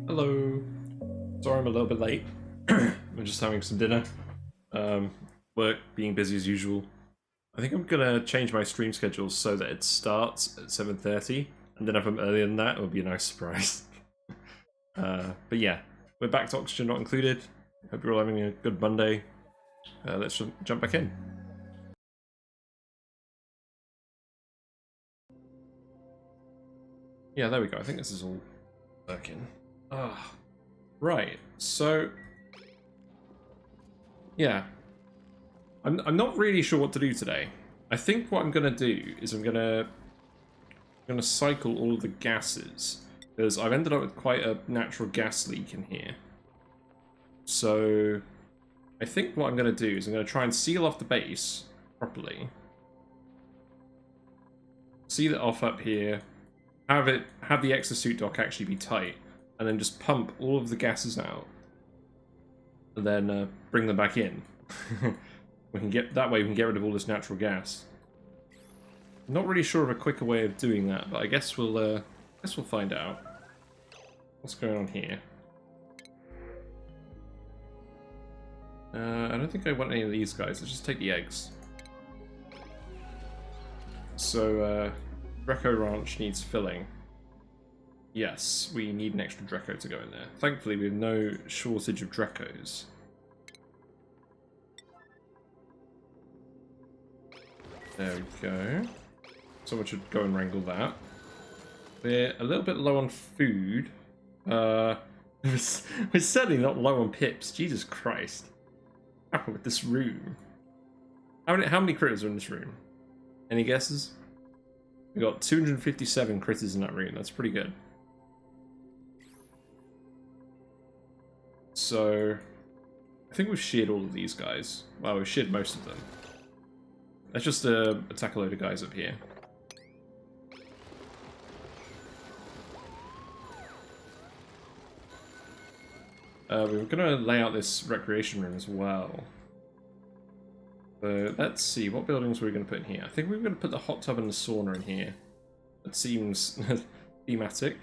Hello. Sorry I'm a little bit late. I'm just having some dinner. Work being busy as usual. I think I'm gonna change my stream schedule so that it starts at 7:30, and then if I'm earlier than that, it would be a nice surprise. But yeah, we're back to Oxygen Not Included. Hope you're all having a good Monday. Let's jump back in. Yeah, there we go. I think this is all working. Right. So, yeah, I'm not really sure what to do today. I think what I'm gonna do is I'm gonna cycle all of the gases, because I've ended up with quite a natural gas leak in here. So I think what I'm gonna do is I'm gonna try and seal off the base properly. Seal it off up here. Have the exosuit dock actually be tight, and then just pump all of the gases out, and then bring them back in. We can get rid of all this natural gas. I'm not really sure of a quicker way of doing that, but I guess we'll find out. What's going on here? I don't think I want any of these guys. Let's just take the eggs. So, Dreco Ranch needs filling. Yes, we need an extra Dreco to go in there. Thankfully, we have no shortage of Drecos. There we go. Someone should go and wrangle that. We're a little bit low on food. We're certainly not low on pips. Jesus Christ. What happened with this room? How many critters are in this room? Any guesses? We got 257 critters in that room. That's pretty good. So, I think we've sheared all of these guys. Well, we've sheared most of them. Let's just attack a load of guys up here. We were going to lay out this recreation room as well. So let's see, what buildings were we going to put in here? I think we were going to put the hot tub and the sauna in here. That seems thematic.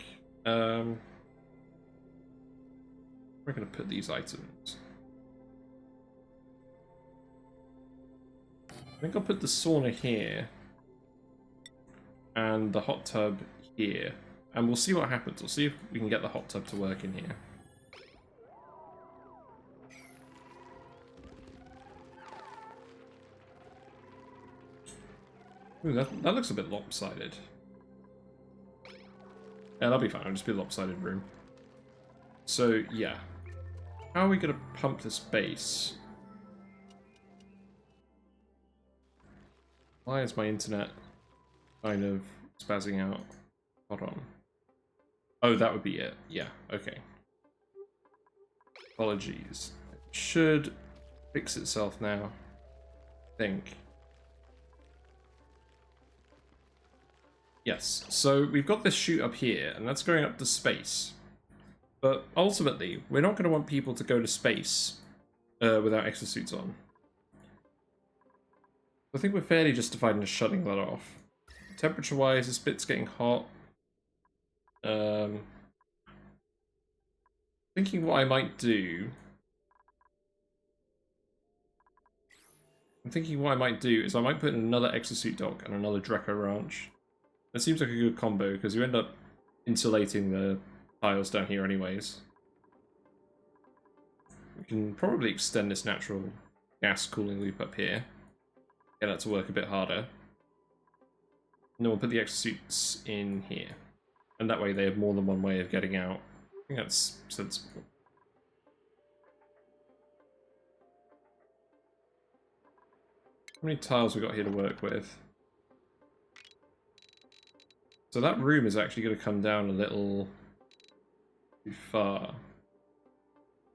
We're going to put these items. I think I'll put the sauna here. And the hot tub here. And we'll see what happens. We'll see if we can get the hot tub to work in here. Ooh, that looks a bit lopsided. Yeah, that'll be fine. It'll just be a lopsided room. So, yeah. How are we going to pump this base? Why is my internet kind of spazzing out? Hold on. Oh, that would be it. Yeah, okay. Apologies. It should fix itself now, I think. Yes, so we've got this chute up here, and that's going up to space. But ultimately, we're not going to want people to go to space without exosuits on. I think we're fairly justified in just shutting that off. Temperature-wise, this bit's getting hot. Thinking what I might do... I'm thinking what I might do is I might put in another exosuit dock and another Dreco Ranch. That seems like a good combo, because you end up insulating the tiles down here anyways. We can probably extend this natural gas cooling loop up here. Get that to work a bit harder. And then we'll put the exosuits in here. And that way they have more than one way of getting out. I think that's sensible. How many tiles we got here to work with? So that room is actually going to come down a little too far.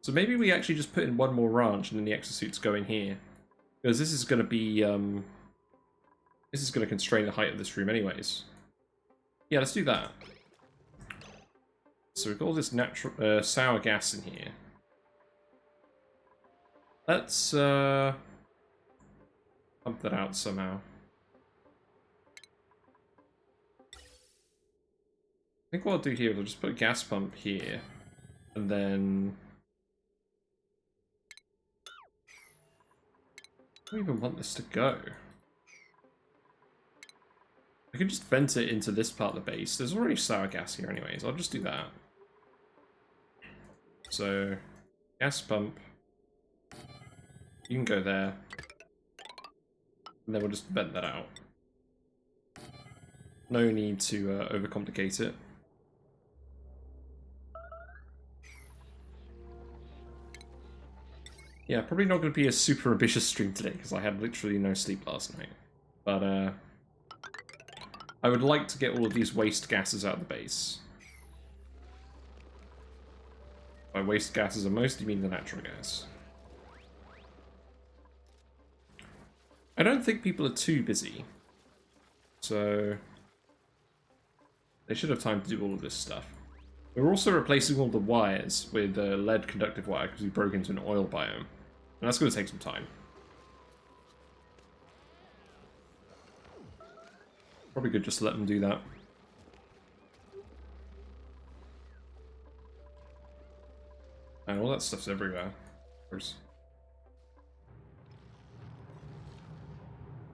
So maybe we actually just put in one more ranch and then the exosuits go in here. Because this is going to be, this is going to constrain the height of this room anyways. Yeah, let's do that. So we've got all this natural, sour gas in here. Let's, pump that out somehow. I think what I'll do here is I'll just put a gas pump here. And then... I don't even want this to go. I can just vent it into this part of the base. There's already sour gas here anyways. I'll just do that. So, gas pump. You can go there. And then we'll just vent that out. No need to overcomplicate it. Yeah, probably not going to be a super ambitious stream today, because I had literally no sleep last night. But, I would like to get all of these waste gases out of the base. By waste gases, I mostly mean the natural gas. I don't think people are too busy. So... they should have time to do all of this stuff. We're also replacing all the wires with lead conductive wire because we broke into an oil biome. And that's going to take some time. Probably good just to let them do that. And all that stuff's everywhere. Of course.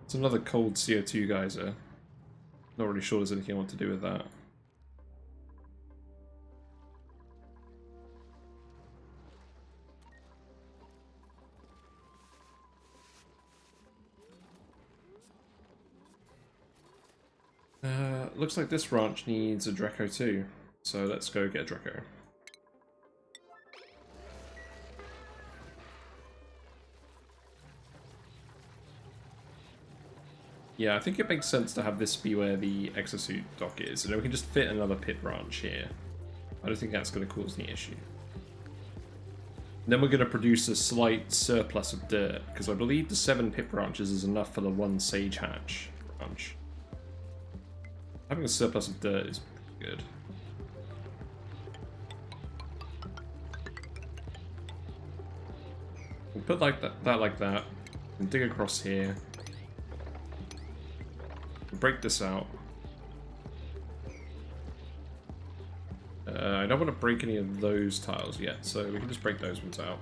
It's another cold CO2 geyser. Not really sure there's anything I want to do with that. Looks like this ranch needs a Dreco too, so let's go get a Dreco. Yeah, I think it makes sense to have this be where the exosuit dock is, and then we can just fit another pit branch here. I don't think that's going to cause any issue. And then we're going to produce a slight surplus of dirt, because I believe the 7 pit branches is enough for the 1 Sage Hatch branch. Having a surplus of dirt is pretty good. We'll put like that like that, and dig across here. We'll break this out. I don't want to break any of those tiles yet, so we can just break those ones out.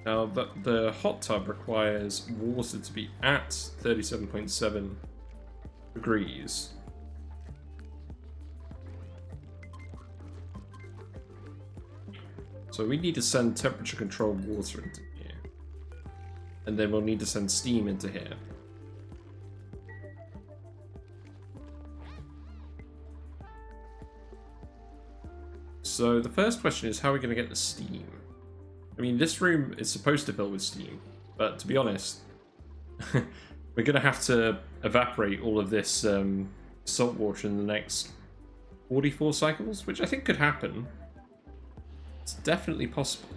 Now, the hot tub requires water to be at 37.7 degrees. So we need to send temperature controlled water into here. And then we'll need to send steam into here. So the first question is, how are we going to get the steam? I mean, this room is supposed to fill with steam, but to be honest, we're going to have to evaporate all of this salt water in the next 44 cycles, which I think could happen. It's definitely possible.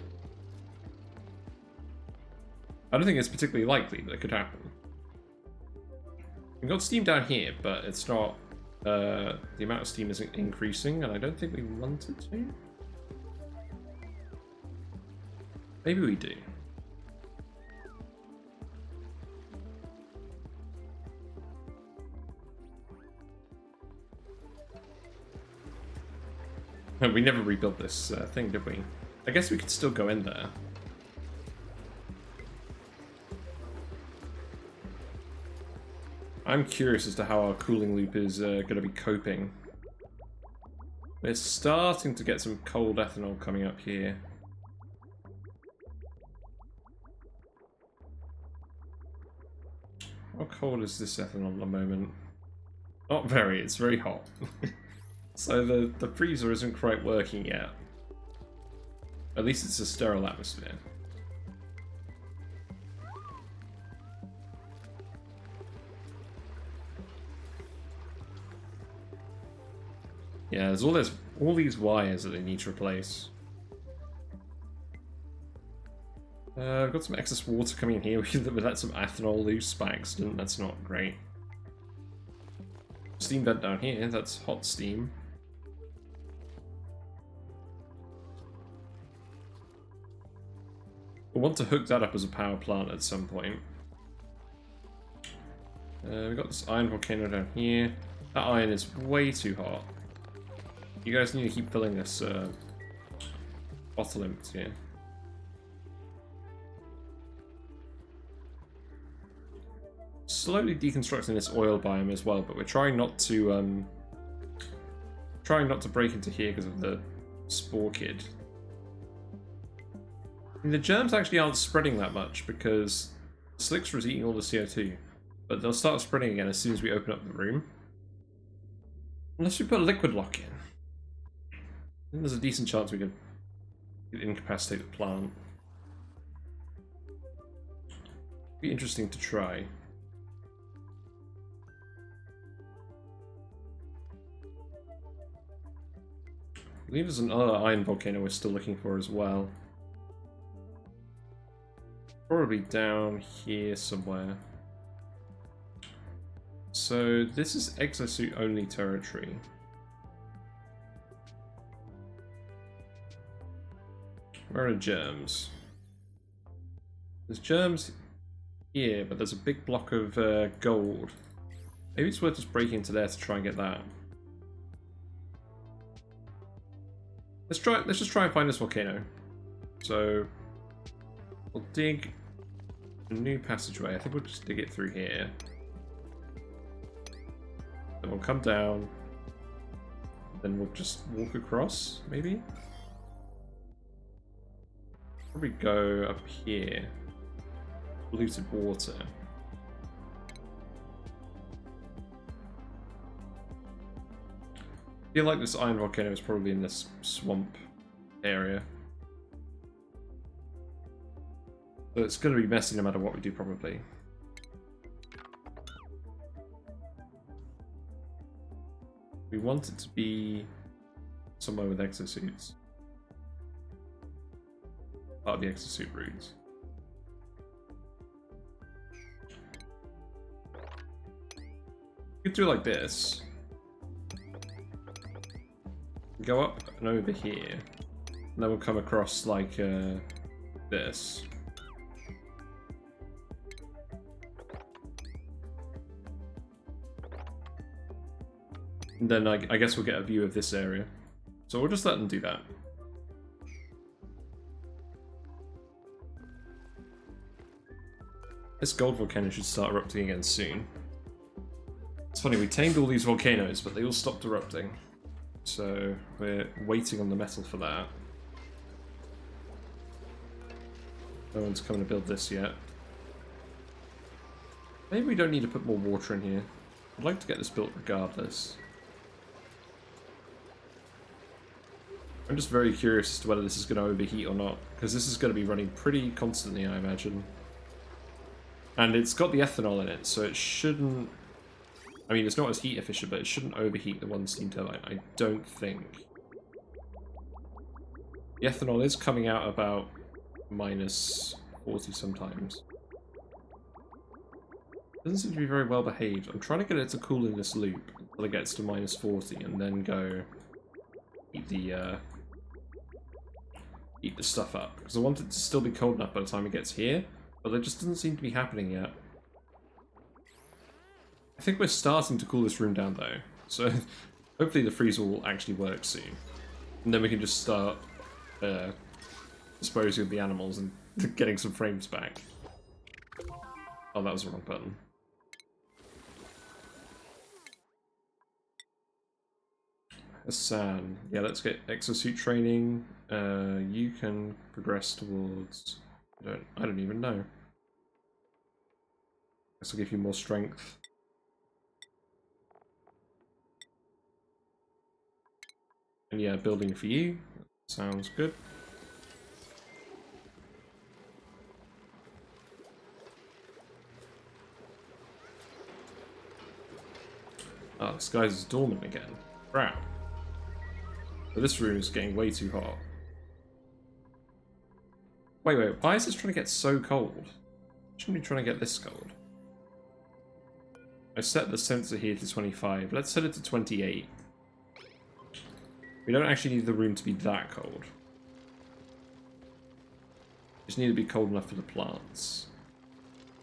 I don't think it's particularly likely, but it could happen. We've got steam down here, but it's not... the amount of steam isn't increasing, and I don't think we want it to. Maybe we do. We never rebuilt this thing, did we? I guess we could still go in there. I'm curious as to how our cooling loop is going to be coping. We're starting to get some cold ethanol coming up here. How cold is this ethanol at the moment? Not very, it's very hot. So the freezer isn't quite working yet. At least it's a sterile atmosphere. Yeah, there's all these wires that they need to replace. I've got some excess water coming in here. We let some ethanol loose by accident. That's not great. Steam vent down here. That's hot steam. We'll want to hook that up as a power plant at some point. We've got this iron volcano down here. That iron is way too hot. You guys need to keep filling this bottle empty here. Slowly deconstructing this oil biome as well, but we're trying not to break into here because of the spore kid. And the germs actually aren't spreading that much because Slickster is eating all the CO2, but they'll start spreading again as soon as we open up the room. Unless we put a liquid lock in. Then there's a decent chance we could incapacitate the plant. Be interesting to try. I believe there's another iron volcano we're still looking for as well. Probably down here somewhere. So this is exosuit only territory. Where are germs? There's germs here, but there's a big block of gold. Maybe it's worth just breaking into there to try and get that. Let's just try and find this volcano. So we'll dig a new passageway. I think we'll just dig it through here. Then we'll come down. Then we'll just walk across, maybe? Probably go up here. Polluted water. I feel like this iron volcano is probably in this swamp area. So it's going to be messy no matter what we do, probably. We want it to be somewhere with exosuits. Part of the exosuit routes. You could do it like this. Go up and over here. And then we'll come across like this. And then I guess we'll get a view of this area. So we'll just let them do that. This gold volcano should start erupting again soon. It's funny, we tamed all these volcanoes, but they all stopped erupting. So we're waiting on the metal for that. No one's coming to build this yet. Maybe we don't need to put more water in here. I'd like to get this built regardless. I'm just very curious as to whether this is going to overheat or not, because this is going to be running pretty constantly, I imagine. And it's got the ethanol in it, so it shouldn't... I mean, it's not as heat efficient, but it shouldn't overheat the one steam turbine, I don't think. The ethanol is coming out about minus 40 sometimes. Doesn't seem to be very well behaved. I'm trying to get it to cool in this loop until it gets to minus 40 and then go heat the stuff up. Because I want it to still be cold enough by the time it gets here, but that just doesn't seem to be happening yet. I think we're starting to cool this room down though, so hopefully the freezer will actually work soon. And then we can just start disposing of the animals and getting some frames back. Oh, that was the wrong button. Hassan. Yeah, let's get exosuit training. You can progress towards... I don't even know. This will give you more strength. And yeah, building for you. Sounds good. Oh, this guy's dormant again. Crap. But this room is getting way too hot. Wait, why is this trying to get so cold? Shouldn't be trying to get this cold. I set the sensor here to 25. Let's set it to 28. We don't actually need the room to be that cold. Just need to be cold enough for the plants.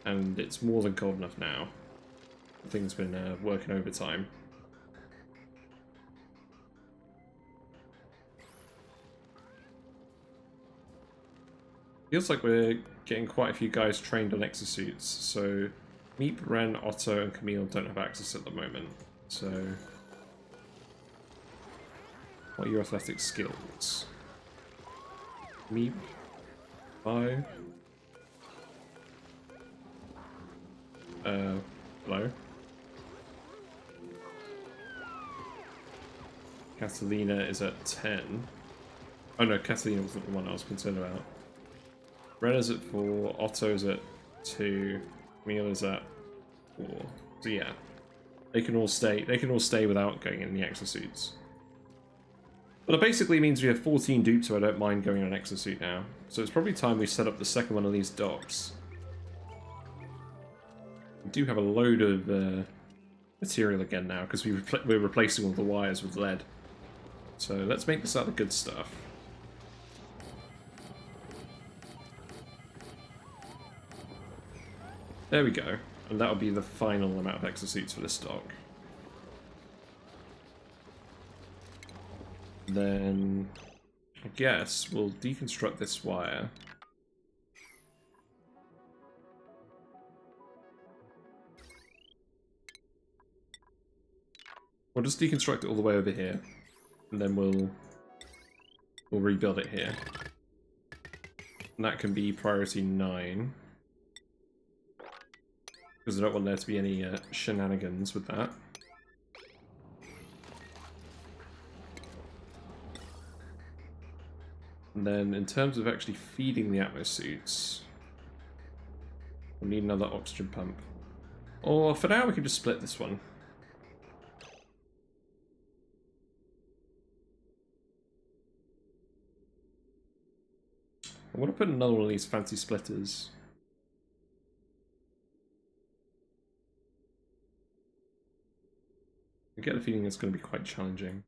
And it's more than cold enough now. The thing's been working overtime. Feels like we're getting quite a few guys trained on exosuits, so Meep, Ren, Otto, and Camille don't have access at the moment. So, what are your athletic skills? Meep, 5. Hello? Catalina is at 10. Oh no, Catalina wasn't the one I was concerned about. Ren is at 4, Otto's at 2, Camille is at 4. So yeah. They can all stay without going in the exosuits. But it basically means we have 14 dupes, so I don't mind going on an exosuit now. So it's probably time we set up the second one of these docks. We do have a load of material again now, because we're replacing all the wires with lead. So let's make this out of good stuff. There we go. And that'll be the final amount of exosuits for this dock. Then I guess we'll deconstruct this wire. We'll just deconstruct it all the way over here, and then we'll rebuild it here. And that can be priority 9. Because I don't want there to be any shenanigans with that. And then in terms of actually feeding the atmosuits, we'll need another oxygen pump. Or for now we can just split this one. I want to put another one of these fancy splitters. I get the feeling it's going to be quite challenging.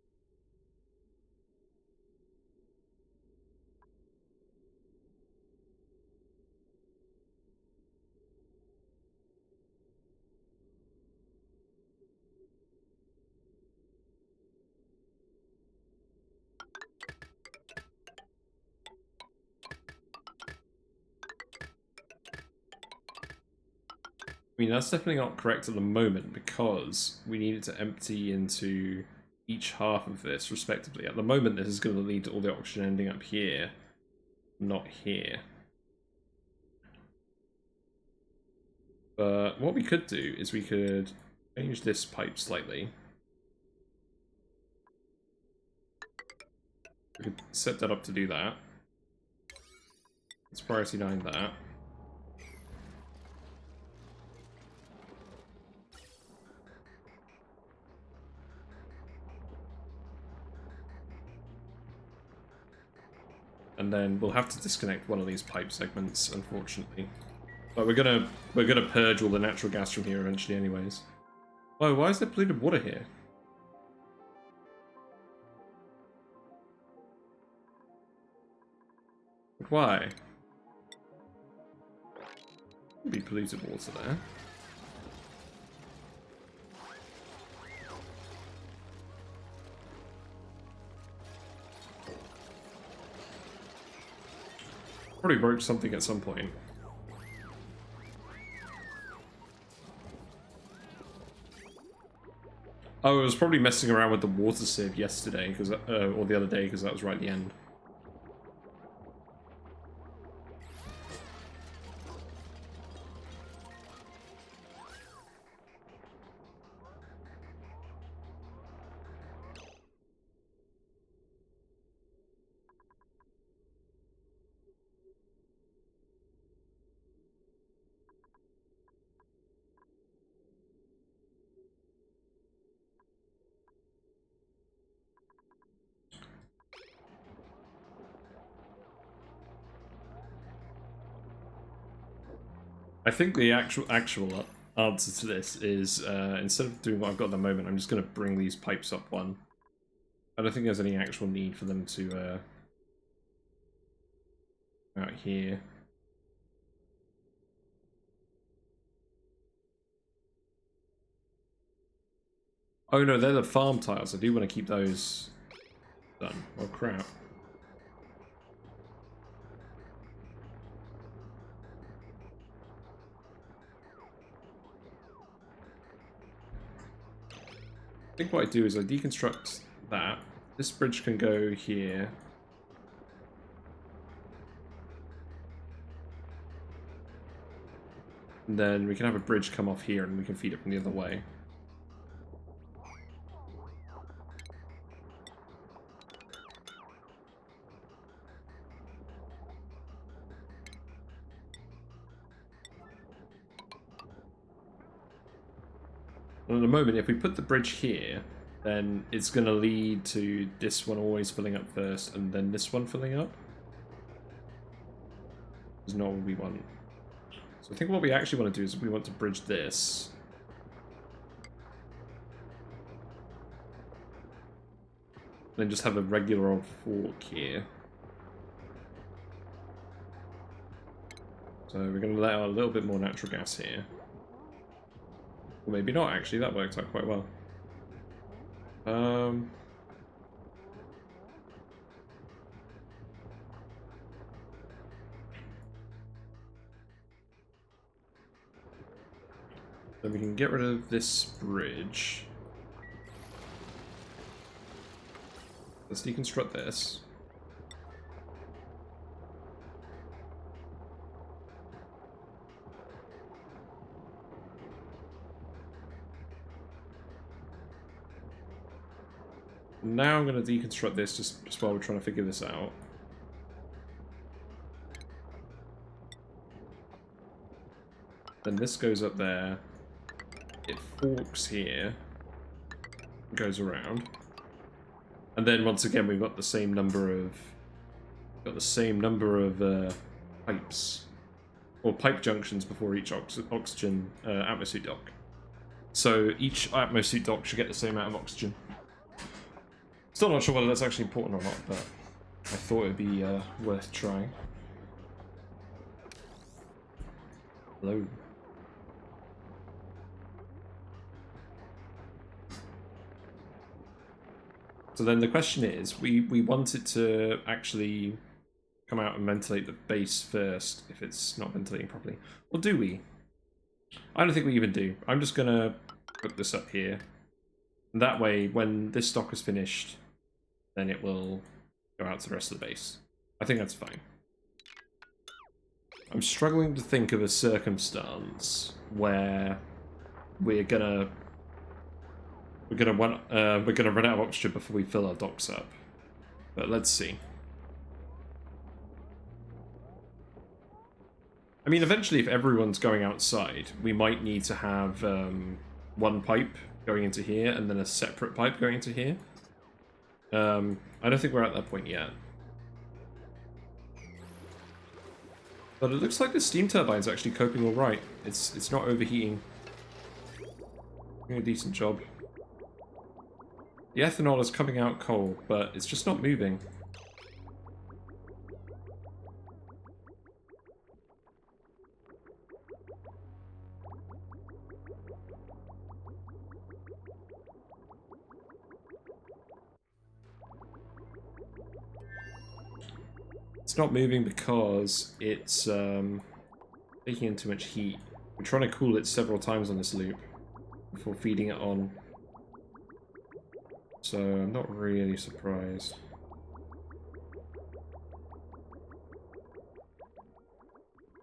I mean, that's definitely not correct at the moment because we need it to empty into each half of this respectively. At the moment, this is going to lead to all the oxygen ending up here, not here. But what we could do is we could change this pipe slightly. We could set that up to do that. Let's priority 9 that. And then we'll have to disconnect one of these pipe segments, unfortunately. But we're gonna purge all the natural gas from here eventually, anyways. Oh, why is there polluted water here? But why? There'll be polluted water there. Probably broke something at some point. Oh, I was probably messing around with the water sieve yesterday, because or the other day, because that was right at the end. I think the actual answer to this is, instead of doing what I've got at the moment, I'm just going to bring these pipes up one. I don't think there's any actual need for them to, out here. Oh no, they're the farm tiles. I do want to keep those done. Oh crap. I think what I do is I deconstruct that. This bridge can go here. And then we can have a bridge come off here and we can feed it from the other way. And at the moment, if we put the bridge here, then it's going to lead to this one always filling up first and then this one filling up. Is not what we want. So I think what we actually want to do is we want to bridge this. Then just have a regular old fork here. So we're going to let out a little bit more natural gas here. Or maybe not, actually. That worked out quite well. Then we can get rid of this bridge. Let's deconstruct this. Now I'm going to deconstruct this just while we're trying to figure this out. Then this goes up there. It forks here. Goes around. And then once again we've got the same number of pipes or pipe junctions before each oxygen atmosuit dock. So each atmosuit dock should get the same amount of oxygen. Still not sure whether that's actually important or not, but I thought it'd be worth trying. Hello. So then the question is, we want it to actually come out and ventilate the base first if it's not ventilating properly. Or do we? I don't think we even do. I'm just going to put this up here. And that way, when this stock is finished, then it will go out to the rest of the base. I think that's fine. I'm struggling to think of a circumstance where we're gonna run out of oxygen before we fill our docks up. But let's see. I mean, eventually, if everyone's going outside, we might need to have one pipe going into here and then a separate pipe going into here. I don't think we're at that point yet. But it looks like the steam turbine's actually coping all right. It's not overheating. Doing a decent job. The ethanol is coming out cold, but it's just not moving. It's not moving because it's taking in too much heat. We're trying to cool it several times on this loop before feeding it on. So I'm not really surprised.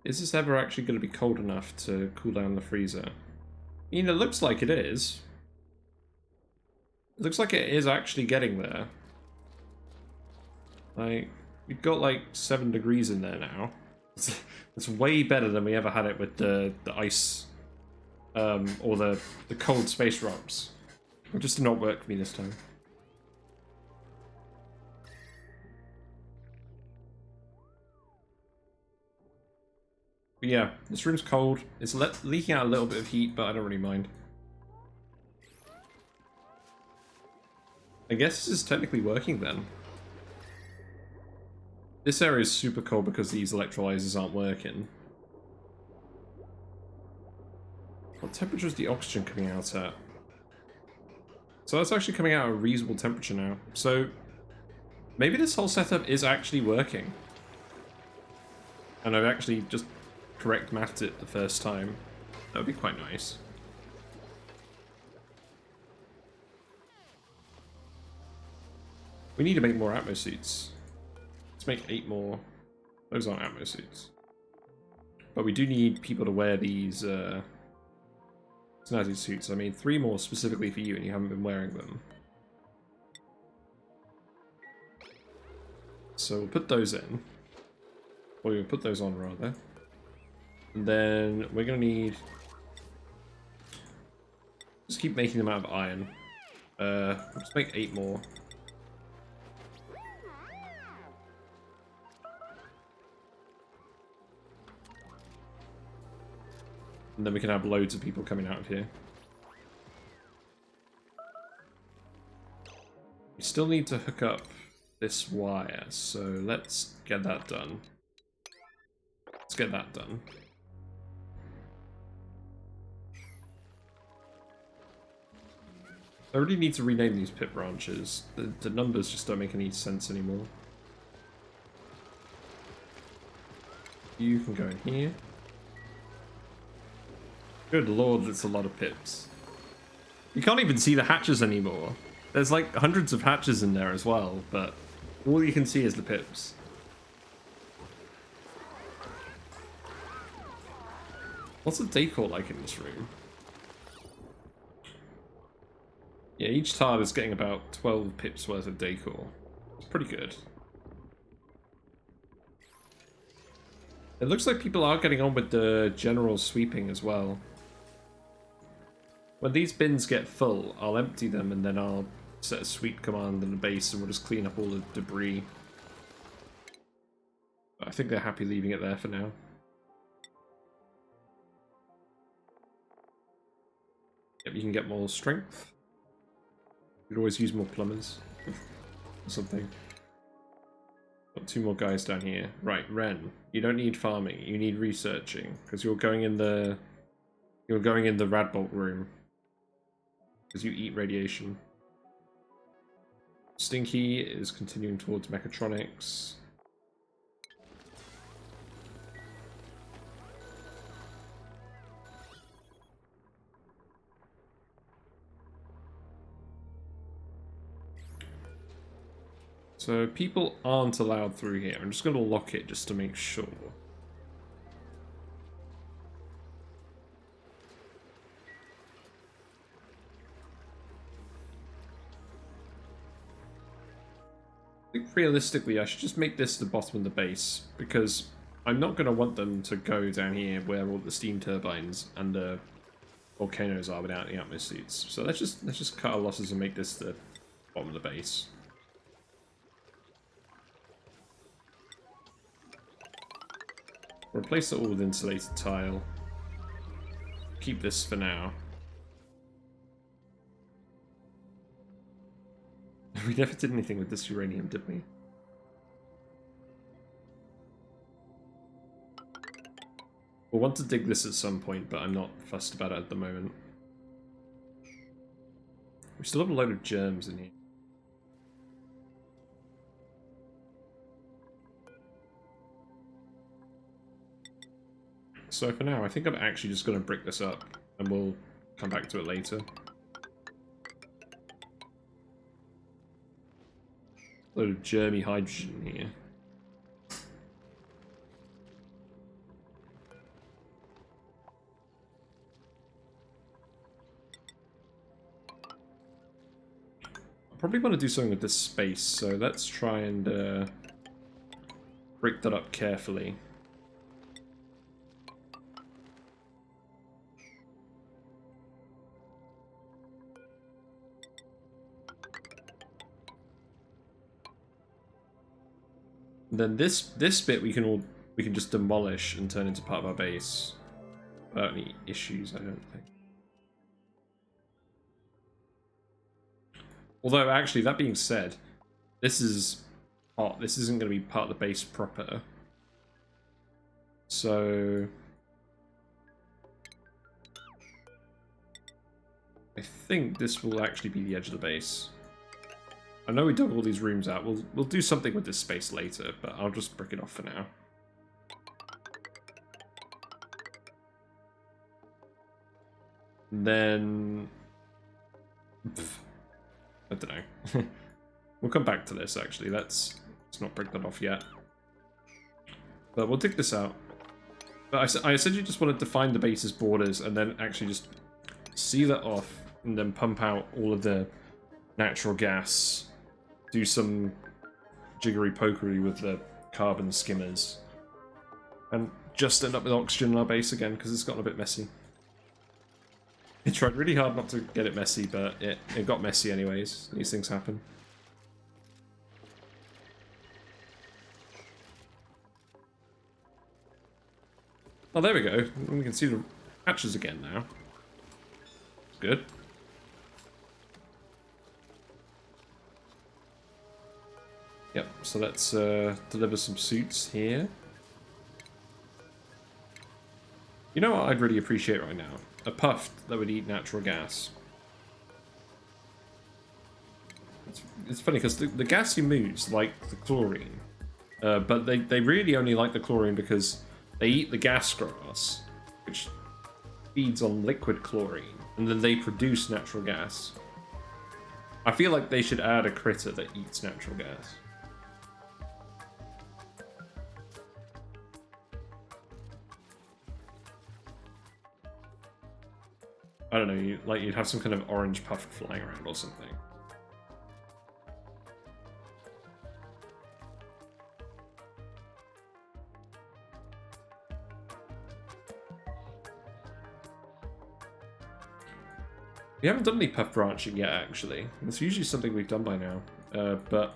Is this ever actually going to be cold enough to cool down the freezer? I mean, it looks like it is. It looks like it is actually getting there. Like, we've got like 7 degrees in there now. It's way better than we ever had it with the ice, or the cold space rocks. It just did not work for me this time. But yeah, this room's cold. It's leaking out a little bit of heat, but I don't really mind. I guess this is technically working then. This area is super cold because these electrolyzers aren't working. What temperature is the oxygen coming out at? So that's actually coming out at a reasonable temperature now. So maybe this whole setup is actually working. And I've actually just correct mathed it the first time. That would be quite nice. We need to make more Atmo suits. Let's make 8 more. Those aren't Atmo suits. But we do need people to wear these snazzy suits. I made 3 more specifically for you and you haven't been wearing them. So we'll put those in. Or we'll put those on rather. And then we're going to need... Just keep making them out of iron. Let's make 8 more. And then we can have loads of people coming out of here. We still need to hook up this wire, so let's get that done. Let's get that done. I really need to rename these pit branches. The numbers just don't make any sense anymore. You can go in here. Good lord, that's a lot of pips. You can't even see the hatches anymore. There's like hundreds of hatches in there as well, but all you can see is the pips. What's the decor like in this room? Yeah, each tile is getting about 12 pips worth of decor. It's pretty good. It looks like people are getting on with the general sweeping as well. When these bins get full, I'll empty them and then I'll set a sweep command in the base and we'll just clean up all the debris. But I think they're happy leaving it there for now. Yep, you can get more strength. You could always use more plumbers or something. Got 2 more guys down here. Right, Ren, you don't need farming, you need researching, because you're going in the Radbolt room. Because you eat radiation. Stinky is continuing towards mechatronics. So people aren't allowed through here. I'm just going to lock it just to make sure. I think realistically I should just make this the bottom of the base, because I'm not going to want them to go down here where all the steam turbines and the volcanoes are without the Atmo suits. So let's just cut our losses and make this the bottom of the base. Replace it all with insulated tile. Keep this for now. We never did anything with this uranium, did we? We'll want to dig this at some point, but I'm not fussed about it at the moment. We still have a load of germs in here. So for now, I think I'm actually just going to brick this up, and we'll come back to it later. Load of germy hydrogen here. I probably want to do something with this space, so let's try and break that up carefully. Then this bit we can just demolish and turn into part of our base without any issues, I don't think. Although actually, that being said, this isn't going to be part of the base proper. So I think this will actually be the edge of the base. I know we dug all these rooms out. We'll do something with this space later, but I'll just brick it off for now. And then I don't know. We'll come back to this, actually. Let's not break that off yet. But we'll dig this out. But I essentially just wanted to find the base's borders and then actually just seal it off and then pump out all of the natural gas. Do some jiggery-pokery with the carbon skimmers. And just end up with oxygen in our base again, because it's gotten a bit messy. I tried really hard not to get it messy, but it got messy anyways. These things happen. Oh, there we go. We can see the patches again now. Good. Yep, so let's deliver some suits here. You know what I'd really appreciate right now? A puff that would eat natural gas. It's funny because the gassy moves like the chlorine, but they really only like the chlorine because they eat the gas grass, which feeds on liquid chlorine, and then they produce natural gas. I feel like they should add a critter that eats natural gas. I don't know, you'd have some kind of orange puff flying around or something. We haven't done any puff branching yet, actually. It's usually something we've done by now, but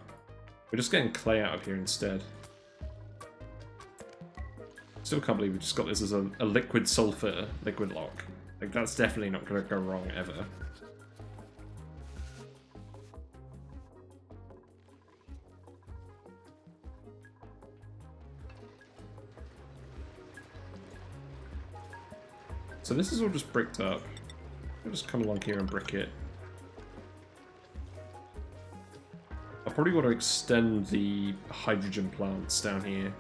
we're just getting clay out of here instead. Still can't believe we just got this as a liquid sulfur liquid lock. Like, that's definitely not going to go wrong, ever. So this is all just bricked up. I'll just come along here and brick it. I'll probably want to extend the hydrogen plants down here.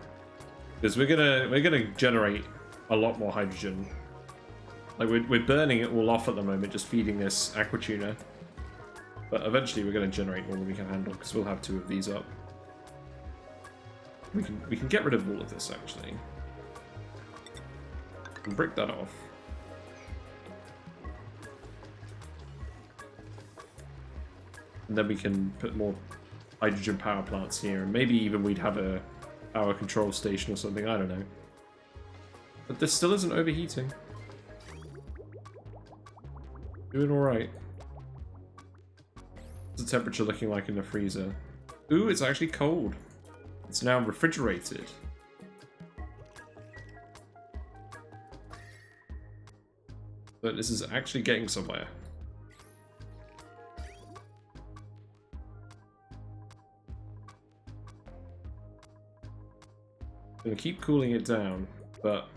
Because we're gonna generate a lot more hydrogen. Like, we're burning it all off at the moment, just feeding this aquatuna. But eventually we're going to generate more than we can handle, because we'll have 2 of these up. We can get rid of all of this, actually. And brick that off. And then we can put more hydrogen power plants here, and maybe even we'd have a power control station or something, I don't know. But this still isn't overheating. Doing alright. What's the temperature looking like in the freezer? Ooh, it's actually cold. It's now refrigerated. But this is actually getting somewhere. I'm gonna keep cooling it down, but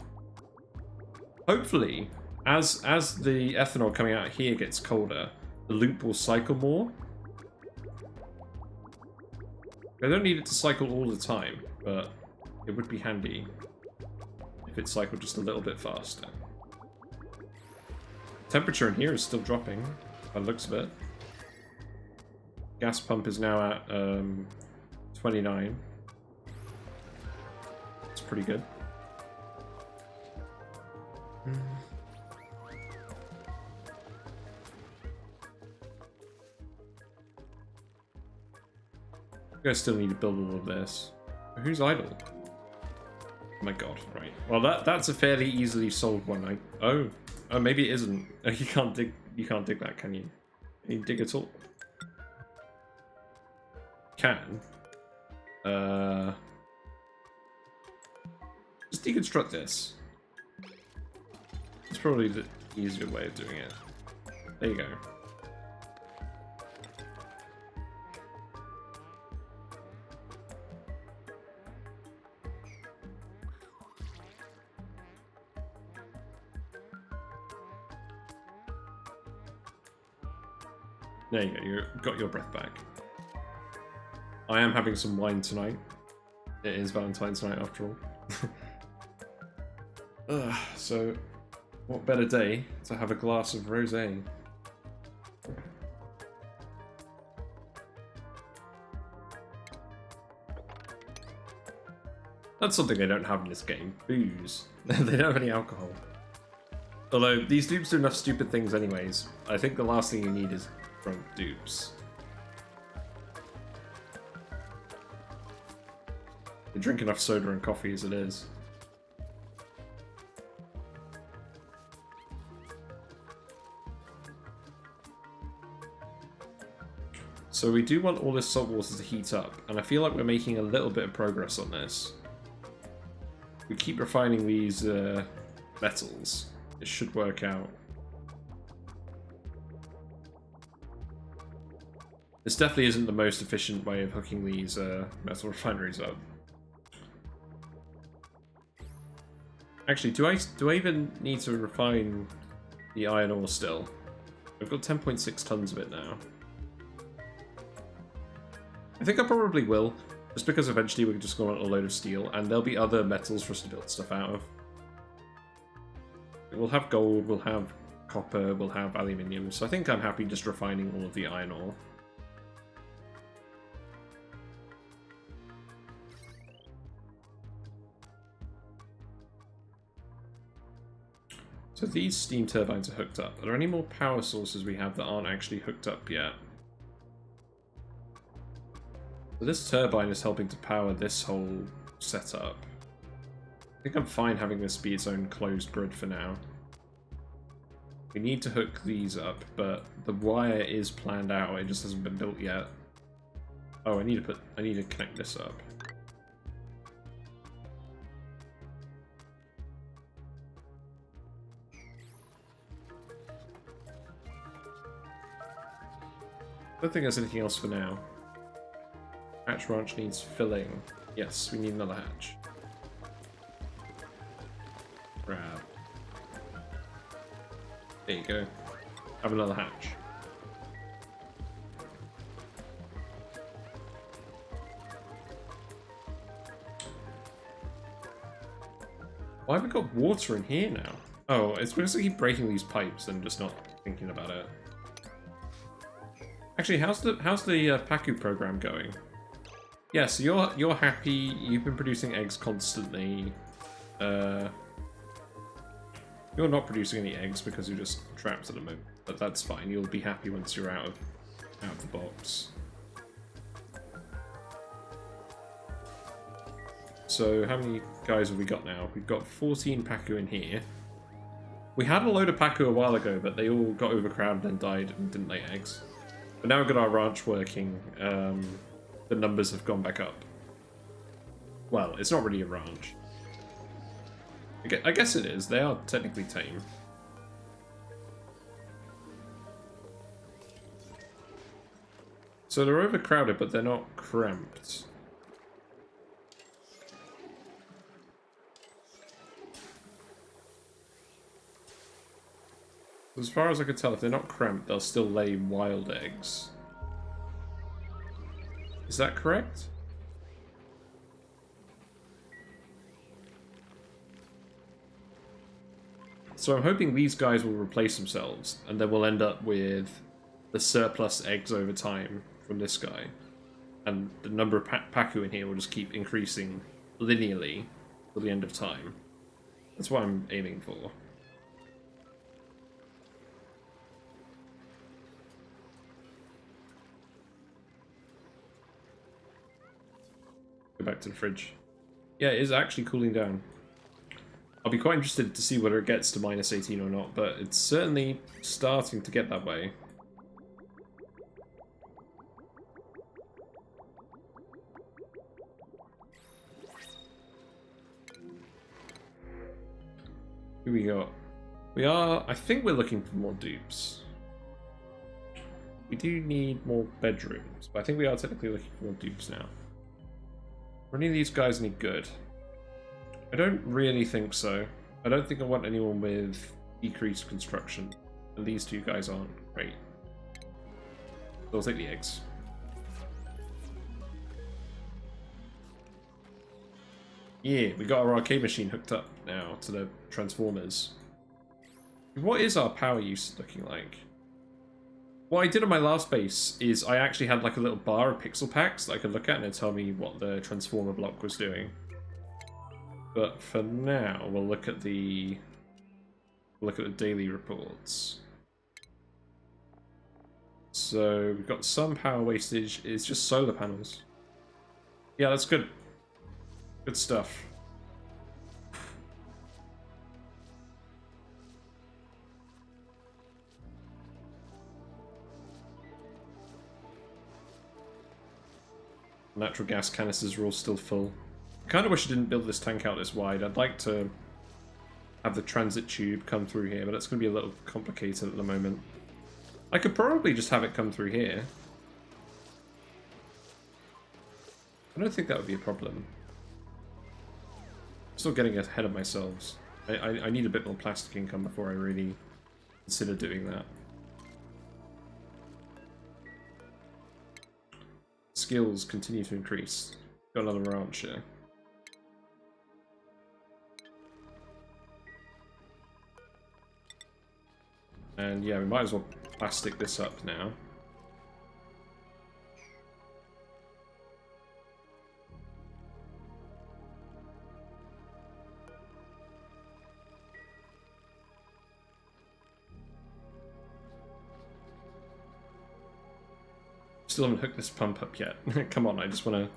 hopefully, as the ethanol coming out here gets colder, the loop will cycle more. I don't need it to cycle all the time, but it would be handy if it cycled just a little bit faster. Temperature in here is still dropping, by the looks of it. Gas pump is now at 29. It's pretty good. I still need to build all of this. Who's idle? Oh my god, right. Well, that's a fairly easily solved one. Oh, maybe it isn't. You can't dig that, can you? Can you dig at all? Can. Just deconstruct this. It's probably the easier way of doing it. There you go. There you go, you've got your breath back. I am having some wine tonight. It is Valentine's night after all. So, what better day to have a glass of rosé? That's something they don't have in this game. Booze. They don't have any alcohol. Although, these dupes do enough stupid things anyways. I think the last thing you need is drunk dupes. They drink enough soda and coffee as it is. So we do want all this salt water to heat up, and I feel like we're making a little bit of progress on this. We keep refining these metals. It should work out. This definitely isn't the most efficient way of hooking these metal refineries up. Actually, do I even need to refine the iron ore still? I've got 10.6 tons of it now. I think I probably will, just because eventually we're just going to want a load of steel, and there'll be other metals for us to build stuff out of. We'll have gold, we'll have copper, we'll have aluminium, so I think I'm happy just refining all of the iron ore. So these steam turbines are hooked up. Are there any more power sources we have that aren't actually hooked up yet? So this turbine is helping to power this whole setup. I think I'm fine having this be its own closed grid for now. We need to hook these up, but the wire is planned out, it just hasn't been built yet. Oh, I need to connect this up. I don't think there's anything else for now. Hatch ranch needs filling. Yes, we need another hatch. Grab. There you go. Have another hatch. Why have we got water in here now? Oh, it's because I keep breaking these pipes and just not thinking about it. Actually, how's the Pacu program going? Yeah, so you're happy. You've been producing eggs constantly. You're not producing any eggs because you're just trapped at the moment, but that's fine. You'll be happy once you're out of the box. So how many guys have we got now? We've got 14 Pacu in here. We had a load of Pacu a while ago, but they all got overcrowded and died and didn't lay eggs. But now we've got our ranch working. The numbers have gone back up. Well, it's not really a ranch. I guess it is. They are technically tame. So they're overcrowded, but they're not cramped. As far as I can tell, if they're not cramped, they'll still lay wild eggs. Is that correct? So I'm hoping these guys will replace themselves, and then we'll end up with the surplus eggs over time from this guy. And the number of Pacu in here will just keep increasing linearly till the end of time. That's what I'm aiming for. Go back to the fridge. Yeah, it is actually cooling down. I'll be quite interested to see whether it gets to -18 or not, but it's certainly starting to get that way. Who we got? I think we're looking for more dupes. We do need more bedrooms, but I think we are technically looking for more dupes now. Are any of these guys any good? I don't really think so. I don't think I want anyone with decreased construction. And these two guys aren't great. So I'll take the eggs. Yeah, we got our arcade machine hooked up now to the transformers. What is our power use looking like? What I did on my last base is I actually had like a little bar of pixel packs that I could look at and it'd tell me what the transformer block was doing. But for now, we'll look at the daily reports. So we've got some power wastage. It's just solar panels. Yeah, that's good. Good stuff. Natural gas canisters are all still full. I kind of wish I didn't build this tank out this wide. I'd like to have the transit tube come through here, but it's going to be a little complicated at the moment. I could probably just have it come through here. I don't think that would be a problem. I'm still getting ahead of myself. I need a bit more plastic income before I really consider doing that. Skills continue to increase. Got another ranch here. And yeah, we might as well plastic this up now. Still haven't hooked this pump up yet. Come on, I just want to...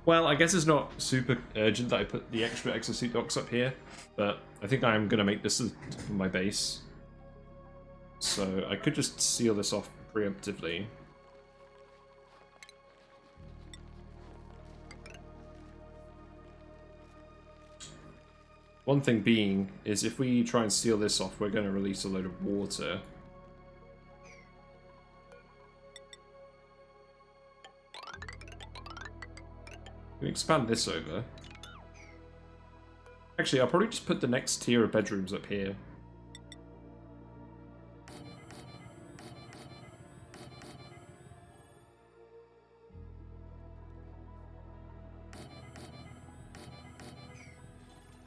Well, I guess it's not super urgent that I put the extra exosuit docks up here, but I think I'm going to make this my base. So I could just seal this off preemptively. One thing being is if we try and seal this off, we're going to release a load of water. We can expand this over. Actually, I'll probably just put the next tier of bedrooms up here.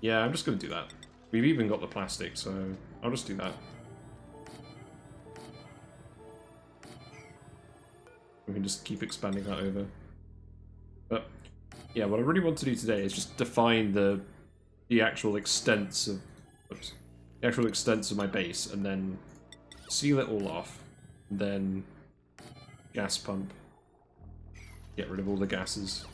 Yeah, I'm just going to do that. We've even got the plastic, so I'll just do that. We can just keep expanding that over. But yeah, what I really want to do today is just define the actual extents of my base, and then seal it all off, and then gas pump, get rid of all the gases.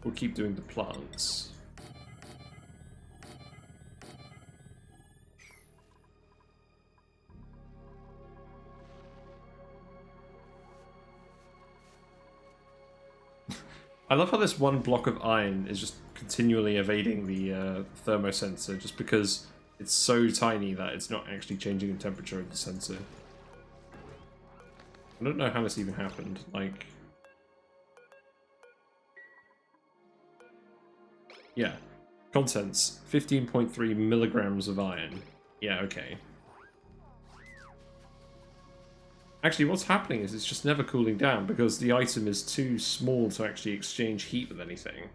We'll keep doing the plants. I love how this one block of iron is just continually evading the thermosensor, just because it's so tiny that it's not actually changing the temperature of the sensor. I don't know how this even happened. Like, yeah, contents 15.3 milligrams of iron. Yeah, okay. Actually, what's happening is it's just never cooling down because the item is too small to actually exchange heat with anything.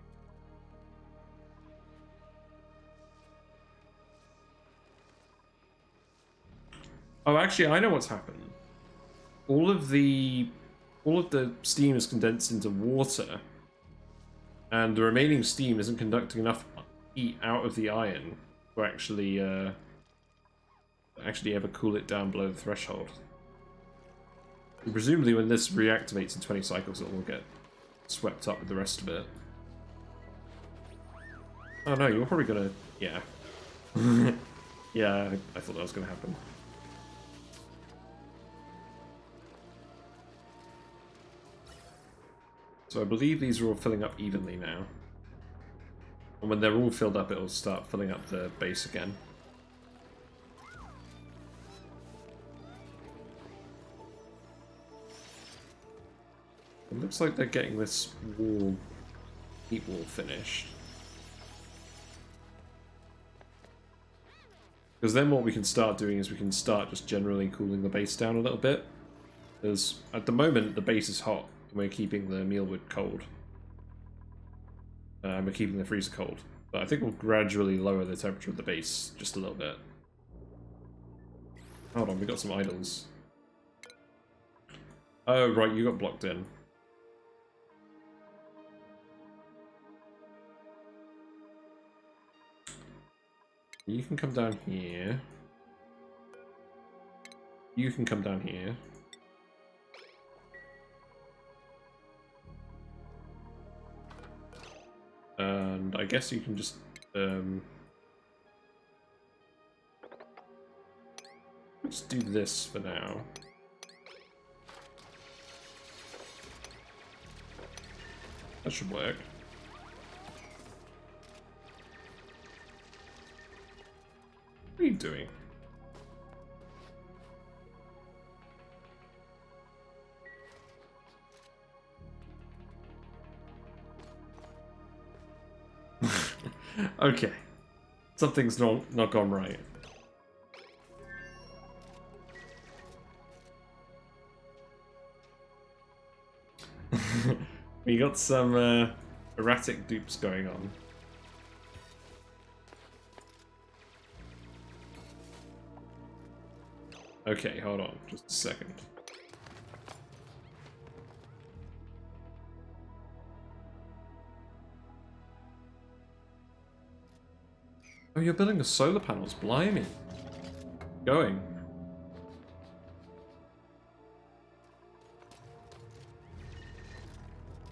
Oh, actually, I know what's happened. All of the steam is condensed into water, and the remaining steam isn't conducting enough heat out of the iron to actually ever cool it down below the threshold. And presumably when this reactivates in 20 cycles, it will get swept up with the rest of it. Oh no, you're probably gonna... yeah. Yeah, I thought that was gonna happen. So I believe these are all filling up evenly now. And when they're all filled up, it'll start filling up the base again. It looks like they're getting this wall, heat wall finished. Because then what we can start doing is we can start just generally cooling the base down a little bit. Because at the moment the base is hot and we're keeping the mealwood cold. And we're keeping the freezer cold. But I think we'll gradually lower the temperature of the base just a little bit. Hold on, we got some idols. Oh, right, you got blocked in. You can come down here. You can come down here. And I guess you can just let's do this for now. That should work. What are you doing? Okay. Something's not gone right. We got some erratic dupes going on. Okay, hold on, just a second. Oh, you're building the solar panels, blimey. Going.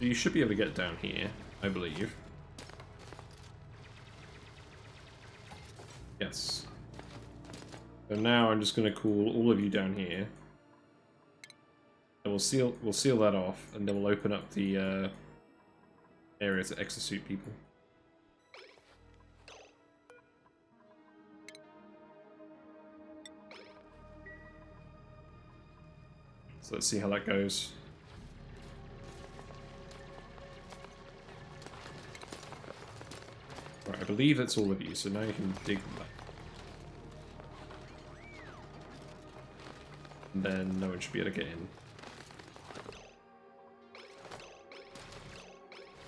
You should be able to get down here, I believe. Yes. So now I'm just going to call all of you down here. And we'll seal that off, and then we'll open up the area to exosuit people. So let's see how that goes. Right, I believe that's all of you, so now you can dig that. And then no one should be able to get in.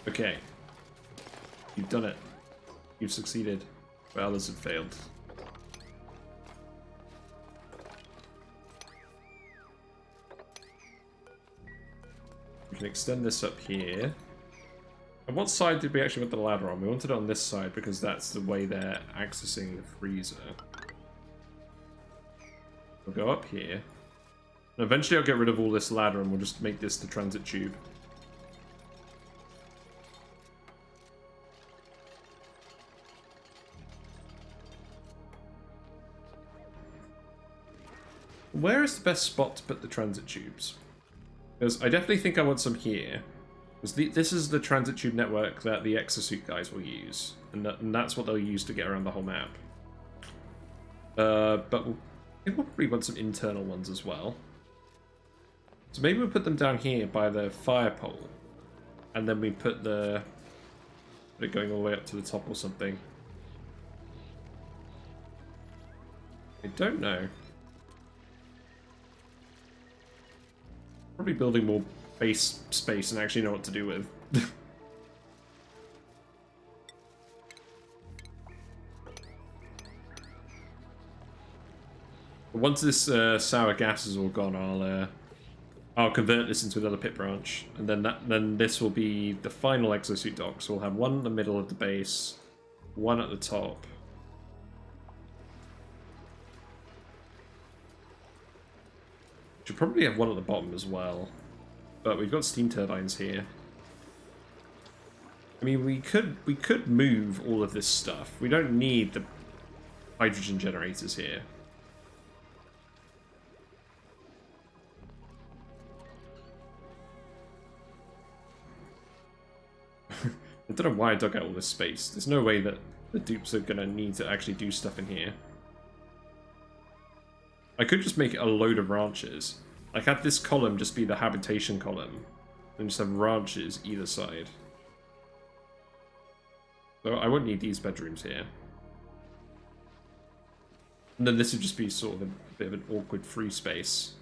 Okay. You've done it. You've succeeded. Where others have failed. We can extend this up here. And what side did we actually want the ladder on? We wanted it on this side because that's the way they're accessing the freezer. We'll go up here. And eventually I'll get rid of all this ladder and we'll just make this the transit tube. Where is the best spot to put the transit tubes? Because I definitely think I want some here. Because this is the transit tube network that the exosuit guys will use. And that's what they'll use to get around the whole map. But we'll probably want some internal ones as well. So maybe we'll put them down here by the fire pole. And then we put it going all the way up to the top or something. I don't know. Probably building more base space and actually know what to do with. Once this sour gas is all gone, I'll convert this into another pit branch, and then this will be the final exosuit dock. So we'll have one in the middle of the base, one at the top. Should probably have one at the bottom as well, but we've got steam turbines here. I mean, we could move all of this stuff. We don't need the hydrogen generators here. I don't know why I dug out all this space. There's no way that the dupes are going to need to actually do stuff in here. I could just make it a load of ranches. Like, have this column just be the habitation column. And just have ranches either side. So I won't need these bedrooms here. And then this would just be sort of a bit of an awkward free space.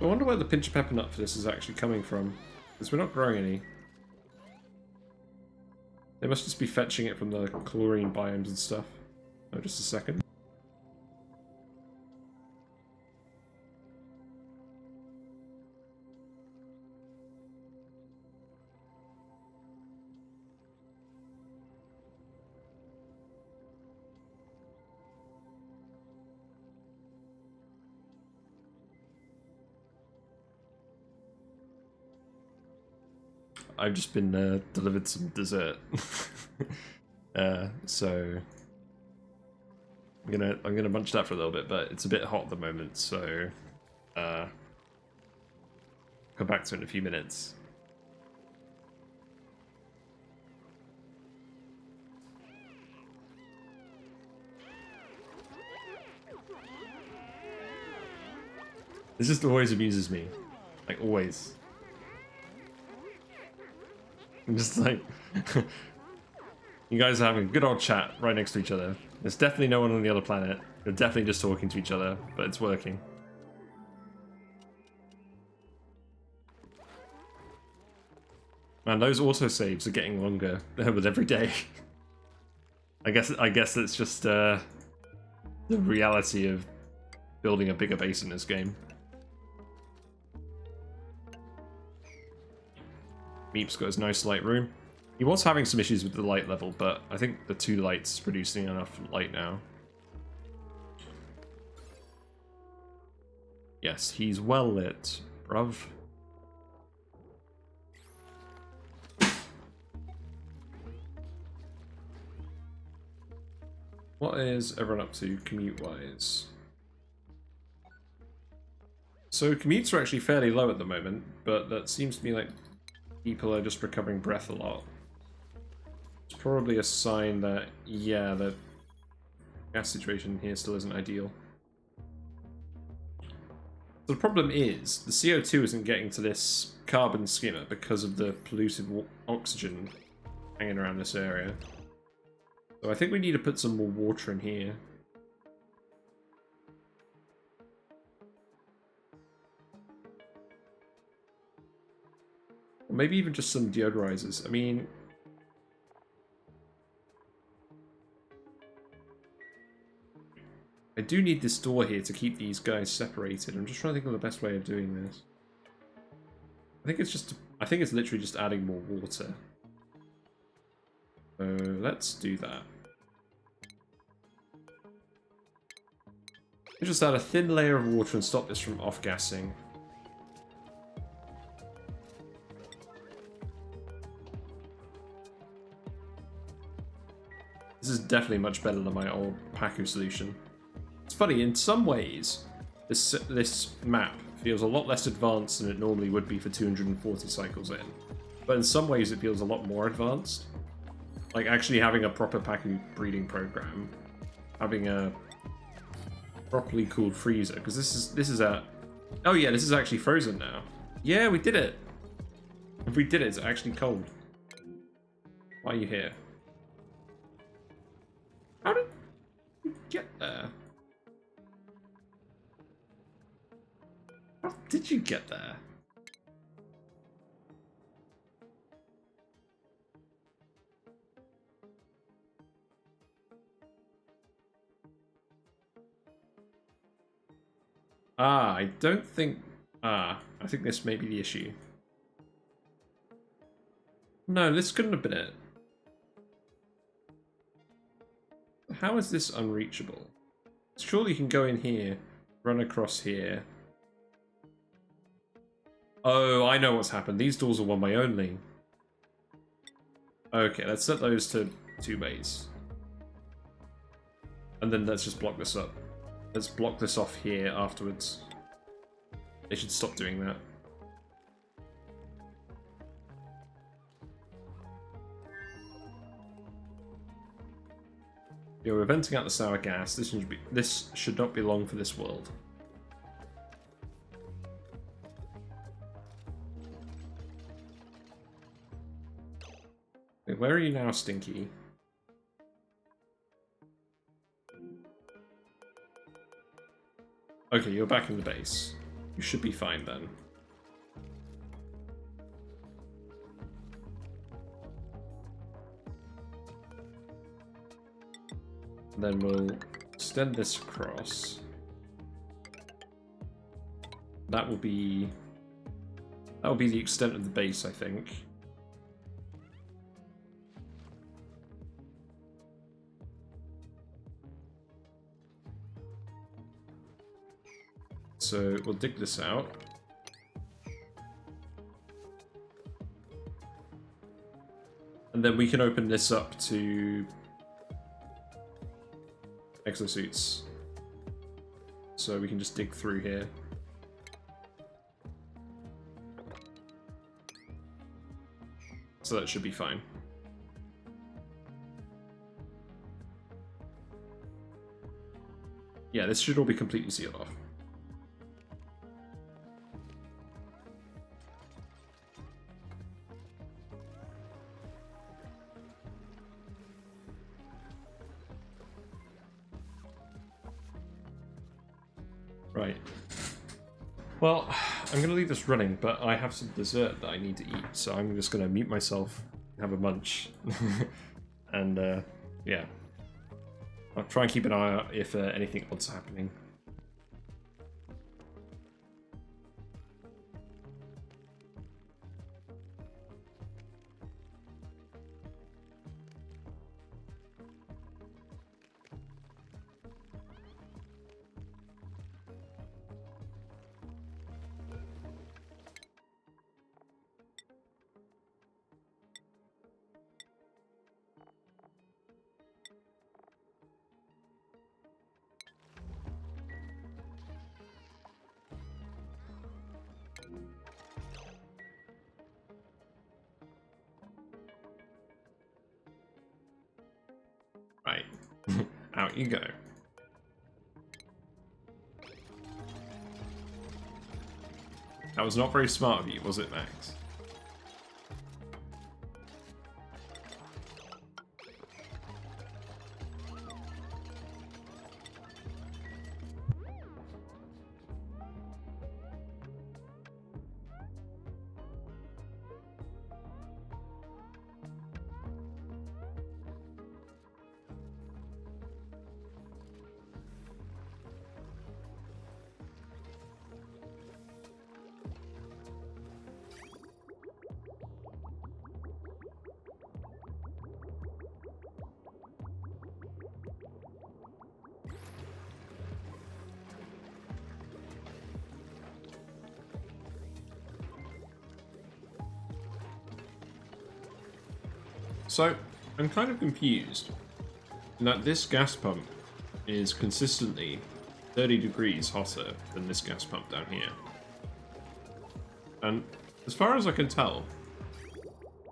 I wonder where the pinch of pepper nut for this is actually coming from. Because we're not growing any. They must just be fetching it from the chlorine biomes and stuff. Oh, just a second. I've just been delivered some dessert, so I'm gonna munch that for a little bit, but it's a bit hot at the moment, so come back to it in a few minutes. This just always amuses me, like always. I'm just like, you guys are having a good old chat right next to each other. There's definitely no one on the other planet. You're definitely just talking to each other, but it's working. Man, those autosaves are getting longer with every day. I guess it's just the reality of building a bigger base in this game. Meep's got his nice light room. He was having some issues with the light level, but I think the 2 lights is producing enough light now. Yes, he's well lit, bruv. What is everyone up to commute-wise? So commutes are actually fairly low at the moment, but that seems to be like people are just recovering breath a lot. It's probably a sign that, yeah, the gas situation here still isn't ideal. So the problem is, the CO2 isn't getting to this carbon skimmer because of the polluted oxygen hanging around this area. So I think we need to put some more water in here. Or maybe even just some deodorizers. I mean, I do need this door here to keep these guys separated. I'm just trying to think of the best way of doing this. I think it's literally just adding more water. So let's do that. Let's just add a thin layer of water and stop this from off-gassing. This is definitely much better than my old Paku solution. It's funny, in some ways, this map feels a lot less advanced than it normally would be for 240 cycles in. But in some ways it feels a lot more advanced. Like actually having a proper Paku breeding program. Having a properly cooled freezer, because this is a... Oh yeah, this is actually frozen now. Yeah, we did it! If we did it, it's actually cold. Why are you here? How did you get there? How did you get there? I don't think... I think this may be the issue. No, this couldn't have been it. How is this unreachable? Surely you can go in here, run across here. Oh, I know what's happened. These doors are one-way only. Okay, let's set those to 2 ways. And then let's just block this up. Let's block this off here afterwards. They should stop doing that. Yeah, we're venting out the sour gas. This should not be long for this world. Wait, where are you now, Stinky? Okay, you're back in the base. You should be fine then. Then we'll extend this across. That will be the extent of the base, I think. So we'll dig this out. And then we can open this up to exosuits. So we can just dig through here. So that should be fine. Yeah, this should all be completely sealed off. Right. Well, I'm going to leave this running, but I have some dessert that I need to eat, so I'm just going to mute myself, have a munch, and yeah. I'll try and keep an eye out if anything odd's happening. Right. Out you go. That was not very smart of you, was it, Max? So, I'm kind of confused in that this gas pump is consistently 30 degrees hotter than this gas pump down here. And as far as I can tell,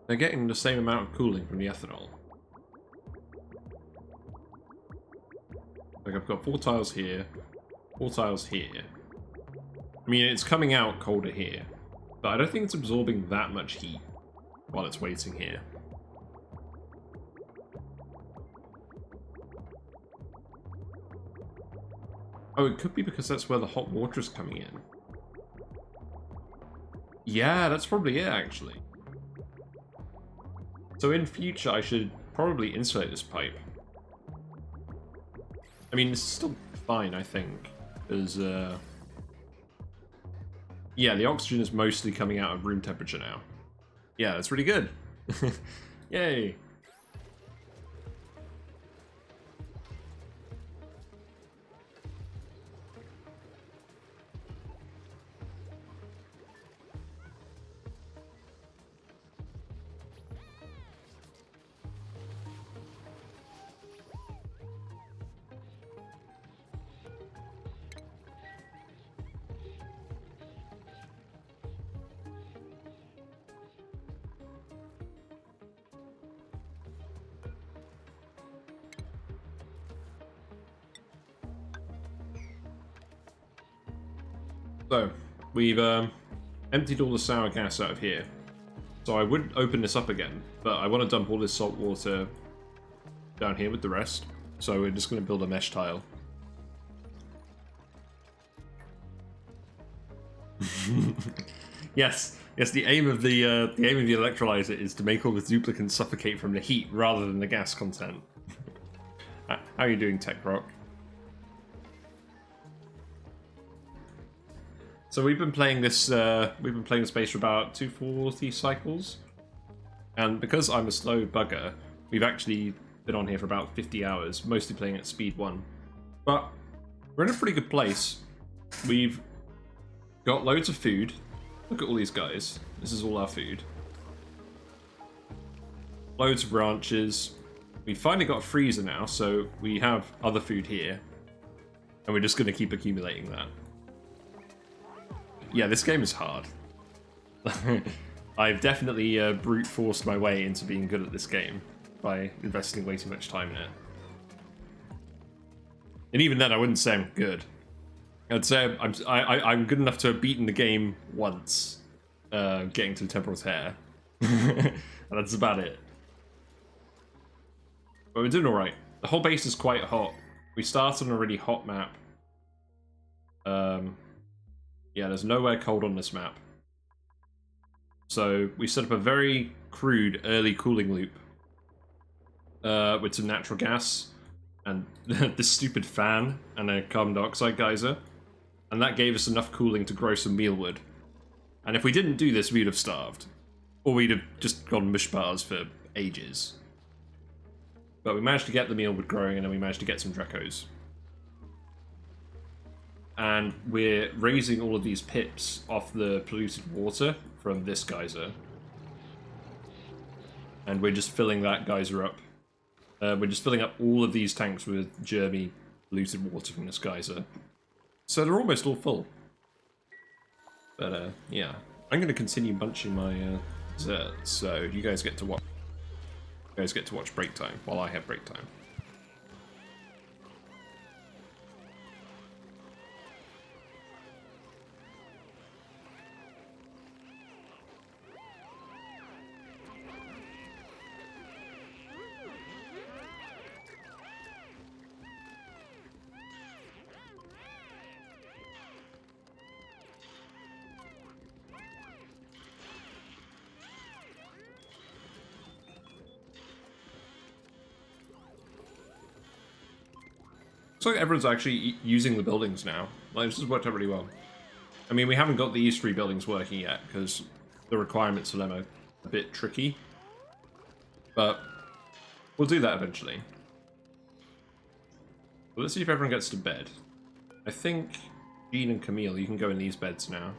they're getting the same amount of cooling from the ethanol. Like, I've got 4 tiles here, 4 tiles here. I mean, it's coming out colder here, but I don't think it's absorbing that much heat while it's waiting here. Oh, it could be because that's where the hot water is coming in. Yeah, that's probably it, actually. So in future, I should probably insulate this pipe. I mean, it's still fine, I think. Because, yeah, the oxygen is mostly coming out of room temperature now. Yeah, that's really good. Yay. So, we've emptied all the sour gas out of here. So I would open this up again, but I want to dump all this salt water down here with the rest. So we're just going to build a mesh tile. Yes, the aim of the electrolyzer is to make all the duplicants suffocate from the heat rather than the gas content. How are you doing, Tech Rock? So we've been playing this. We've been playing this base for about 240 cycles, and because I'm a slow bugger, we've actually been on here for about 50 hours, mostly playing at speed 1. But we're in a pretty good place. We've got loads of food. Look at all these guys. This is all our food. Loads of branches. We finally got a freezer now, so we have other food here, and we're just going to keep accumulating that. Yeah, this game is hard. I've definitely brute forced my way into being good at this game by investing way too much time in it. And even then, I wouldn't say I'm good. I'd say I'm good enough to have beaten the game once, getting to the Temporal Tear. And that's about it. But we're doing alright. The whole base is quite hot. We started on a really hot map. Yeah, there's nowhere cold on this map. So we set up a very crude early cooling loop with some natural gas and this stupid fan and a carbon dioxide geyser. And that gave us enough cooling to grow some mealwood. And if we didn't do this, we'd have starved. Or we'd have just gone mush bars for ages. But we managed to get the mealwood growing, and then we managed to get some Drecos. And we're raising all of these pips off the polluted water from this geyser. And we're just filling that geyser up. We're just filling up all of these tanks with germy, polluted water from this geyser. So they're almost all full. But, yeah. I'm going to continue munching my dessert, so you guys get to watch. You guys get to watch break time while I have break time. Looks like everyone's actually using the buildings now. Like, this has worked out really well. I mean, we haven't got these 3 buildings working yet, because the requirements for them are a bit tricky. But we'll do that eventually. Well, let's see if everyone gets to bed. I think Jean and Camille, you can go in these beds now.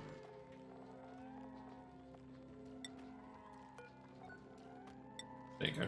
There you go.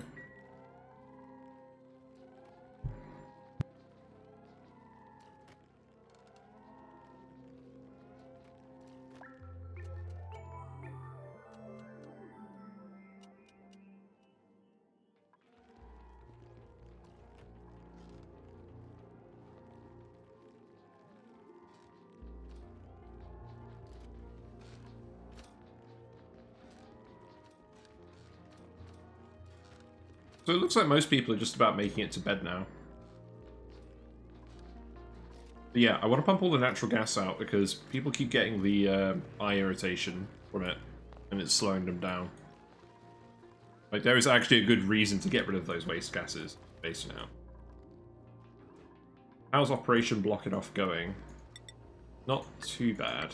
So it looks like most people are just about making it to bed now. But yeah, I want to pump all the natural gas out because people keep getting the eye irritation from it, and it's slowing them down. Like, there is actually a good reason to get rid of those waste gases, based now. How's Operation Block It Off going? Not too bad.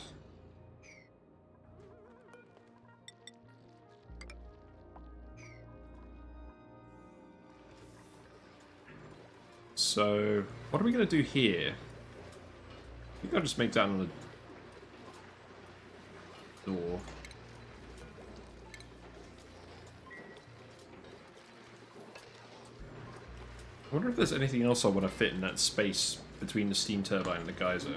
So, what are we going to do here? I think I'll just make that on the door. I wonder if there's anything else I want to fit in that space between the steam turbine and the geyser.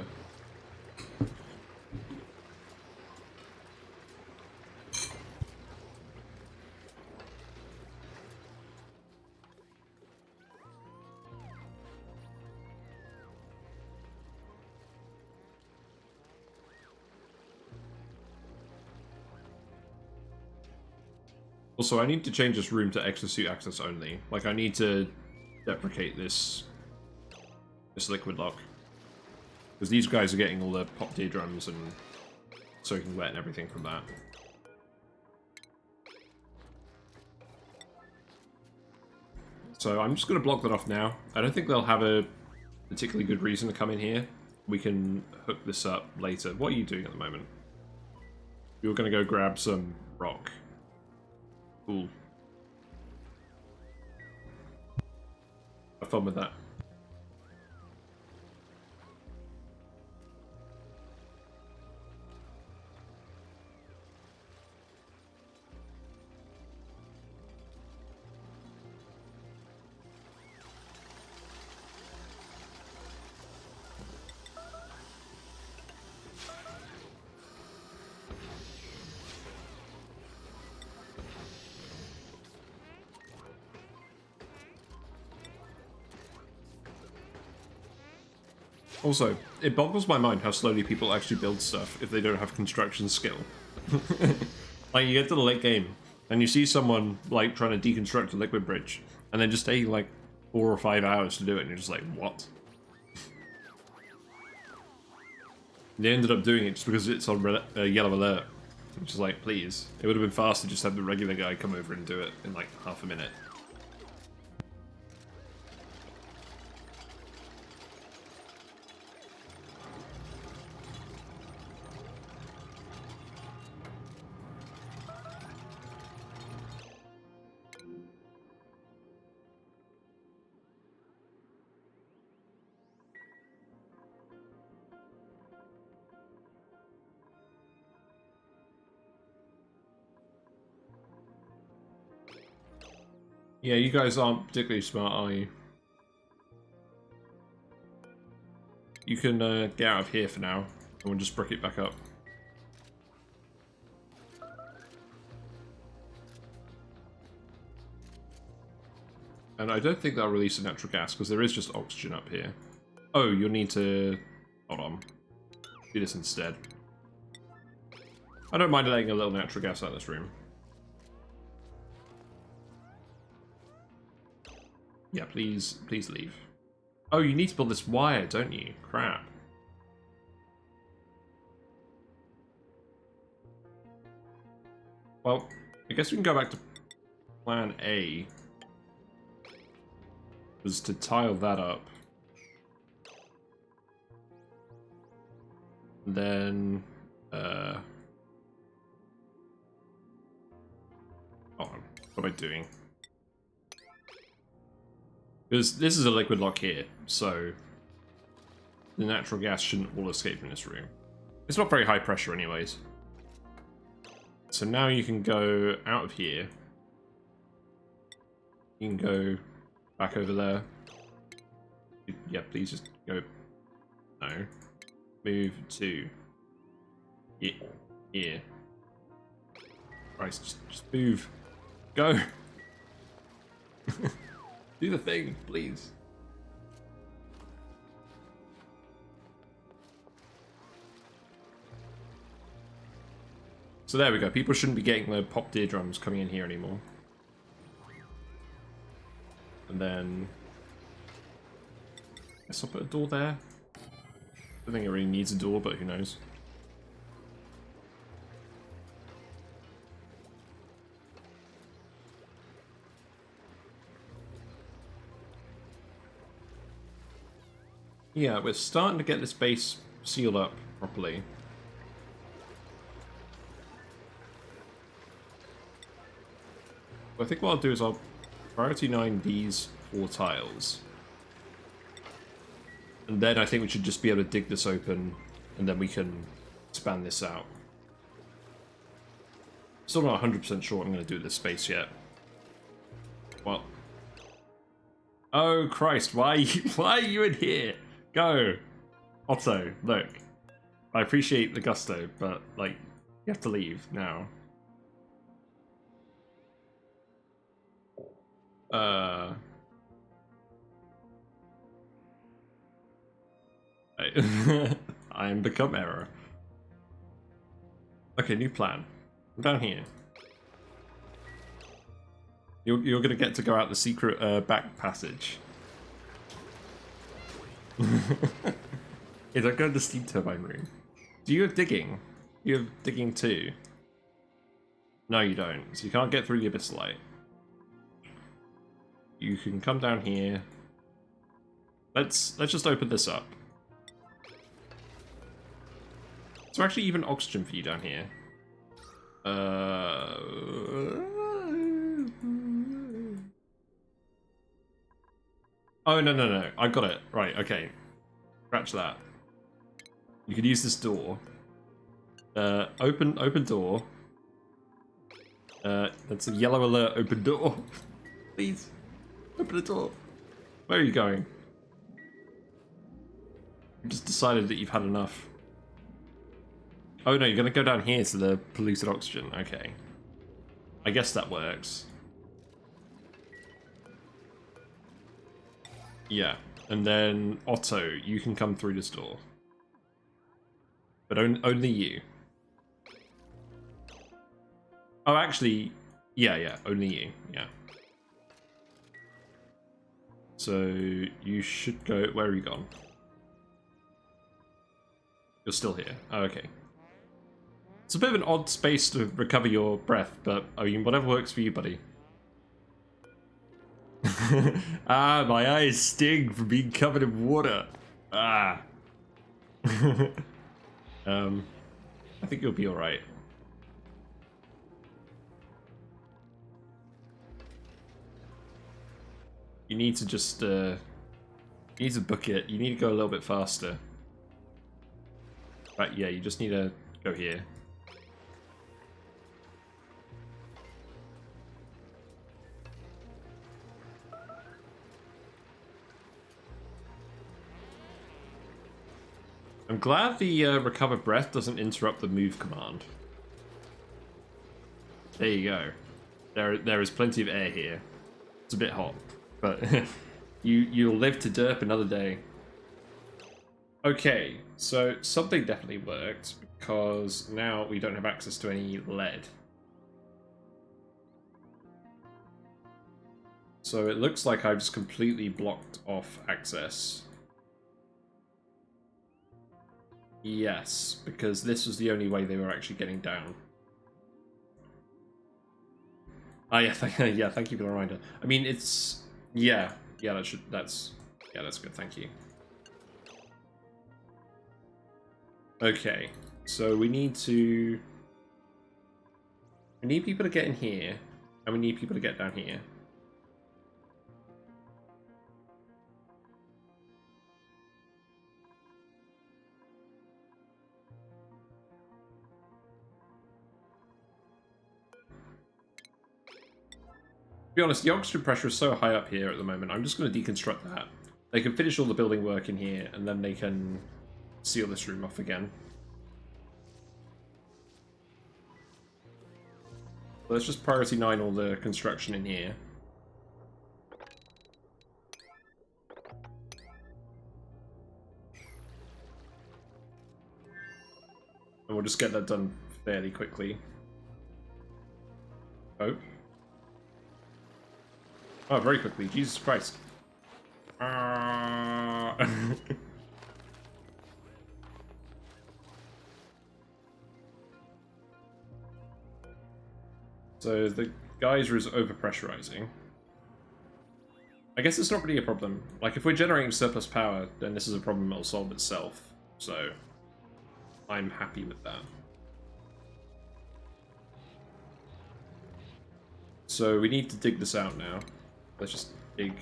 Also, I need to change this room to exosuit access only. Like, I need to deprecate this liquid lock. Because these guys are getting all the popped eardrums and soaking wet and everything from that. So I'm just going to block that off now. I don't think they'll have a particularly good reason to come in here. We can hook this up later. What are you doing at the moment? You're going to go grab some rock. Cool. Have fun with that. Also, it boggles my mind how slowly people actually build stuff if they don't have construction skill. Like, you get to the late game, and you see someone, like, trying to deconstruct a liquid bridge, and then just taking, like, 4 or 5 hours to do it, and you're just like, what? They ended up doing it just because it's on yellow alert. Which is like, please. It would have been faster just to have the regular guy come over and do it in, like, half a minute. Yeah, you guys aren't particularly smart, are you? You can get out of here for now, and we'll just brick it back up. And I don't think that'll release the natural gas, because there is just oxygen up here. Oh, you'll need to... Hold on. Do this instead. I don't mind letting a little natural gas out of this room. Yeah, please leave. Oh, you need to build this wire, don't you? Crap. Well, I guess we can go back to plan A. Was to tile that up. Then, hold on. What am I doing? Because this is a liquid lock here, so the natural gas shouldn't all escape from this room. It's not very high pressure anyways. So now you can go out of here. You can go back over there. Yeah, please just go. No. Move to here. Christ, just move. Go. Do the thing, please. So there we go. People shouldn't be getting the popped eardrums coming in here anymore. And then... I guess I'll put a door there. I don't think it really needs a door, but who knows. Yeah, we're starting to get this base sealed up properly. I think what I'll do is I'll priority 9 these 4 tiles. And then I think we should just be able to dig this open, and then we can expand this out. Still not 100% sure what I'm going to do with this space yet. Well. Oh Christ, why are you in here? Go! Otto, look. I appreciate the gusto, but, like, you have to leave now. I am become error. Okay, new plan. I'm down here. You're gonna get to go out the secret back passage. Is that going to the steam turbine room? Do you have digging? You have digging too? No, you don't. So you can't get through the abyssalite. you can come down here. Let's just open this up. Is there actually even oxygen for you down here? Oh, no. I got it. Right, okay. Scratch that. You could use this door. Open door. That's a yellow alert, open door. Please. Open the door. Where are you going? You just decided that you've had enough. Oh no, you're gonna go down here to the polluted oxygen. Okay. I guess that works. Yeah. And then, Otto, you can come through this door. But only you. Oh, actually, yeah, only you, yeah. So, you should go... Where are you gone? You're still here. Oh, okay. It's a bit of an odd space to recover your breath, but, I mean, whatever works for you, buddy. Ah, my eyes sting from being covered in water. Ah. I think you'll be alright. You need to just, you need to book it. You need to go a little bit faster. Right, yeah, you just need to go here. I'm glad the recover breath doesn't interrupt the move command. There you go. There is plenty of air here. It's a bit hot, but you'll live to derp another day. Okay, so something definitely worked because now we don't have access to any lead. So it looks like I've just completely blocked off access. Yes, because this was the only way they were actually getting down. Oh yeah, yeah, thank you for the reminder. I mean, it's yeah, that's good. Thank you. Okay, so we need people to get in here, and we need people to get down here. To be honest, the oxygen pressure is so high up here at the moment, I'm just going to deconstruct that. They can finish all the building work in here, and then they can seal this room off again. Let's just priority 9 all the construction in here. And we'll just get that done fairly quickly. Oh. Oh, very quickly. Jesus Christ. So the geyser is overpressurizing. I guess it's not really a problem. Like, if we're generating surplus power, then this is a problem that'll solve itself. So I'm happy with that. So we need to dig this out now. Let's just dig.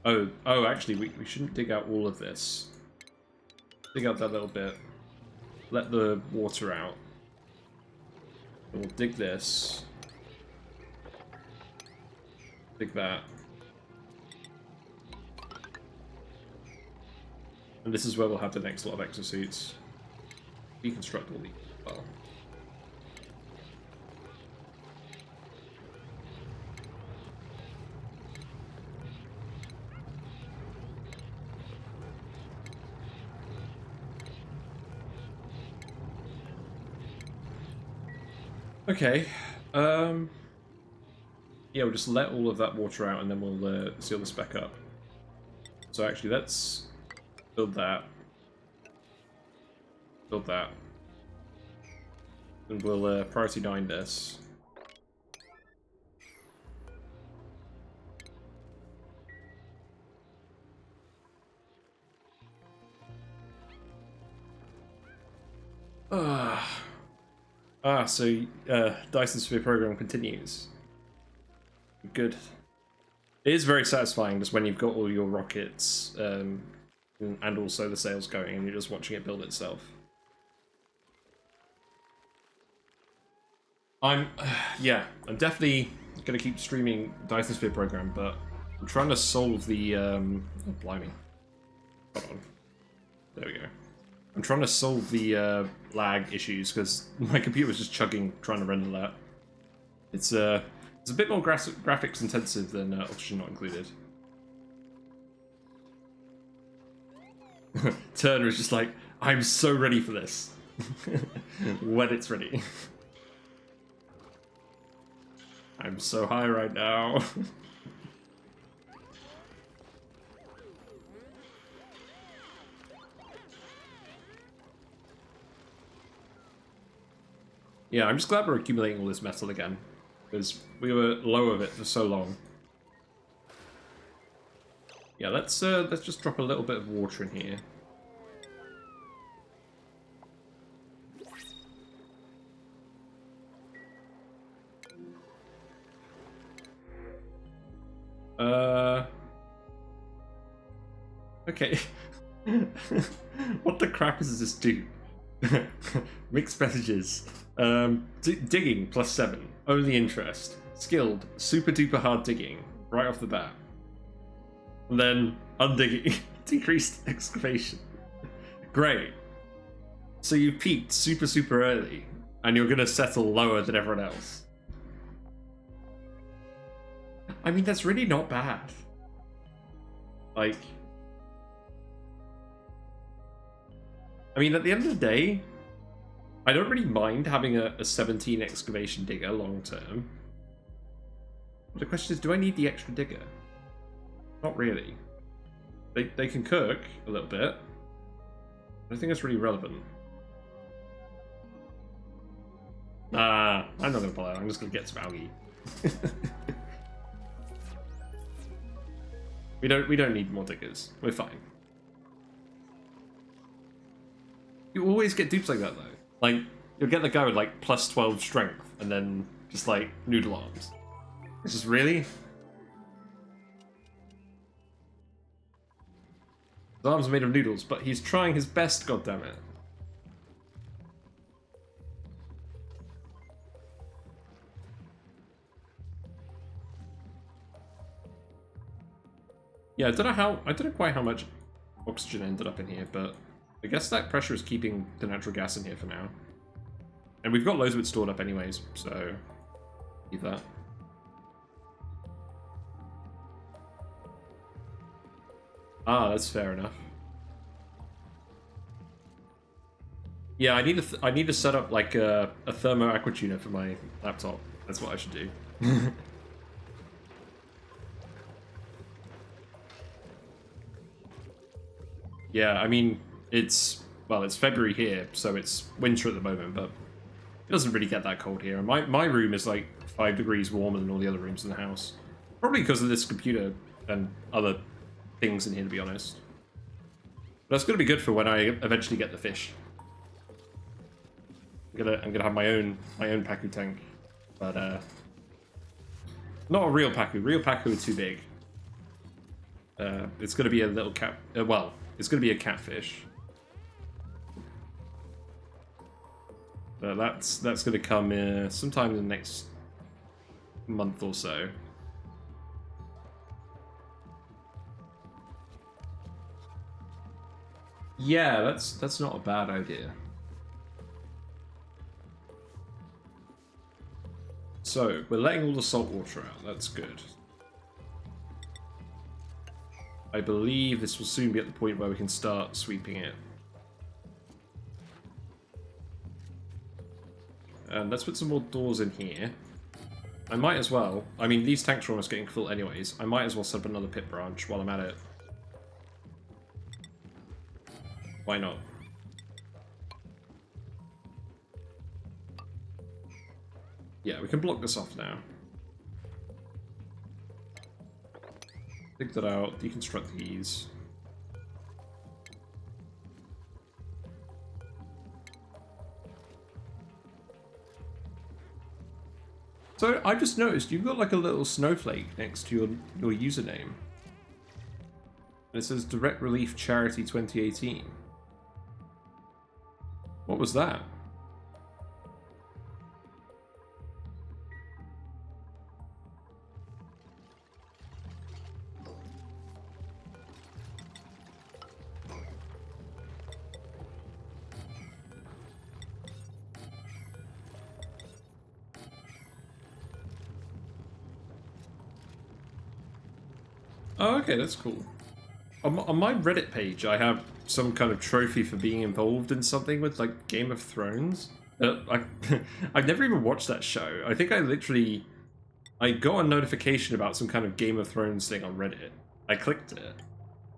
Oh, actually, we shouldn't dig out all of this. Dig out that little bit. Let the water out. And we'll dig this. Dig that. And this is where we'll have the next lot of exosuits. Deconstruct all these as well. Okay, yeah, we'll just let all of that water out and then we'll seal this back up. So actually, let's build that. Build that. And we'll priority 9 this. So Dyson Sphere program continues. Good. It is very satisfying just when you've got all your rockets and also the sails going and you're just watching it build itself. I'm definitely gonna keep streaming Dyson Sphere program, but I'm trying to solve the oh, blimey. Hold on. There we go. I'm trying to solve the lag issues because my computer was just chugging trying to render that. It's a bit more graphics intensive than Oxygen Not Included. Turner is just like, I'm so ready for this. When it's ready. I'm so high right now. Yeah, I'm just glad we're accumulating all this metal again, because we were low of it for so long. Yeah, let's just drop a little bit of water in here. Okay. What the crap does this do? Mixed messages. Digging +7. Only interest. Skilled. Super duper hard digging. Right off the bat. And then undigging. Decreased excavation. Great. So you peaked super early. And you're gonna settle lower than everyone else. I mean, that's really not bad. Like... I mean, at the end of the day, I don't really mind having a 17 excavation digger long term. But the question is, do I need the extra digger? Not really. They can cook a little bit. I don't think it's really relevant. I'm not going to bother. I'm just going to get some algae. We don't need more diggers. We're fine. You always get dupes like that though. Like, you'll get the guy with like +12 strength and then just like noodle arms. It's just really? His arms are made of noodles, but he's trying his best, goddammit. Yeah, I don't know quite how much oxygen ended up in here, but I guess that pressure is keeping the natural gas in here for now. And we've got loads of it stored up anyways, so leave that. Ah, that's fair enough. Yeah, I need to set up like a thermo aqua tuner for my laptop. That's what I should do. Yeah, I mean, it's February here, so it's winter at the moment, but it doesn't really get that cold here. My room is like 5 degrees warmer than all the other rooms in the house. Probably because of this computer and other things in here, to be honest. But that's going to be good for when I eventually get the fish. I'm gonna have my own Pacu tank, but not a real Pacu. Real Pacu are too big. It's going to be a little cat. Well, it's going to be a catfish. That's going to come sometime in the next month or so. Yeah, that's not a bad idea. So, we're letting all the salt water out. That's good. I believe this will soon be at the point where we can start sweeping it. And let's put some more doors in here. I might as well. I mean, these tanks are almost getting full anyways. I might as well set up another pit branch while I'm at it. Why not? Yeah, we can block this off now. Dig that out, deconstruct these. So I just noticed you've got like a little snowflake next to your username. And it says Direct Relief Charity 2018. What was that? Oh, okay, that's cool. On my Reddit page, I have some kind of trophy for being involved in something with, like, Game of Thrones. I've never even watched that show. I think I got a notification about some kind of Game of Thrones thing on Reddit. I clicked it.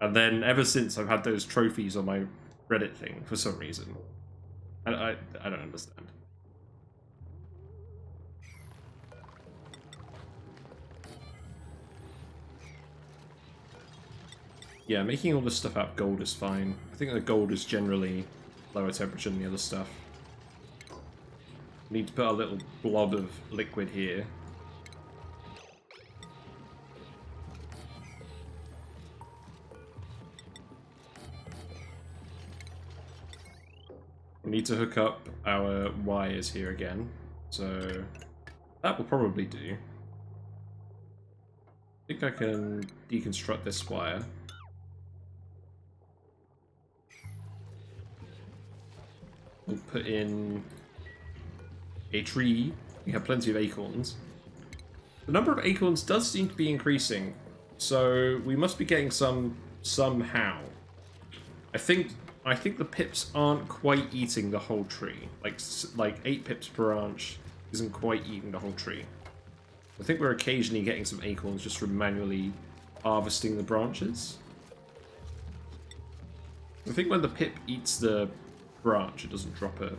And then ever since, I've had those trophies on my Reddit thing for some reason. I don't understand. Yeah, making all this stuff out of gold is fine. I think the gold is generally lower temperature than the other stuff. Need to put a little blob of liquid here. We need to hook up our wires here again. So that will probably do. I think I can deconstruct this wire. We'll put in a tree. We have plenty of acorns. The number of acorns does seem to be increasing, so we must be getting some somehow. I think the pips aren't quite eating the whole tree. Like 8 pips per branch isn't quite eating the whole tree. I think we're occasionally getting some acorns just from manually harvesting the branches. I think when the pip eats the branch, it doesn't drop a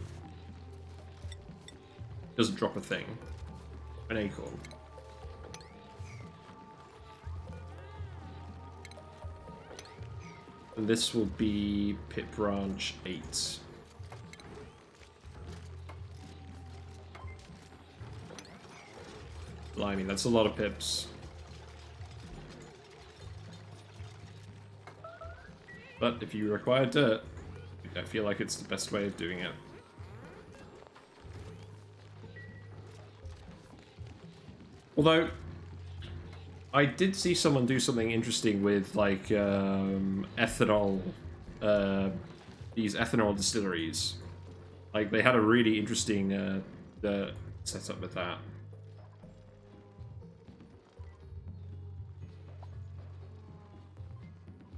thing, an acorn. And this will be pip branch 8. Blimey, that's a lot of pips. But if you require dirt, I feel like it's the best way of doing it. Although, I did see someone do something interesting with, like, ethanol, these ethanol distilleries. Like, they had a really interesting setup with that.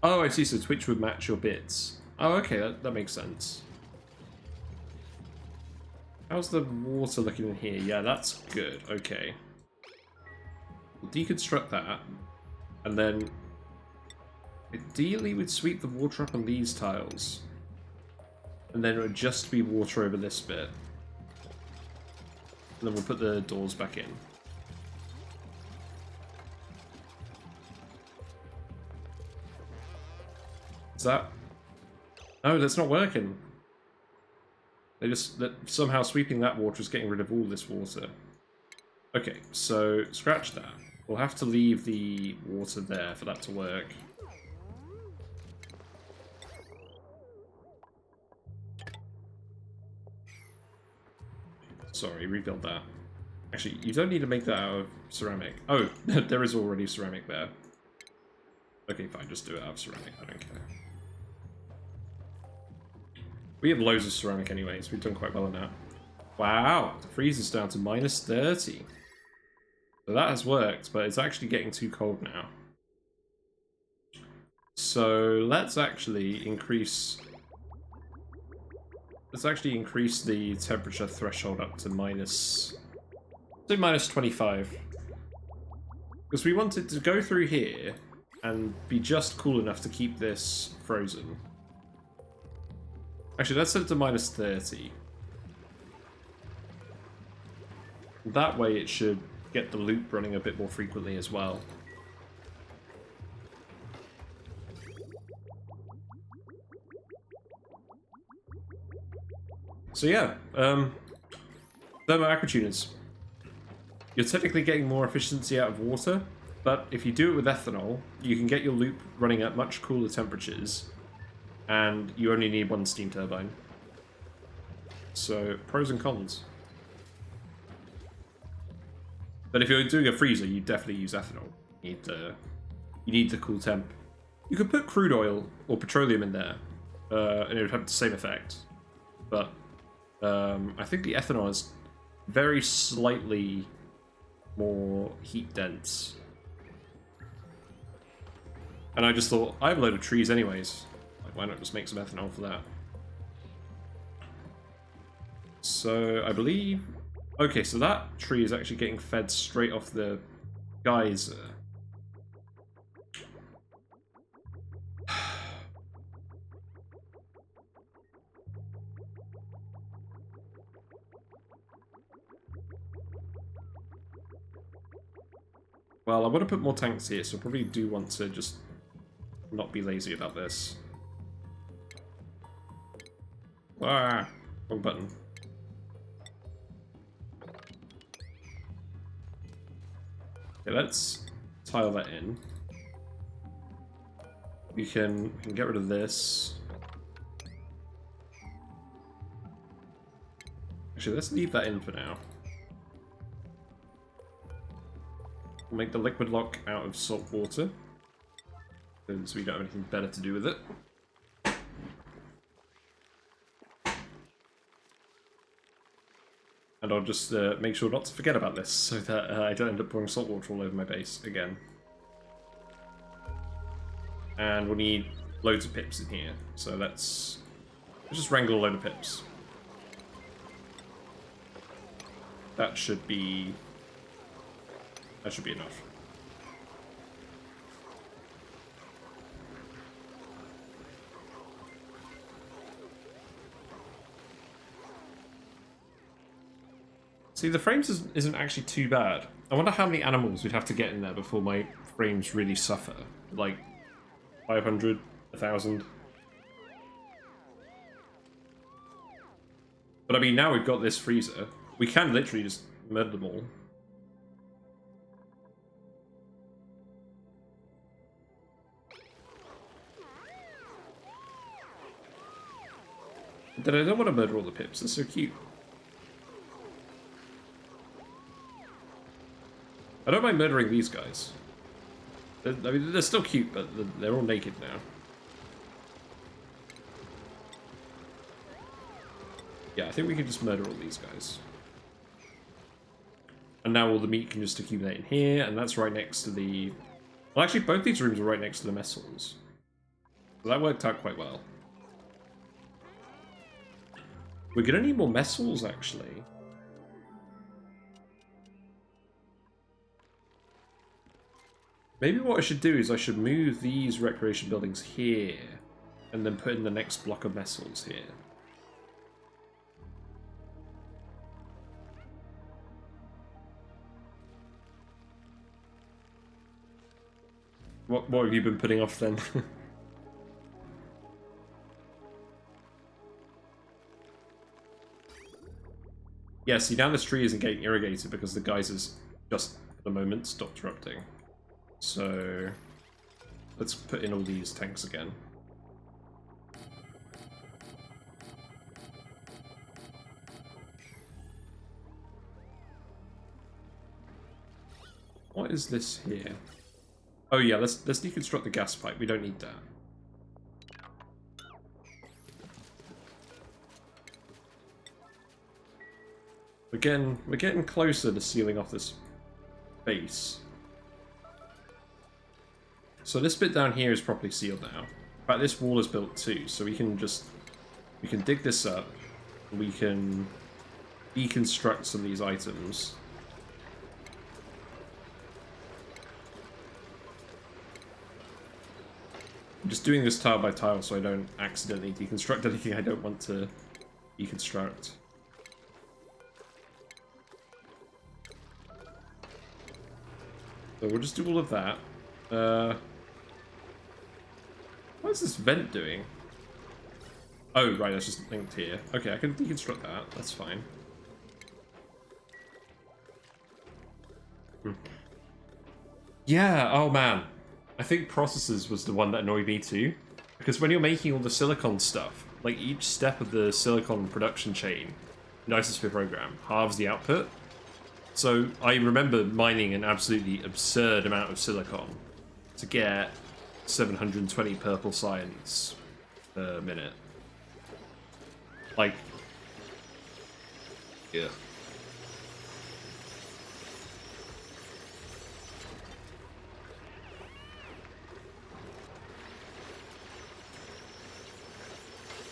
Oh, I see, so Twitch would match your bits. Oh, okay, that makes sense. How's the water looking in here? Yeah, that's good. Okay. We'll deconstruct that. And then ideally we'd sweep the water up on these tiles. And then it would just be water over this bit. And then we'll put the doors back in. Is that... No, that's not working. Somehow sweeping that water is getting rid of all this water. Okay, so scratch that. We'll have to leave the water there for that to work. Sorry, rebuild that. Actually, you don't need to make that out of ceramic. Oh, there is already ceramic there. Okay, fine, just do it out of ceramic. I don't care. We have loads of ceramic anyways. We've done quite well on that. Wow, the freeze is down to -30. So that has worked, but it's actually getting too cold now. So let's actually increase... Let's actually increase the temperature threshold up to -25. Because we want it to go through here and be just cool enough to keep this frozen. Actually, let's set it to -30. That way it should get the loop running a bit more frequently as well. So yeah, thermo aquatuners. you're technically getting more efficiency out of water, but if you do it with ethanol, you can get your loop running at much cooler temperatures, and you only need one steam turbine. So, pros and cons. But if you're doing a freezer, you definitely use ethanol. You need the cool temp. You could put crude oil or petroleum in there, and it would have the same effect. But I think the ethanol is very slightly more heat dense. And I just thought, I have a load of trees anyways. Like, why not just make some ethanol for that? So, I believe... Okay, so that tree is actually getting fed straight off the geyser. Well, I want to put more tanks here, so I probably do want to just not be lazy about this. Ah, wrong button. Okay, let's tile that in. We can get rid of this. Actually, let's leave that in for now. We'll make the liquid lock out of salt water, because we don't have anything better to do with it. And I'll just make sure not to forget about this, so that I don't end up pouring salt water all over my base again. And we'll need loads of pips in here, so let's just wrangle a load of pips. That should be enough. See, the frames isn't actually too bad. I wonder how many animals we'd have to get in there before my frames really suffer. Like 500, 1,000. But I mean, now we've got this freezer, we can literally just murder them all. But I don't want to murder all the pips, they're so cute. I don't mind murdering these guys. I mean, they're still cute, but they're all naked now. Yeah, I think we can just murder all these guys. And now all the meat can just accumulate in here, and that's right next to the... Well, actually, both these rooms are right next to the mess halls. So that worked out quite well. We're gonna need more mess halls, actually. Maybe what I should do is I should move these recreation buildings here, and then put in the next block of mess halls here. What have you been putting off then? Yeah, see, now this tree isn't getting irrigated because the geysers just, for the moment, stopped erupting. So, let's put in all these tanks again. What is this here? Oh yeah, let's deconstruct the gas pipe. We don't need that. We're getting closer to sealing off this base. So this bit down here is properly sealed now. In fact, this wall is built too, so we can dig this up. We can deconstruct some of these items. I'm just doing this tile by tile so I don't accidentally deconstruct anything I don't want to deconstruct. So we'll just do all of that. What is this vent doing? Oh, right, that's just linked here. Okay, I can deconstruct that. That's fine. Yeah, oh man. I think processors was the one that annoyed me too. Because when you're making all the silicon stuff, like each step of the silicon production chain in Isosphere program halves the output. So I remember mining an absolutely absurd amount of silicon to get 720 purple science per minute. Like, yeah.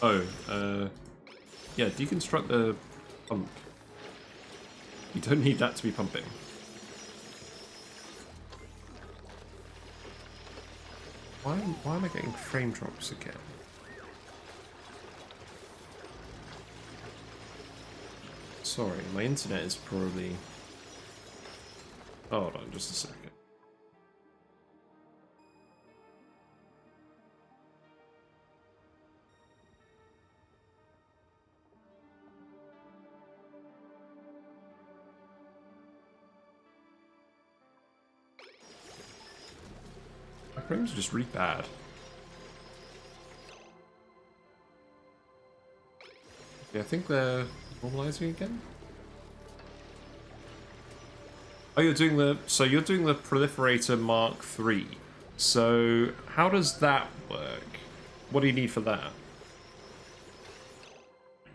Oh, yeah, deconstruct the pump. You don't need that to be pumping. Why am I getting frame drops again? Sorry, my internet is probably... Oh, hold on, just a second. My frames are just really bad. Yeah, I think they're normalizing again. Oh, you're doing the... So you're doing the Proliferator Mark III. So how does that work? What do you need for that?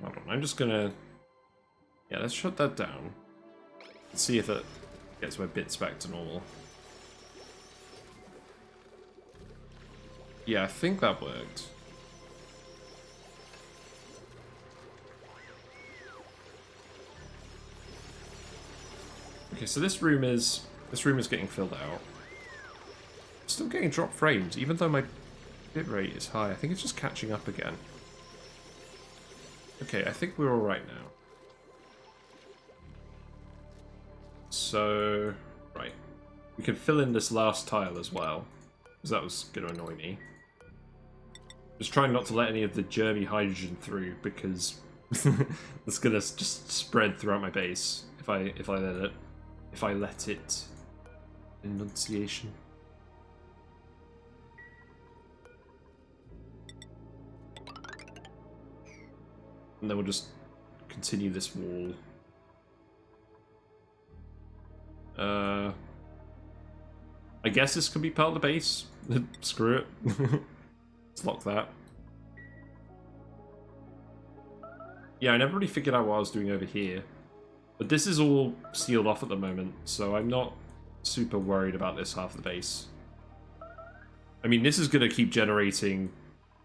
Hold on, I'm just gonna... Yeah, let's shut that down. Let's see if it gets my bits back to normal. Yeah, I think that worked. Okay, so this room is getting filled out. Still getting drop frames, even though my bitrate is high. I think it's just catching up again. Okay, I think we're alright now. So, right. We can fill in this last tile as well, because that was going to annoy me. Just trying not to let any of the germy hydrogen through, because it's going to just spread throughout my base if I let it. Enunciation. And then we'll just continue this wall. I guess this could be part of the base. Screw it. Let's lock that. Yeah, I never really figured out what I was doing over here. But this is all sealed off at the moment, so I'm not super worried about this half of the base. I mean, this is going to keep generating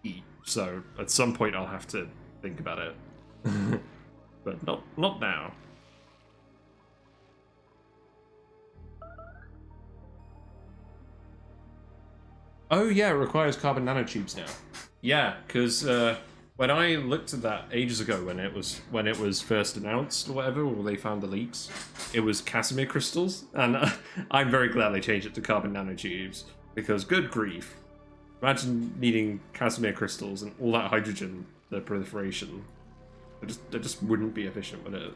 heat, so at some point I'll have to think about it. But not now. Oh yeah, it requires carbon nanotubes now. Yeah, because when I looked at that ages ago, when it was first announced or whatever, or they found the leaks, it was Casimir crystals, and I'm very glad they changed it to carbon nanotubes, because good grief, imagine needing Casimir crystals and all that hydrogen, the proliferation. They just wouldn't be efficient with it.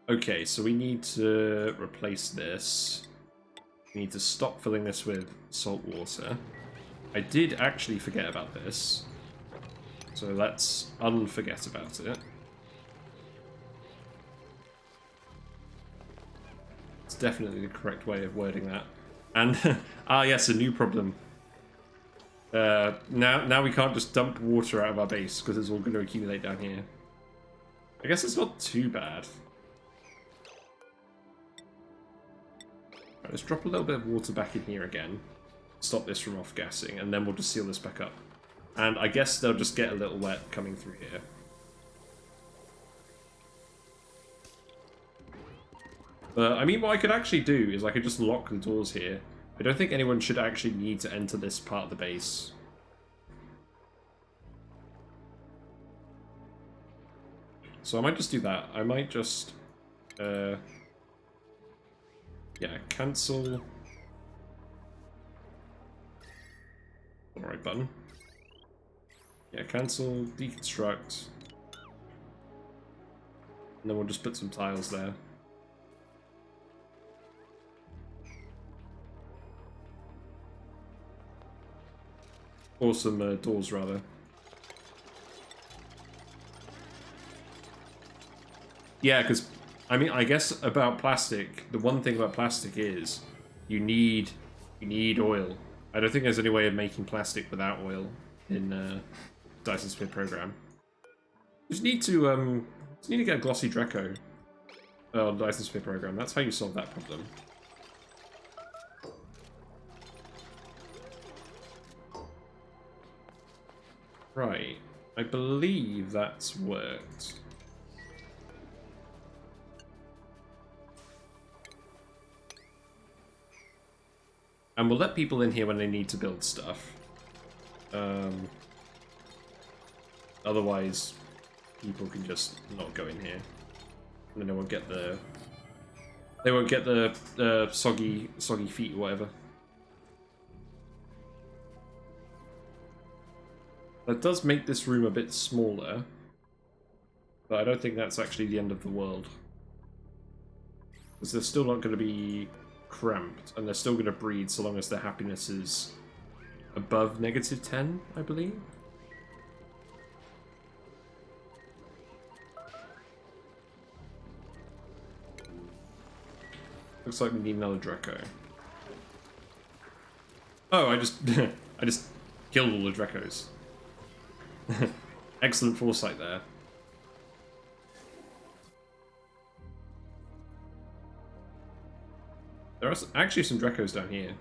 Okay, so we need to replace this. We need to stop filling this with salt water. I did actually forget about this, so let's unforget about it. It's definitely the correct way of wording that. And, yes, a new problem. Now we can't just dump water out of our base, because it's all going to accumulate down here. I guess it's not too bad. Right, let's drop a little bit of water back in here again. Stop this from off-gassing, and then we'll just seal this back up. And I guess they'll just get a little wet coming through here. I mean, what I could actually do is I could just lock the doors here. I don't think anyone should actually need to enter this part of the base. So I might just do that. I might just... yeah, cancel. Alright button. Yeah, cancel, deconstruct. And then we'll just put some tiles there. Or some doors, rather. Yeah, because, I mean, I guess about plastic, the one thing about plastic is you need oil. I don't think there's any way of making plastic without oil in Dyson Sphere program. Just need to get a glossy Dreco on Dyson Sphere program. That's how you solve that problem. Right. I believe that's worked. And we'll let people in here when they need to build stuff. Otherwise, people can just not go in here. And then they won't get the... They won't get the soggy feet or whatever. That does make this room a bit smaller. But I don't think that's actually the end of the world. Because they're still not going to be cramped, and they're still going to breed so long as their happiness is above -10, I believe. Looks like we need another Dreco. Oh, I just I just killed all the Drecos. Excellent foresight there. There are actually some Drecos down here.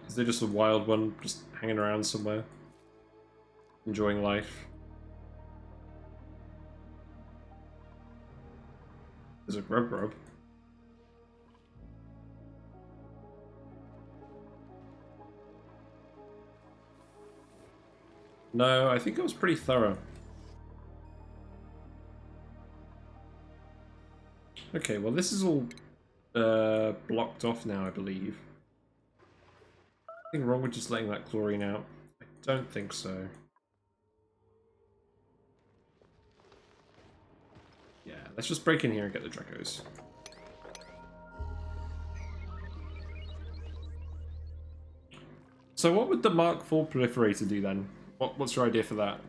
Is there just a wild one just hanging around somewhere? Enjoying life? There's a grub. No, I think it was pretty thorough. Okay, well this is all blocked off now, I believe. Anything wrong with just letting that chlorine out? I don't think so. Yeah, let's just break in here and get the Drecos. So what would the Mark IV proliferator do then? What's your idea for that?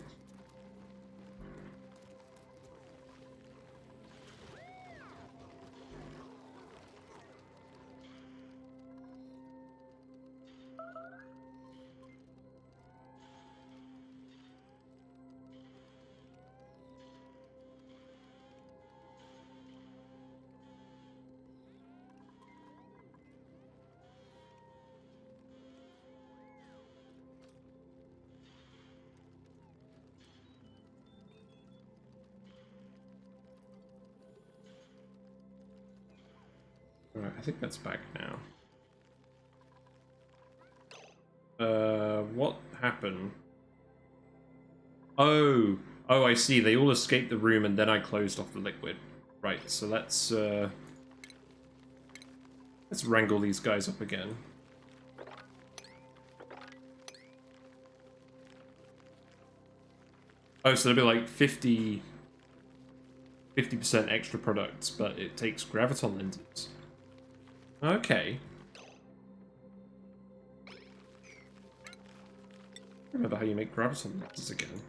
Alright, I think that's back now. What happened? Oh, I see. They all escaped the room and then I closed off the liquid. Right, so let's wrangle these guys up again. Oh, so there'll be like 50% extra products, but it takes graviton lenses. Okay. I remember how you make graviton lenses again.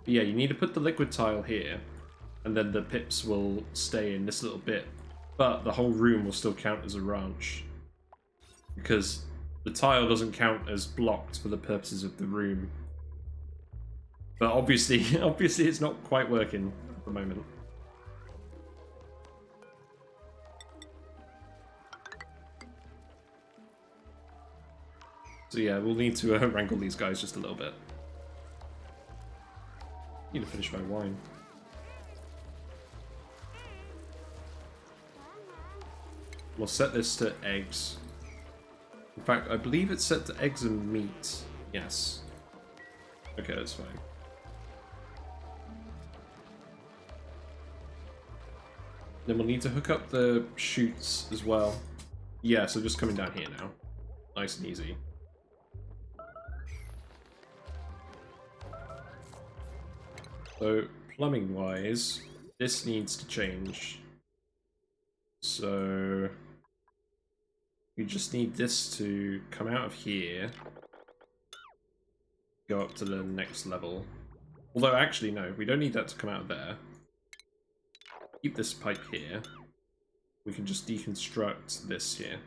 But yeah, you need to put the liquid tile here, and then the pips will stay in this little bit, but the whole room will still count as a ranch. Because the tile doesn't count as blocked for the purposes of the room. But obviously it's not quite working at the moment. So yeah, we'll need to wrangle these guys just a little bit. Need to finish my wine. We'll set this to eggs. In fact, I believe it's set to eggs and meat. Yes. Okay, that's fine. Then we'll need to hook up the chutes as well. Yeah, so just coming down here now. Nice and easy. So, plumbing-wise, this needs to change. So, we just need this to come out of here, go up to the next level. Although, actually, no, we don't need that to come out of there. Keep this pipe here. We can just deconstruct this here.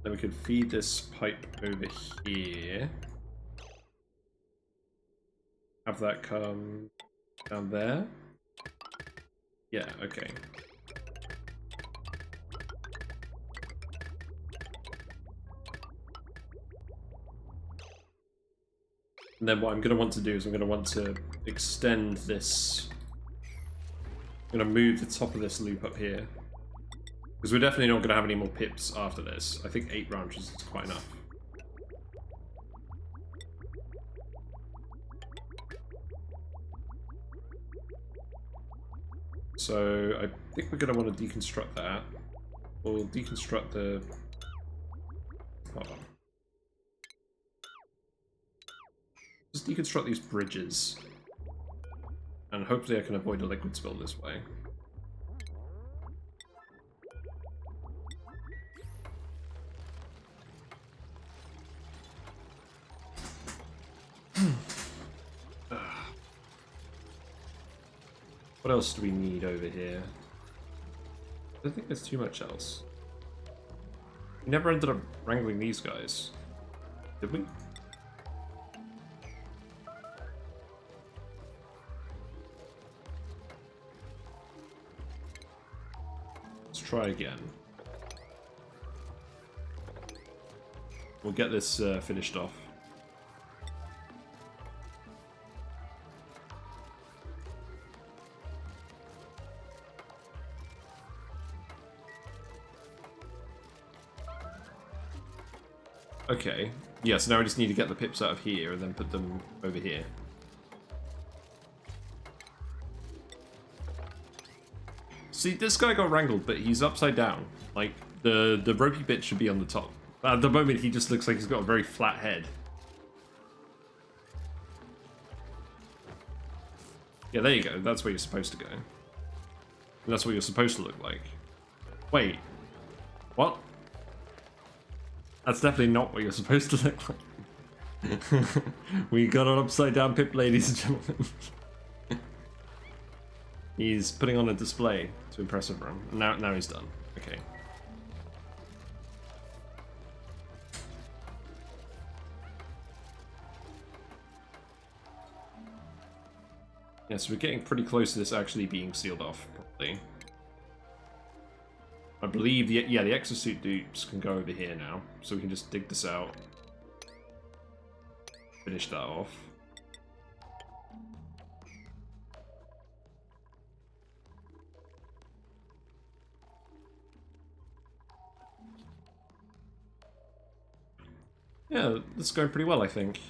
Then we could feed this pipe over here. Have that come down there. Yeah, okay. And then what I'm going to want to do is I'm going to want to extend this. I'm going to move the top of this loop up here. Because we're definitely not going to have any more pips after this. I think 8 branches is quite enough. So I think we're going to want to deconstruct that. We'll deconstruct the... Hold on. Just deconstruct these bridges. And hopefully I can avoid a liquid spill this way. What else do we need over here? I don't think there's too much else. We never ended up wrangling these guys. Did we? Let's try again. We'll get this finished off. Okay. Yeah, so now we just need to get the pips out of here and then put them over here. See, this guy got wrangled, but he's upside down. Like, the ropey bit should be on the top. At the moment, he just looks like he's got a very flat head. Yeah, there you go. That's where you're supposed to go. And that's what you're supposed to look like. Wait. What? That's definitely not what you're supposed to look like. We got an upside down pip, ladies and gentlemen. He's putting on a display to impress everyone. Now he's done. Okay. Yeah, so we're getting pretty close to this actually being sealed off properly. I believe the exosuit dupes can go over here now, so we can just dig this out. Finish that off. Yeah, this is going pretty well, I think.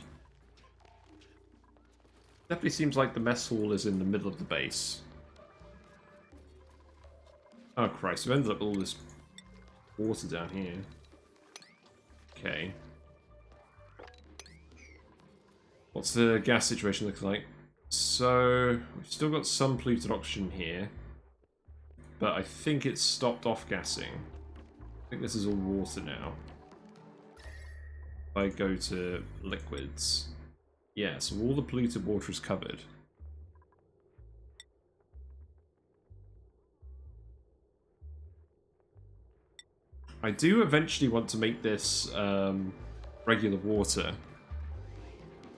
Definitely seems like the mess hall is in the middle of the base. Oh Christ, we've ended up with all this water down here. Okay. What's the gas situation look like? So, we've still got some polluted oxygen here. But I think it's stopped off gassing. I think this is all water now. If I go to liquids. Yeah, so all the polluted water is covered. I do eventually want to make this regular water.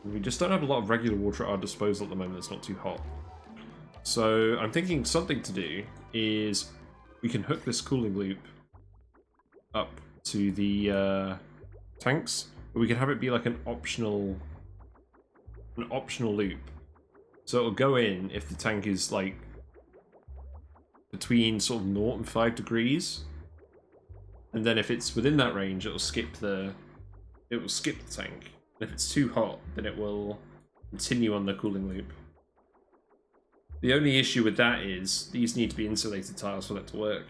We just don't have a lot of regular water at our disposal at the moment. It's not too hot. So I'm thinking something to do is we can hook this cooling loop up to the tanks, but we can have it be like an optional loop. So it'll go in if the tank is like, between sort of 0 and 5 degrees. And then if it's within that range, it'll skip the tank. And if it's too hot, then it will continue on the cooling loop. The only issue with that is these need to be insulated tiles for that to work.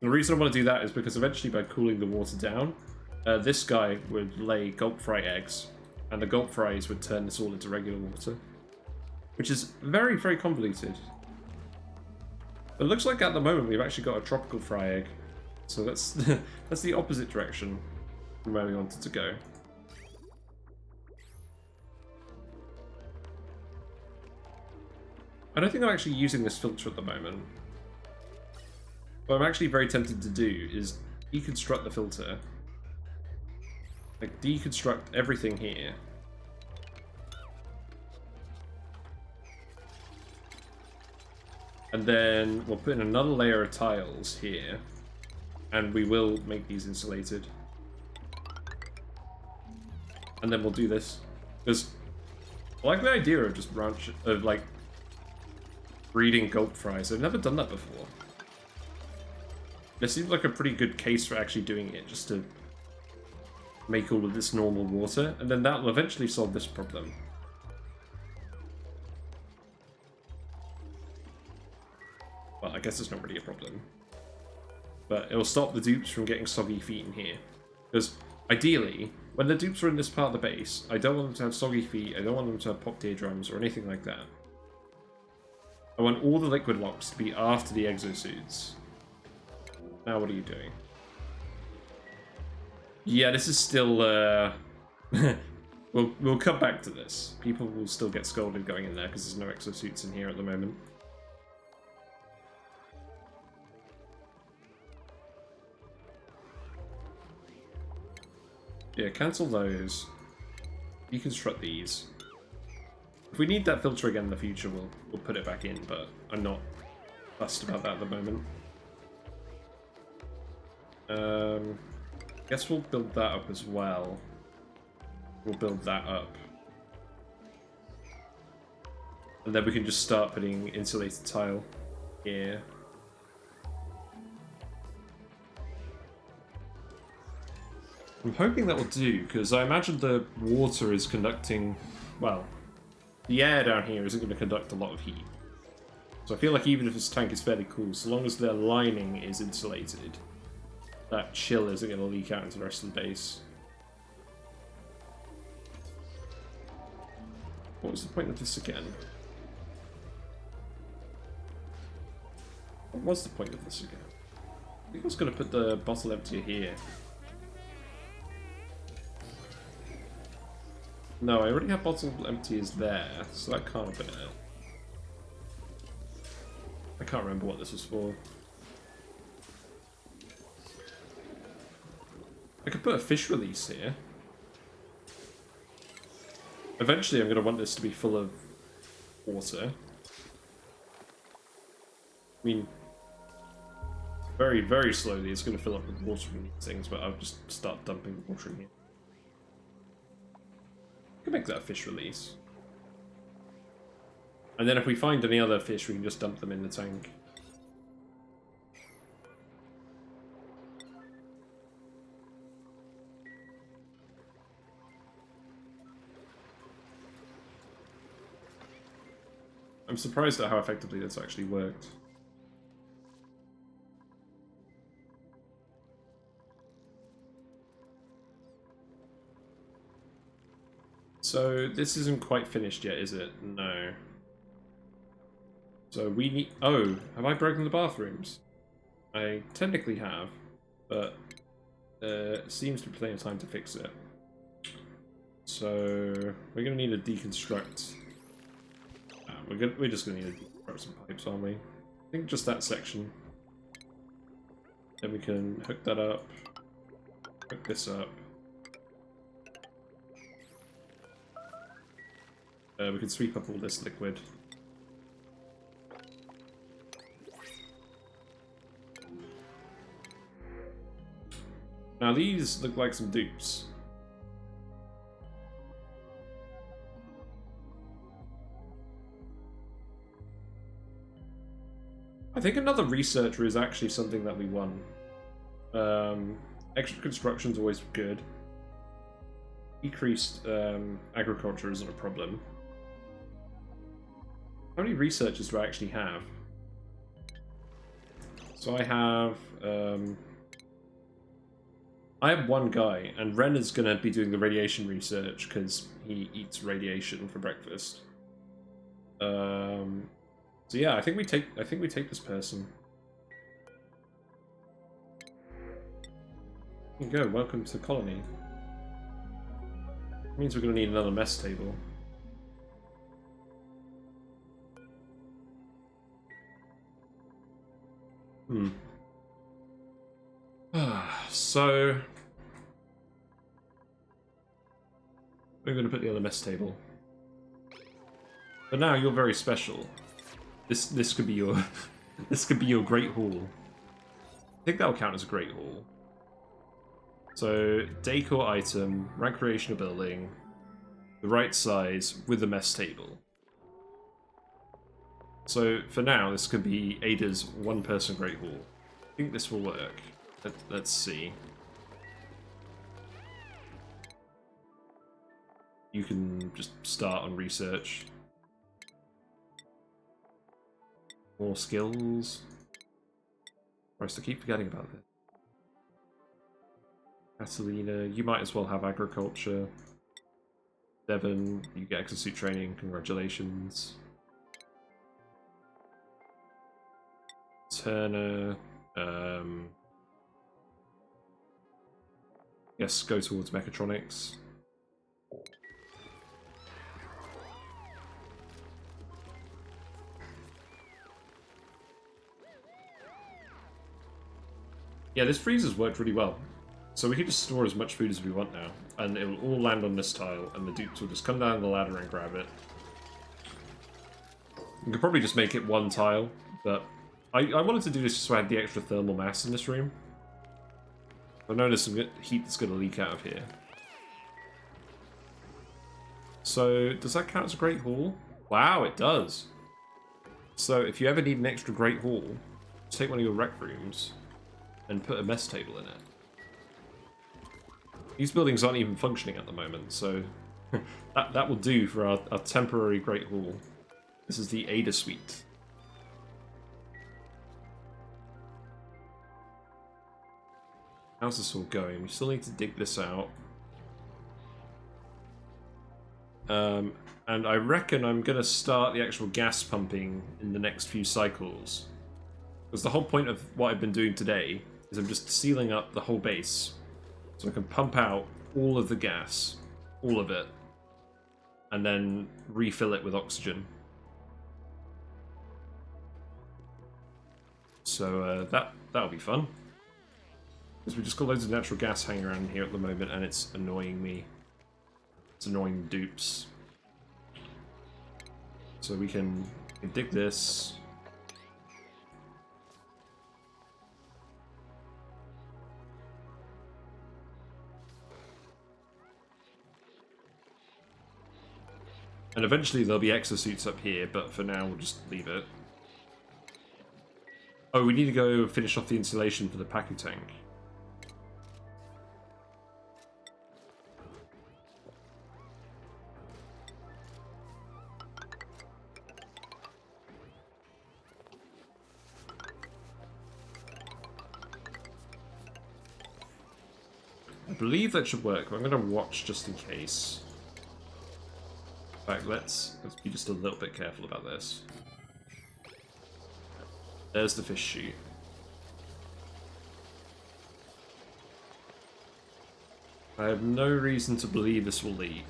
And the reason I want to do that is because eventually by cooling the water down, this guy would lay gulp fry eggs, and the gulp fries would turn this all into regular water, which is very, very convoluted. But it looks like at the moment we've actually got a tropical fry egg, so that's that's the opposite direction from where we wanted to go. I don't think I'm actually using this filter at the moment. What I'm actually very tempted to do is deconstruct the filter. Like, deconstruct everything here. And then we'll put in another layer of tiles here. And we will make these insulated. And then we'll do this. Because I like the idea of just like breeding gulp fries. I've never done that before. It seems like a pretty good case for actually doing it, just to make all of this normal water, and then that will eventually solve this problem. Well, I guess it's not really a problem. But it'll stop the dupes from getting soggy feet in here. Because, ideally, when the dupes are in this part of the base, I don't want them to have soggy feet, I don't want them to have popped eardrums or anything like that. I want all the liquid locks to be after the exosuits. Now what are you doing? Yeah, this is still, we'll come back to this. People will still get scolded going in there because there's no exosuits in here at the moment. Yeah, cancel those. Deconstruct these. If we need that filter again in the future, we'll put it back in, but I'm not fussed about that at the moment. Guess we'll build that up as well. We'll build that up. And then we can just start putting insulated tile here. I'm hoping that will do, because I imagine the water is conducting, well, the air down here isn't going to conduct a lot of heat. So I feel like even if this tank is fairly cool, so long as the lining is insulated, that chill isn't going to leak out into the rest of the base. What was the point of this again? What was the point of this again? I think I was going to put the bottle emptier here. No, I already have bottle emptiers there, so that can't have been it. I can't remember what this was for. I could put a fish release here. Eventually I'm going to want this to be full of water. I mean, very, very slowly it's going to fill up with water from these things, but I'll just start dumping water in here. I can make that a fish release. And then if we find any other fish, we can just dump them in the tank. I'm surprised at how effectively that's actually worked. So this isn't quite finished yet, is it? No. So we need... Oh, have I broken the bathrooms? I technically have, but seems to be plenty of time to fix it. So we're going to need a deconstruct. We're just going to need to deconstruct some pipes, aren't we? I think just that section. Then we can hook that up. Hook this up. We can sweep up all this liquid. Now these look like some dupes. I think another researcher is actually something that we won. Extra construction's always good. Decreased agriculture isn't a problem. How many researchers do I actually have? So I have one guy, and Ren is going to be doing the radiation research because he eats radiation for breakfast. So yeah, I think we take this person. Here you go. Welcome to the colony. Means we're going to need another mess table. So we're going to put the other mess table. But now you're very special. This could be your this could be your great hall. I think that'll count as a great hall. So decor item, recreational building, the right size with the mess table. So for now, this could be Ada's one-person great hall. I think this will work. Let's see. You can just start on research. More skills. Christ, I keep forgetting about this. Catalina, you might as well have agriculture. Devon, you get exosuit training, congratulations. Turner, yes, go towards mechatronics. Yeah, this freezer's worked really well. So we can just store as much food as we want now, and it will all land on this tile, and the dupes will just come down the ladder and grab it. You could probably just make it one tile, but I wanted to do this just so I had the extra thermal mass in this room. I know there's some heat that's going to leak out of here. So, does that count as a Great Hall? Wow, it does! So, if you ever need an extra Great Hall, just take one of your rec rooms and put a mess table in it. These buildings aren't even functioning at the moment, so that will do for our temporary Great Hall. This is the Ada Suite. How's this all going? We still need to dig this out. And I reckon I'm going to start the actual gas pumping in the next few cycles. Because the whole point of what I've been doing today is I'm just sealing up the whole base. So I can pump out all of the gas. All of it. And then refill it with oxygen. So that'll be fun. Because we just got loads of natural gas hanging around here at the moment, and it's annoying me. It's annoying dupes. So we can dig this. And eventually there'll be exosuits up here, but for now we'll just leave it. Oh, we need to go finish off the insulation for the Paku tank. I believe that should work, but I'm going to watch just in case. In fact, let's be just a little bit careful about this. There's the fish chute. I have no reason to believe this will leak.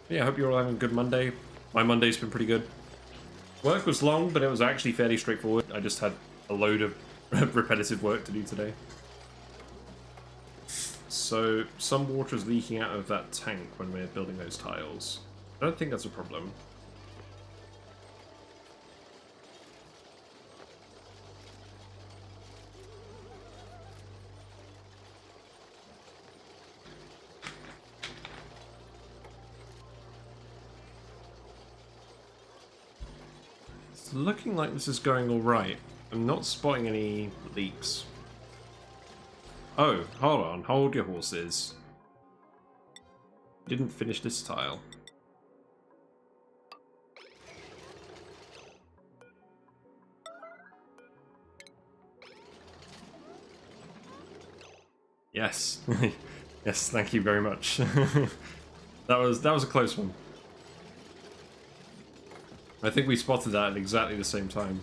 Yeah, I hope you're all having a good Monday. My Monday's been pretty good. Work was long, but it was actually fairly straightforward. I just had a load of repetitive work to do today. So, some water is leaking out of that tank when we're building those tiles. I don't think that's a problem. It's looking like this is going alright. I'm not spotting any leaks. Oh, hold on. Hold your horses. Didn't finish this tile. Yes. Yes, thank you very much. That was a close one. I think we spotted that at exactly the same time.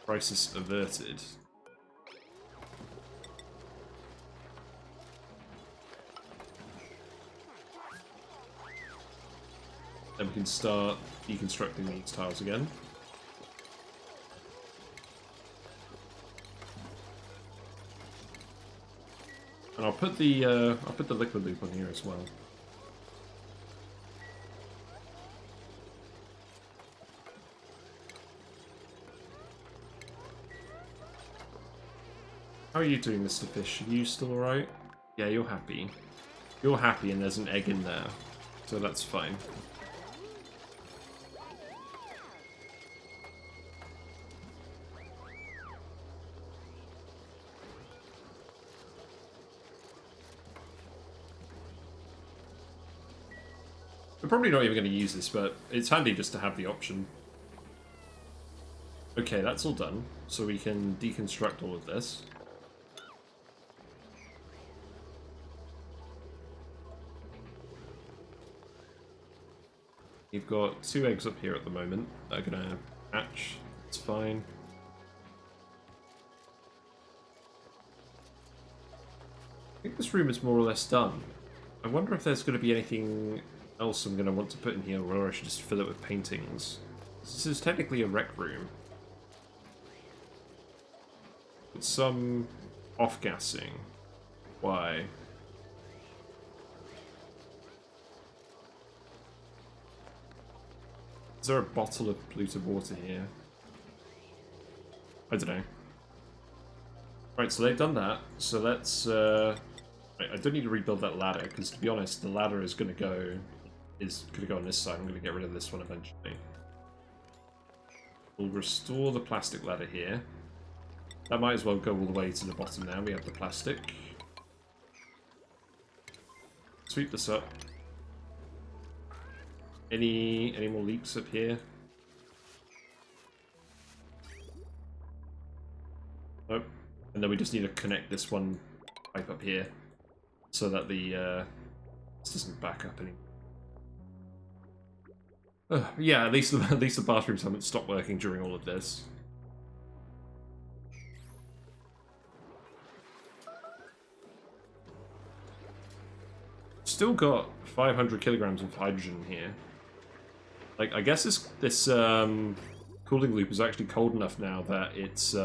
Crisis averted. Then we can start deconstructing these tiles again. And I'll put the liquid loop on here as well. How are you doing, Mr. Fish? Are you still alright? Yeah, you're happy. You're happy and there's an egg in there. So that's fine. We're probably not even going to use this, but it's handy just to have the option. Okay, that's all done. So we can deconstruct all of this. You've got 2 eggs up here at the moment that are going to hatch. It's fine. I think this room is more or less done. I wonder if there's going to be anything else I'm going to want to put in here, or I should just fill it with paintings. This is technically a rec room. With some off-gassing. Why? Is there a bottle of polluted water here? I don't know. Right, so they've done that. So let's... I don't need to rebuild that ladder, because to be honest, the ladder is going to go on this side. I'm going to get rid of this one eventually. We'll restore the plastic ladder here. That might as well go all the way to the bottom now. We have the plastic. Sweep this up. Any more leaks up here? Nope. And then we just need to connect this one pipe up here so that the this doesn't back up anymore. Yeah, at least the bathrooms haven't stopped working during all of this. Still got 500 kilograms of hydrogen here. Like, I guess this cooling loop is actually cold enough now that it's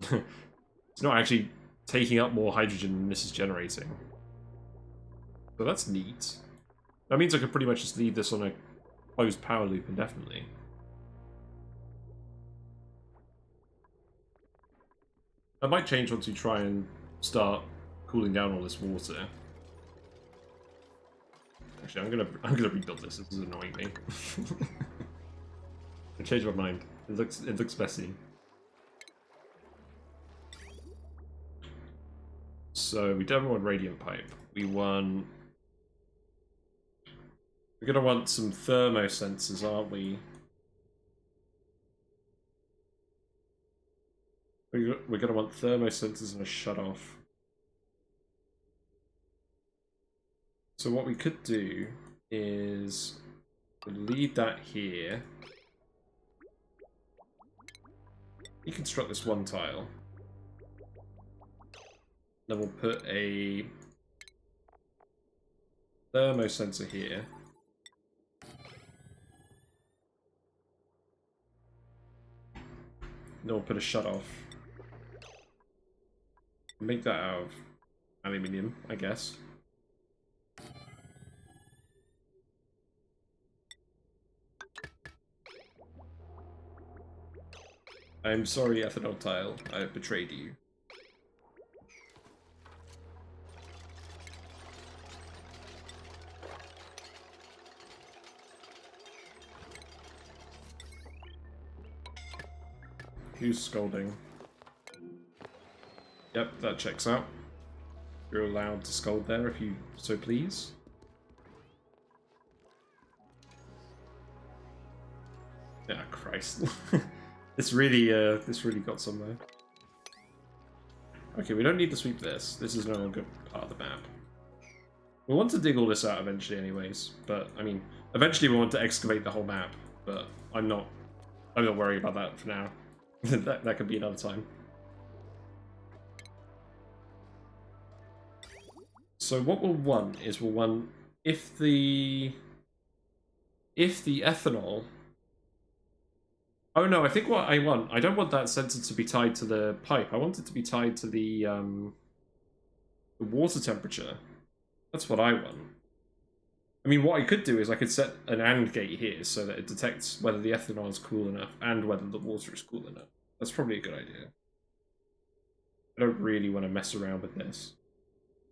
it's not actually taking up more hydrogen than this is generating. So that's neat. That means I could pretty much just leave this on a closed power loop indefinitely. That might change once we try and start cooling down all this water. Actually, I'm gonna rebuild this. This is annoying me. I changed my mind. It looks messy. So we definitely want radiant pipe. We're gonna want some thermo sensors, aren't we? We're gonna want thermo sensors and a shut-off. So what we could do is leave that here. Deconstruct this one tile. Then we'll put a thermo sensor here. Then we'll put a shut-off. Make that out of aluminium, I guess. I'm sorry, ethanol tile. I have betrayed you. Who's scolding? Yep, that checks out. You're allowed to scold there if you so please. Yeah, Christ. This really got somewhere. Okay, we don't need to sweep this. This is no longer part of the map. We'll want to dig all this out eventually anyways, but I mean, eventually we want to excavate the whole map, but I'm not worried about that for now. that could be another time. So what we'll want is if the ethanol. Oh no, I think what I don't want that sensor to be tied to the pipe. I want it to be tied to the water temperature. That's what I want. I mean, what I could do is I could set an AND gate here so that it detects whether the ethanol is cool enough and whether the water is cool enough. That's probably a good idea. I don't really want to mess around with this.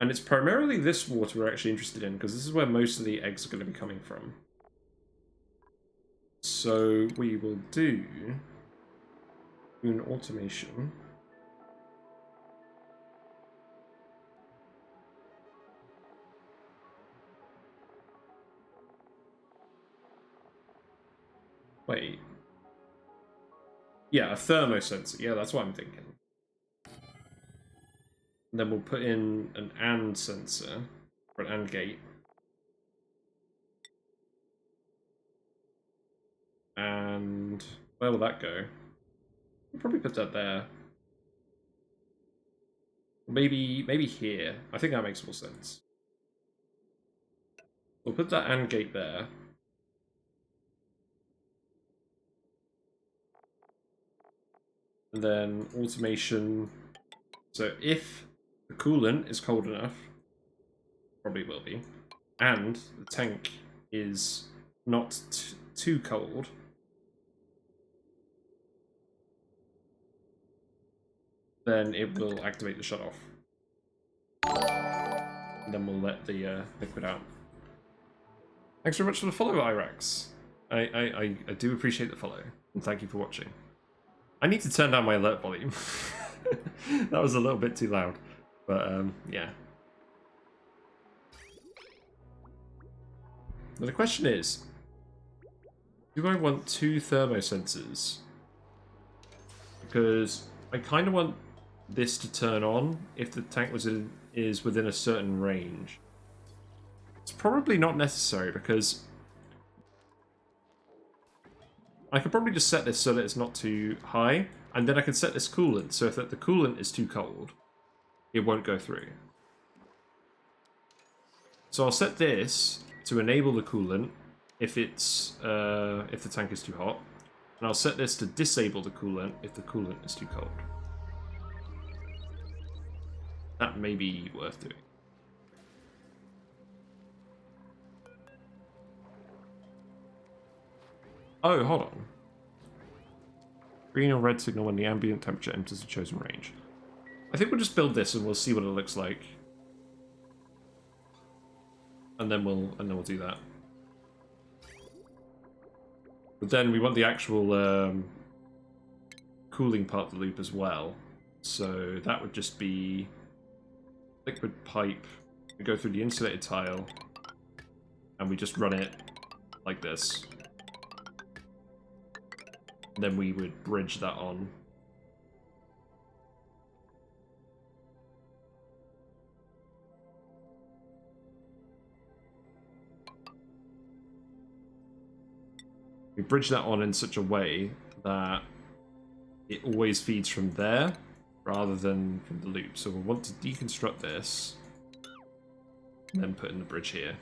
And it's primarily this water we're actually interested in, because this is where most of the eggs are going to be coming from. So we will do an automation. Wait. Yeah, a thermosensor. Yeah, that's what I'm thinking. And then we'll put in an AND sensor, or an AND gate. And where will that go? We'll probably put that there. Maybe here. I think that makes more sense. We'll put that AND gate there. And then automation. So if the coolant is cold enough, probably will be, and the tank is not too cold, then it will activate the shutoff. And then we'll let the liquid out. Thanks very much for the follow, Irax. I do appreciate the follow, and thank you for watching. I need to turn down my alert volume. That was a little bit too loud, but yeah. But the question is, do I want 2 thermosensors? Because I kind of want this to turn on if the tank is within a certain range. It's probably not necessary because I could probably just set this so that it's not too high, and then I can set this coolant so if the coolant is too cold, it won't go through. So I'll set this to enable the coolant if the tank is too hot, and I'll set this to disable the coolant if the coolant is too cold. That may be worth doing. Oh, hold on. Green or red signal when the ambient temperature enters the chosen range. I think we'll just build this and we'll see what it looks like. And then we'll do that. But then we want the actual cooling part of the loop as well. So that would just be liquid pipe. We go through the insulated tile and we just run it like this. And then we would bridge that on. We bridge that on in such a way that it always feeds from there rather than from the loop. So we'll want to deconstruct this and then put in the bridge here.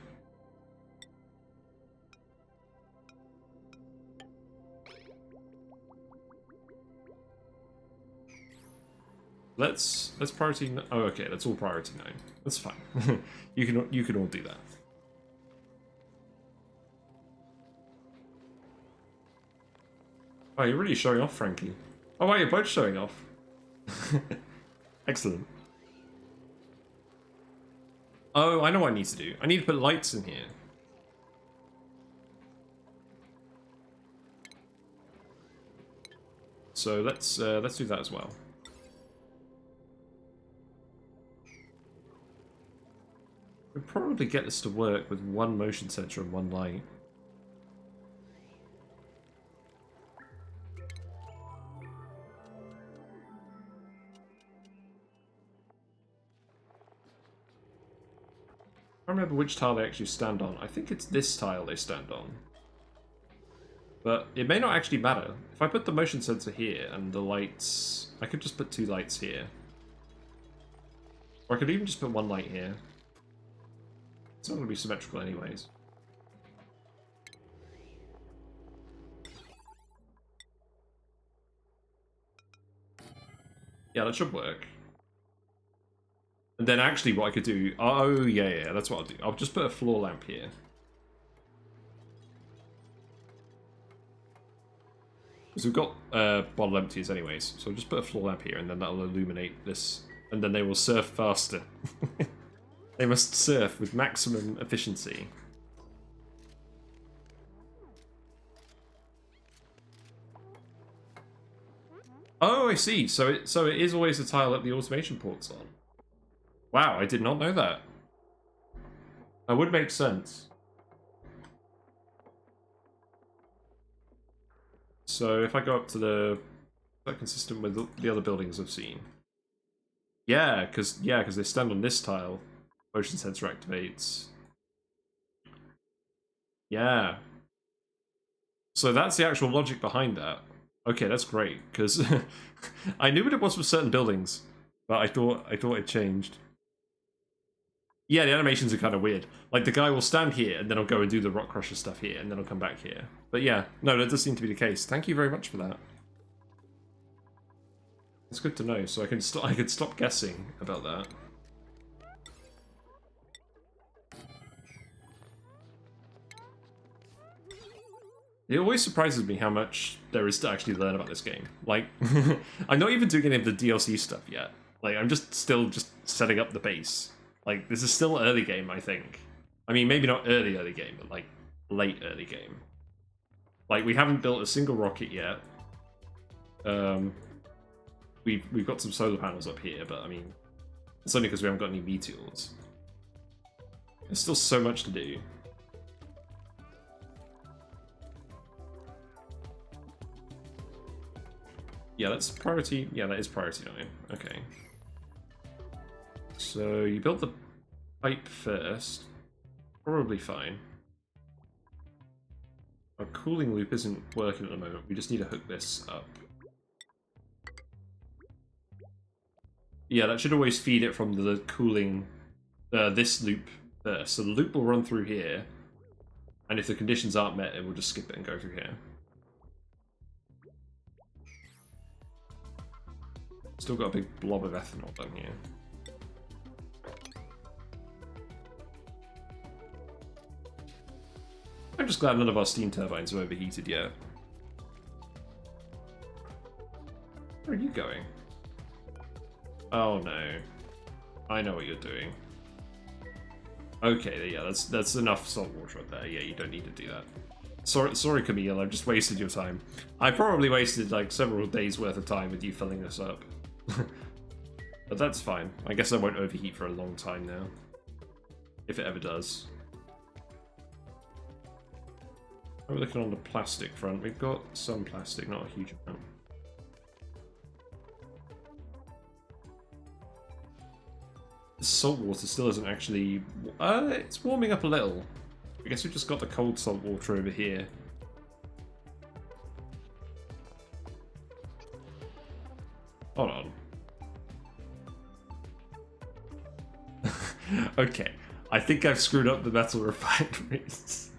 Let's priority. Oh, okay, that's all priority 9. That's fine. you can all do that. Oh, you're really showing off, Frankie. Oh, wow, you're both showing off. Excellent. Oh, I know what I need to do. I need to put lights in here. So let's do that as well. We'll probably get this to work with one motion sensor and one light. I don't remember which tile they actually stand on. I think it's this tile they stand on. But it may not actually matter. If I put the motion sensor here and the lights... I could just put 2 lights here. Or I could even just put 1 light here. It's not going to be symmetrical anyways. Yeah, that should work. And then actually what I could do... Oh, yeah, that's what I'll do. I'll just put a floor lamp here. Because we've got bottle empties anyways. So I'll just put a floor lamp here and then that'll illuminate this. And then they will surf faster. They must surf with maximum efficiency. Oh, I see. So it is always a tile that the automation port's on. Wow, I did not know that. That would make sense. So if I go up to the... Is that consistent with the other buildings I've seen? Yeah, because they stand on this tile. Motion sensor activates. Yeah. So that's the actual logic behind that. Okay, that's great, because I knew what it was with certain buildings, but I thought it changed. Yeah, the animations are kind of weird. Like, the guy will stand here, and then I'll go and do the rock crusher stuff here, and then I'll come back here. But yeah, no, that does seem to be the case. Thank you very much for that. It's good to know, so I can stop guessing about that. It always surprises me how much there is to actually learn about this game. Like, I'm not even doing any of the DLC stuff yet. Like, I'm still setting up the base. Like, this is still early game, I think. I mean, maybe not early game, but like late early game. Like, we haven't built a single rocket yet. We've got some solar panels up here, but I mean, it's only because we haven't got any meteors. There's still so much to do. Yeah, that's priority. Yeah, that is priority 9. Okay. So you build the pipe first. Probably fine. Our cooling loop isn't working at the moment. We just need to hook this up. Yeah, that should always feed it from the cooling, this loop first. So the loop will run through here. And if the conditions aren't met, it will just skip it and go through here. Still got a big blob of ethanol down here. I'm just glad none of our steam turbines are overheated yet. Where are you going? Oh no. I know what you're doing. Okay, yeah, that's enough salt water up there. Yeah, you don't need to do that. Sorry, Camille, I've just wasted your time. I probably wasted like several days worth of time with you filling this up. But that's fine. I guess I won't overheat for a long time now. If it ever does. We're looking on the plastic front. We've got some plastic, not a huge amount. The salt water still isn't actually... it's warming up a little. I guess we've just got the cold salt water over here. Hold on. Okay, I think I've screwed up the metal refineries.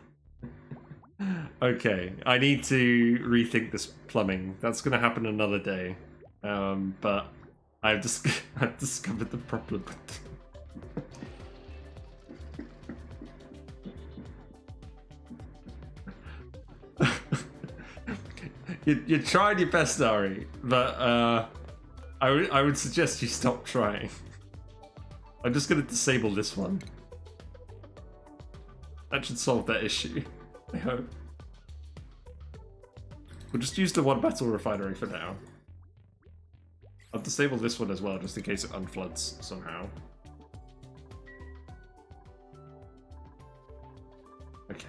Okay, I need to rethink this plumbing. That's going to happen another day. But I've discovered the problem. You tried your best, Ari, but I would suggest you stop trying. I'm just going to disable this one. That should solve that issue, I hope. We'll just use the one metal refinery for now. I'll disable this one as well, just in case it unfloods somehow. Okay.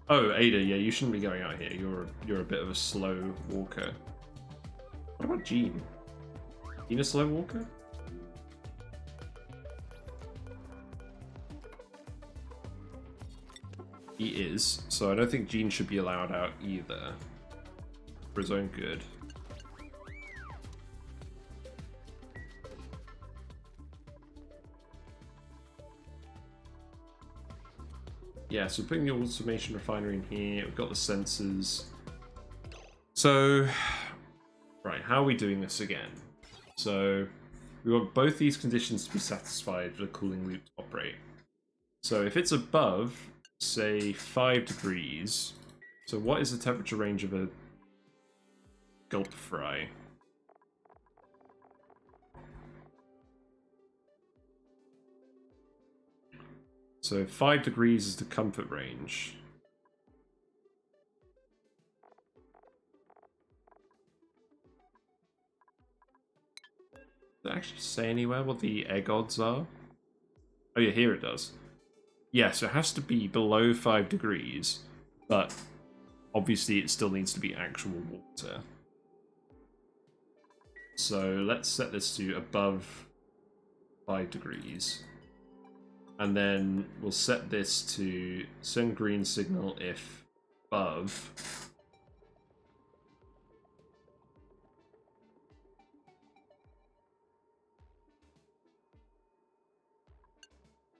Oh, Ada, yeah, you shouldn't be going out here. You're a bit of a slow walker. What about Jean? Jean a slow walker? He is, so I don't think Jean should be allowed out either. For his own good. Yeah, so putting the automation refinery in here, we've got the sensors. So, right, how are we doing this again? So, we want both these conditions to be satisfied for the cooling loop to operate. So if it's above, say, 5 degrees, so what is the temperature range of a gulp fry? So 5 degrees is the comfort range. Does it actually say anywhere what the egg odds are? Oh yeah, here it does. Yeah, so it has to be below 5 degrees, but obviously it still needs to be actual water. So let's set this to above 5 degrees. And then we'll set this to send green signal if above.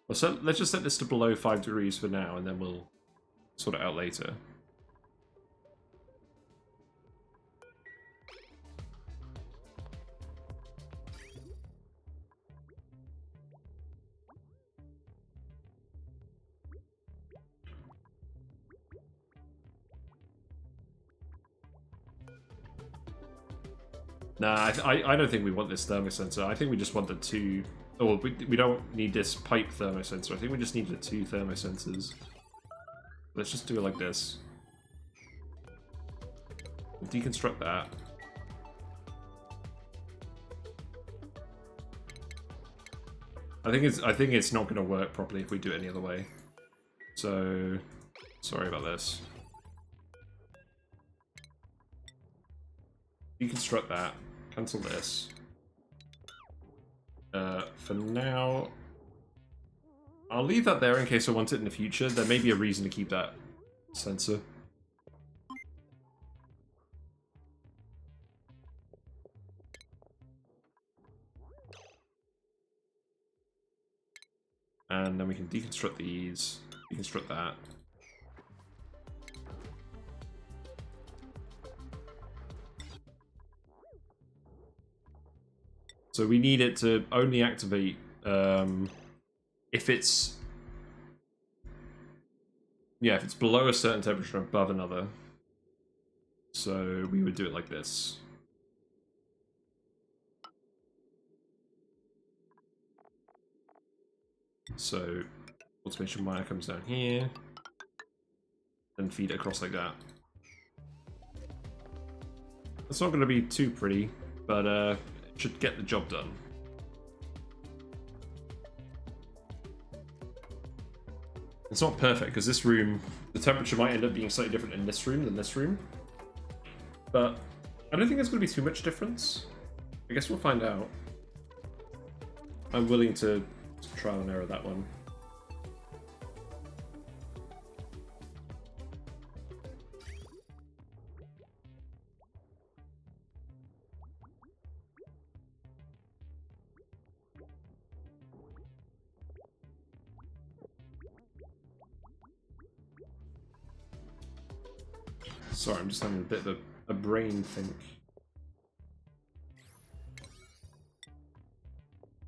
Well, so let's just set this to below 5 degrees for now, and then we'll sort it out later. Nah, I don't think we want this thermosensor. I think we just want the two... Oh, we don't need this pipe thermosensor. I think we just need the 2 thermosensors. Let's just do it like this. We'll deconstruct that. I think it's not going to work properly if we do it any other way. So, sorry about this. Deconstruct that. Cancel this. For now, I'll leave that there in case I want it in the future. There may be a reason to keep that sensor. And then we can deconstruct these, deconstruct that. So we need it to only activate if it's... Yeah, if it's below a certain temperature above another. So we would do it like this. So automation wire comes down here, and feed it across like that. It's not going to be too pretty, but it should get the job done. It's not perfect because this room, the temperature might end up being slightly different in this room than this room, but I don't think there's going to be too much difference. I guess we'll find out. I'm willing to trial and error that one. Sorry, I'm just having a bit of a brain think.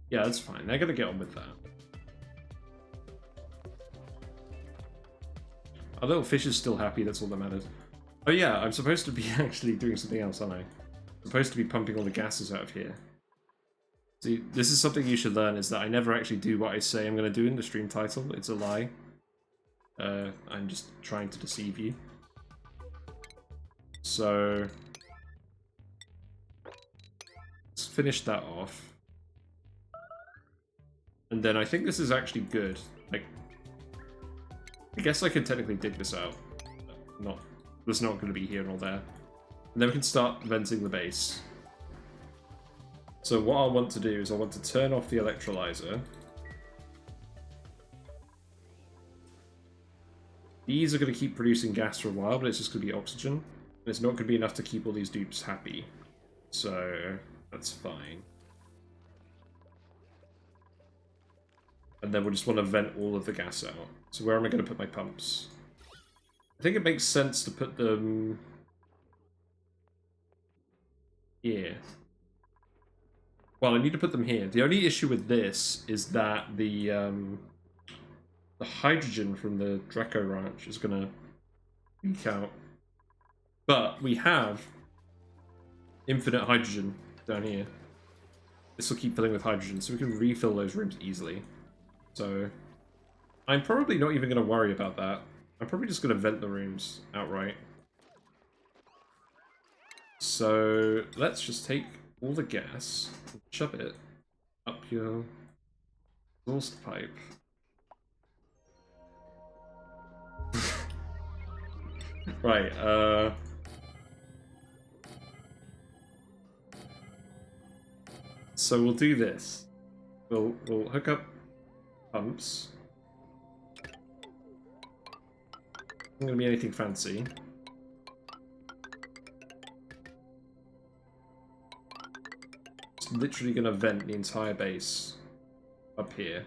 Yeah, that's fine. They're gonna get on with that. Our little fish is still happy, that's all that matters. Oh yeah, I'm supposed to be actually doing something else, aren't I? I'm supposed to be pumping all the gases out of here. See, this is something you should learn, is that I never actually do what I say I'm gonna do in the stream title. It's a lie. I'm just trying to deceive you. So... finish that off. And then I think this is actually good. Like, I guess I could technically dig this out. There's not going to be here nor there. And then we can start venting the base. So what I want to do is I want to turn off the electrolyzer. These are going to keep producing gas for a while, but it's just going to be oxygen. And it's not going to be enough to keep all these dupes happy. So that's fine. And then we'll just want to vent all of the gas out. So where am I going to put my pumps? I think it makes sense to put them here. Well, I need to put them here. The only issue with this is that the hydrogen from the Draco Ranch is going to leak out. But we have infinite hydrogen down here. This will keep filling with hydrogen, so we can refill those rooms easily. So I'm probably not even going to worry about that. I'm probably just going to vent the rooms outright. So let's just take all the gas, shove it up your exhaust pipe. Right, so we'll do this. We'll hook up pumps. Not gonna be anything fancy. Just literally gonna vent the entire base up here.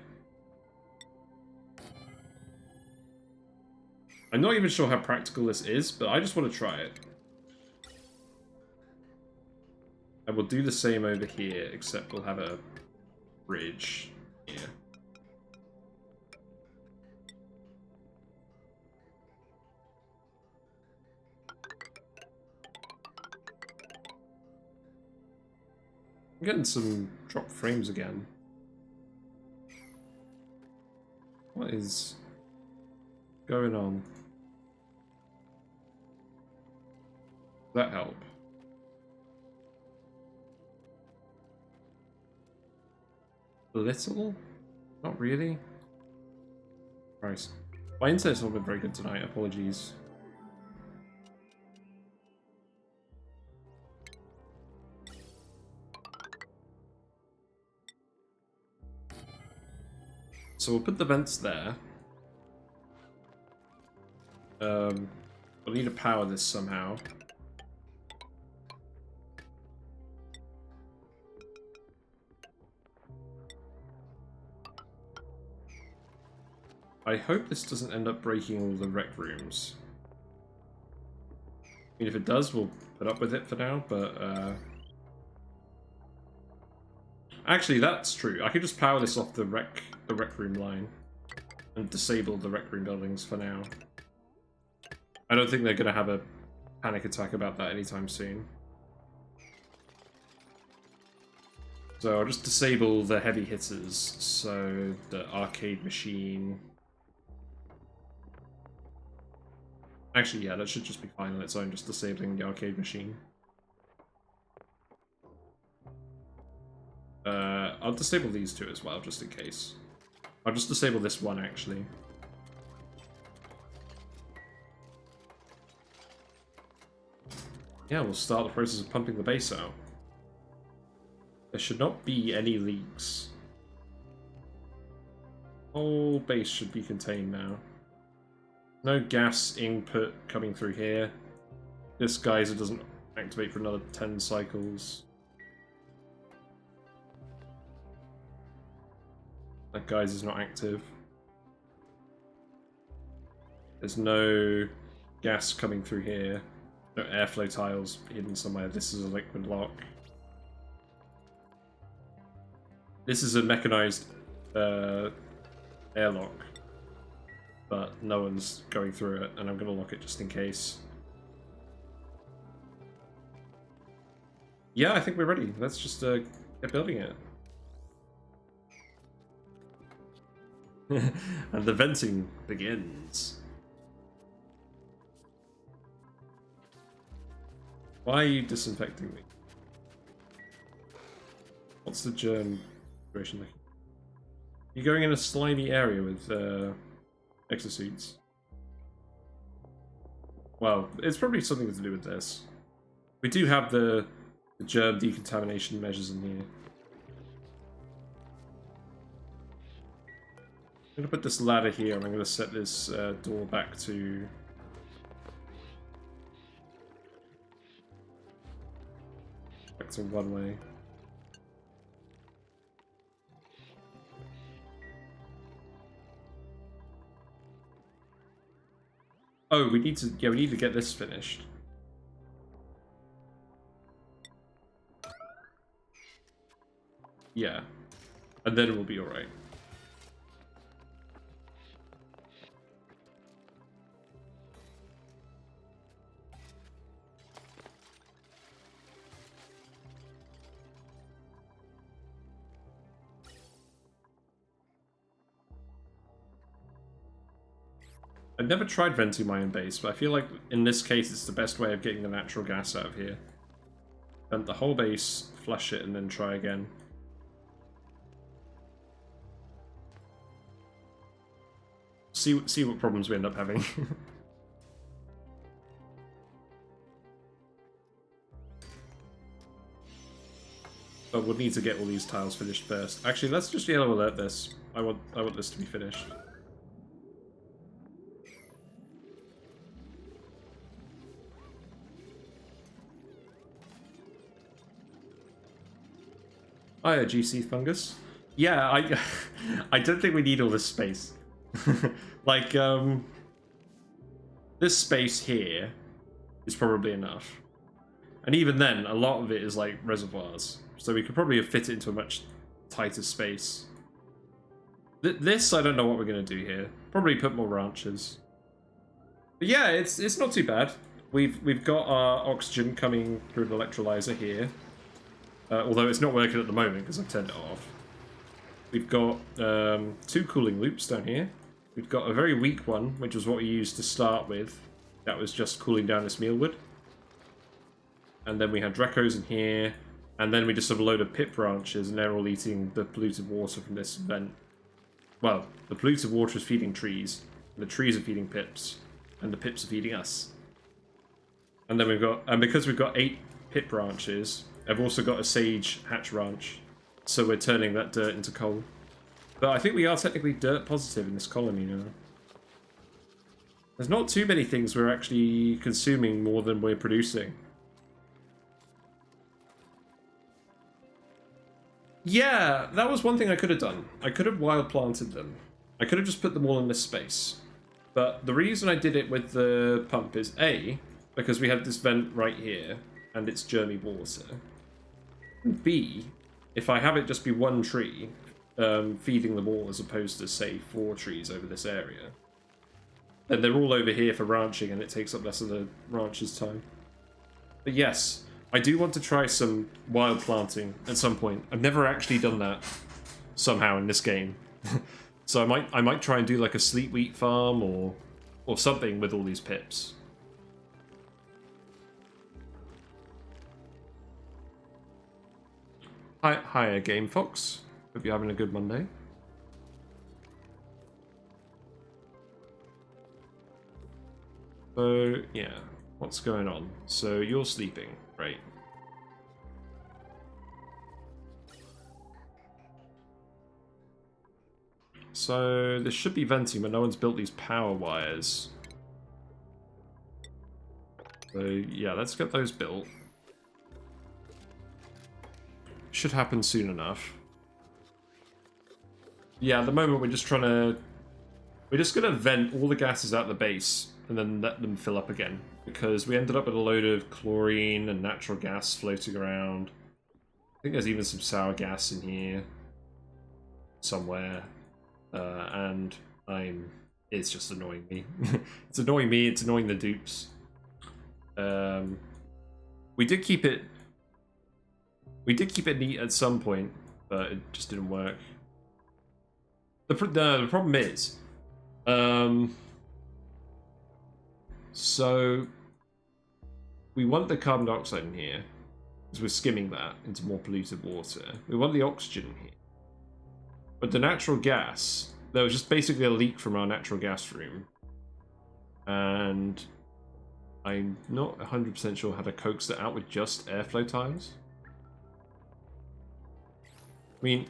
I'm not even sure how practical this is, but I just want to try it. And we'll do the same over here, except we'll have a bridge here. I'm getting some drop frames again. What is going on? Does that help? A little? Not really. Christ. My internet's not been very good tonight, apologies. So we'll put the vents there. We'll need to power this somehow. I hope this doesn't end up breaking all the rec rooms. I mean, if it does, we'll put up with it for now, but actually, that's true. I could just power this off the rec room line and disable the rec room buildings for now. I don't think they're going to have a panic attack about that anytime soon. So I'll just disable the heavy hitters, so the arcade machine. Actually, yeah, that should just be fine on its own, just disabling the arcade machine. I'll disable these two as well, just in case. I'll just disable this one, actually. Yeah, we'll start the process of pumping the base out. There should not be any leaks. Whole base should be contained now. No gas input coming through here. This geyser doesn't activate for another 10 cycles. That geyser's not active. There's no gas coming through here. No airflow tiles hidden somewhere. This is a liquid lock. This is a mechanized airlock. But no one's going through it, and I'm going to lock it just in case. Yeah, I think we're ready. Let's just get building it. And the venting begins. Why are you disinfecting me? What's the germ situation like? You're going in a slimy area with exosuits. Well, it's probably something to do with this. We do have the germ decontamination measures in here. I'm going to put this ladder here, and I'm going to set this door back to... one way. Oh, we need to get this finished. Yeah. And then we'll be alright. I've never tried venting my own base, but I feel like in this case it's the best way of getting the natural gas out of here. Vent the whole base, flush it, and then try again. See what problems we end up having. But we'll need to get all these tiles finished first. Actually, let's just yellow alert this. I want this to be finished. Hiya, GC Fungus. Yeah, I don't think we need all this space. Like, this space here is probably enough. And even then, a lot of it is like reservoirs. So we could probably fit it into a much tighter space. This, I don't know what we're going to do here. Probably put more ranches. But yeah, it's not too bad. We've got our oxygen coming through the electrolyzer here. Although it's not working at the moment because I've turned it off. We've got 2 cooling loops down here. We've got a very weak one, which was what we used to start with. That was just cooling down this mealwood. And then we had Drecos in here. And then we just have a load of pip branches, and they're all eating the polluted water from this vent. Well, the polluted water is feeding trees. And the trees are feeding pips. And the pips are feeding us. And then because we've got 8 pip branches, I've also got a sage hatch ranch, so we're turning that dirt into coal. But I think we are technically dirt positive in this colony now. There's not too many things we're actually consuming more than we're producing. Yeah, that was one thing I could have done. I could have wild planted them. I could have just put them all in this space. But the reason I did it with the pump is A, because we have this vent right here, and it's germy water. B, if I have it just be one tree feeding them all as opposed to, say, 4 trees over this area, then they're all over here for ranching and it takes up less of the rancher's time. But yes, I do want to try some wild planting at some point. I've never actually done that somehow in this game. So I might try and do like a sleet wheat farm or something with all these pips. Hiya, Game Fox. Hope you're having a good Monday. So, yeah. What's going on? So, you're sleeping, right? So, this should be venting, but no one's built these power wires. So, yeah, let's get those built. Should happen soon enough. Yeah, at the moment we're just gonna vent all the gases out the base and then let them fill up again. Because we ended up with a load of chlorine and natural gas floating around. I think there's even some sour gas in here. Somewhere. And it's just annoying me. It's annoying me, it's annoying the dupes. We did keep it neat at some point, but it just didn't work. The problem is, so we want the carbon dioxide in here, because we're skimming that into more polluted water. We want the oxygen here. But the natural gas, there was just basically a leak from our natural gas room. And I'm not 100% sure how to coax that out with just airflow tiles. I mean,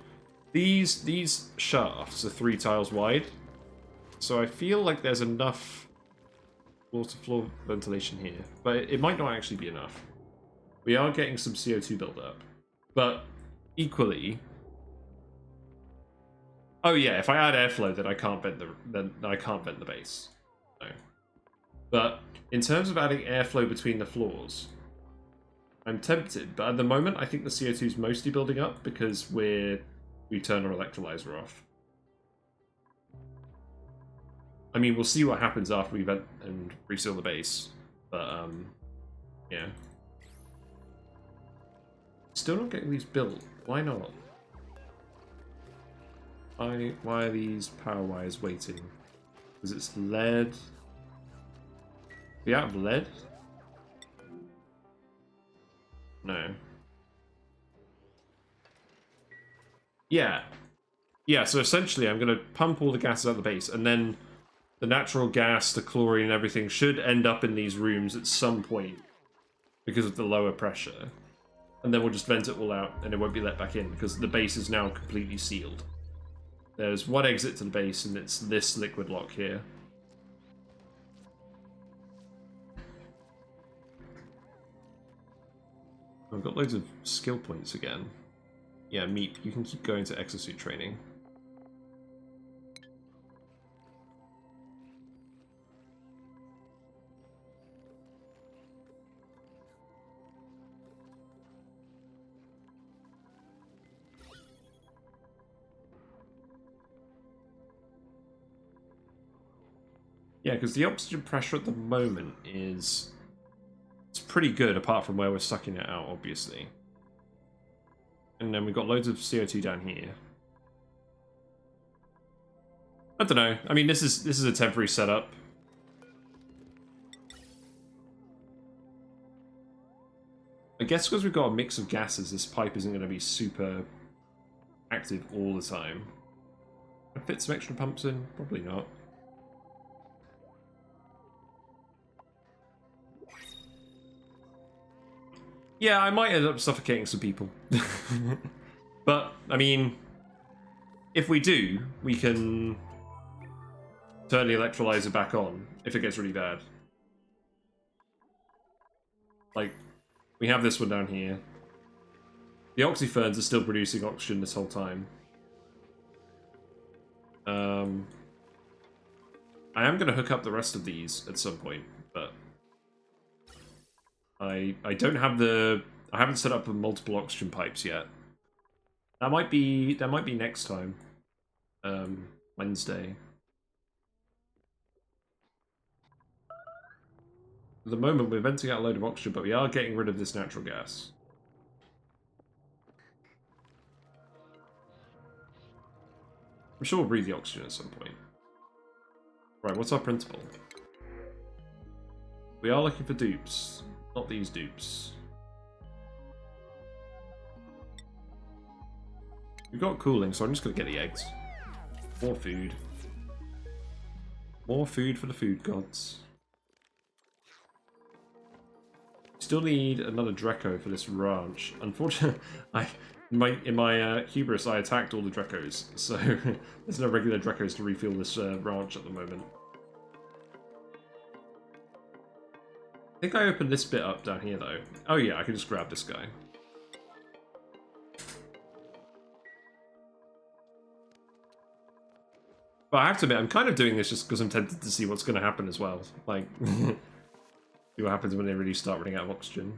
these shafts are 3 tiles wide, so I feel like there's enough water floor ventilation here, but it might not actually be enough. We are getting some CO2 buildup, but equally, oh yeah, if I add airflow, then I can't vent the base. No, but in terms of adding airflow between the floors, I'm tempted, but at the moment I think the CO2 is mostly building up because we turn our electrolyzer off. I mean, we'll see what happens after we vent and reseal the base, but yeah. Still not getting these built. Why not? Why are these power wires waiting? Because it's lead. Are we out of lead? No. Yeah. Yeah, so essentially I'm going to pump all the gases out the base, and then the natural gas, the chlorine and everything should end up in these rooms at some point because of the lower pressure. And then we'll just vent it all out and it won't be let back in because the base is now completely sealed. There's one exit to the base and it's this liquid lock here. I've got loads of skill points again. Yeah, Meep, you can keep going to exosuit training. Yeah, because the oxygen pressure at the moment is... it's pretty good, apart from where we're sucking it out, obviously. And then we've got loads of CO2 down here. I don't know. I mean, this is a temporary setup. I guess because we've got a mix of gases, this pipe isn't going to be super active all the time. Can I fit some extra pumps in? Probably not. Yeah, I might end up suffocating some people. But, I mean, if we do, we can turn the electrolyzer back on if it gets really bad. Like, we have this one down here. The oxyferns are still producing oxygen this whole time. I am going to hook up the rest of these at some point, but... I don't have the... I haven't set up the multiple oxygen pipes yet. That might be next time. Wednesday. At the moment, we're venting out a load of oxygen, but we are getting rid of this natural gas. I'm sure we'll breathe the oxygen at some point. Right, what's our principle? We are looking for dupes. Not these dupes. We've got cooling, so I'm just going to get the eggs. More food. More food for the food gods. Still need another Draco for this ranch. Unfortunately, in my hubris, I attacked all the Dracos, so there's no regular Dracos to refuel this ranch at the moment. I think I opened this bit up down here, though. Oh yeah, I can just grab this guy. But I have to admit, I'm kind of doing this just because I'm tempted to see what's going to happen as well. Like, see what happens when they really start running out of oxygen.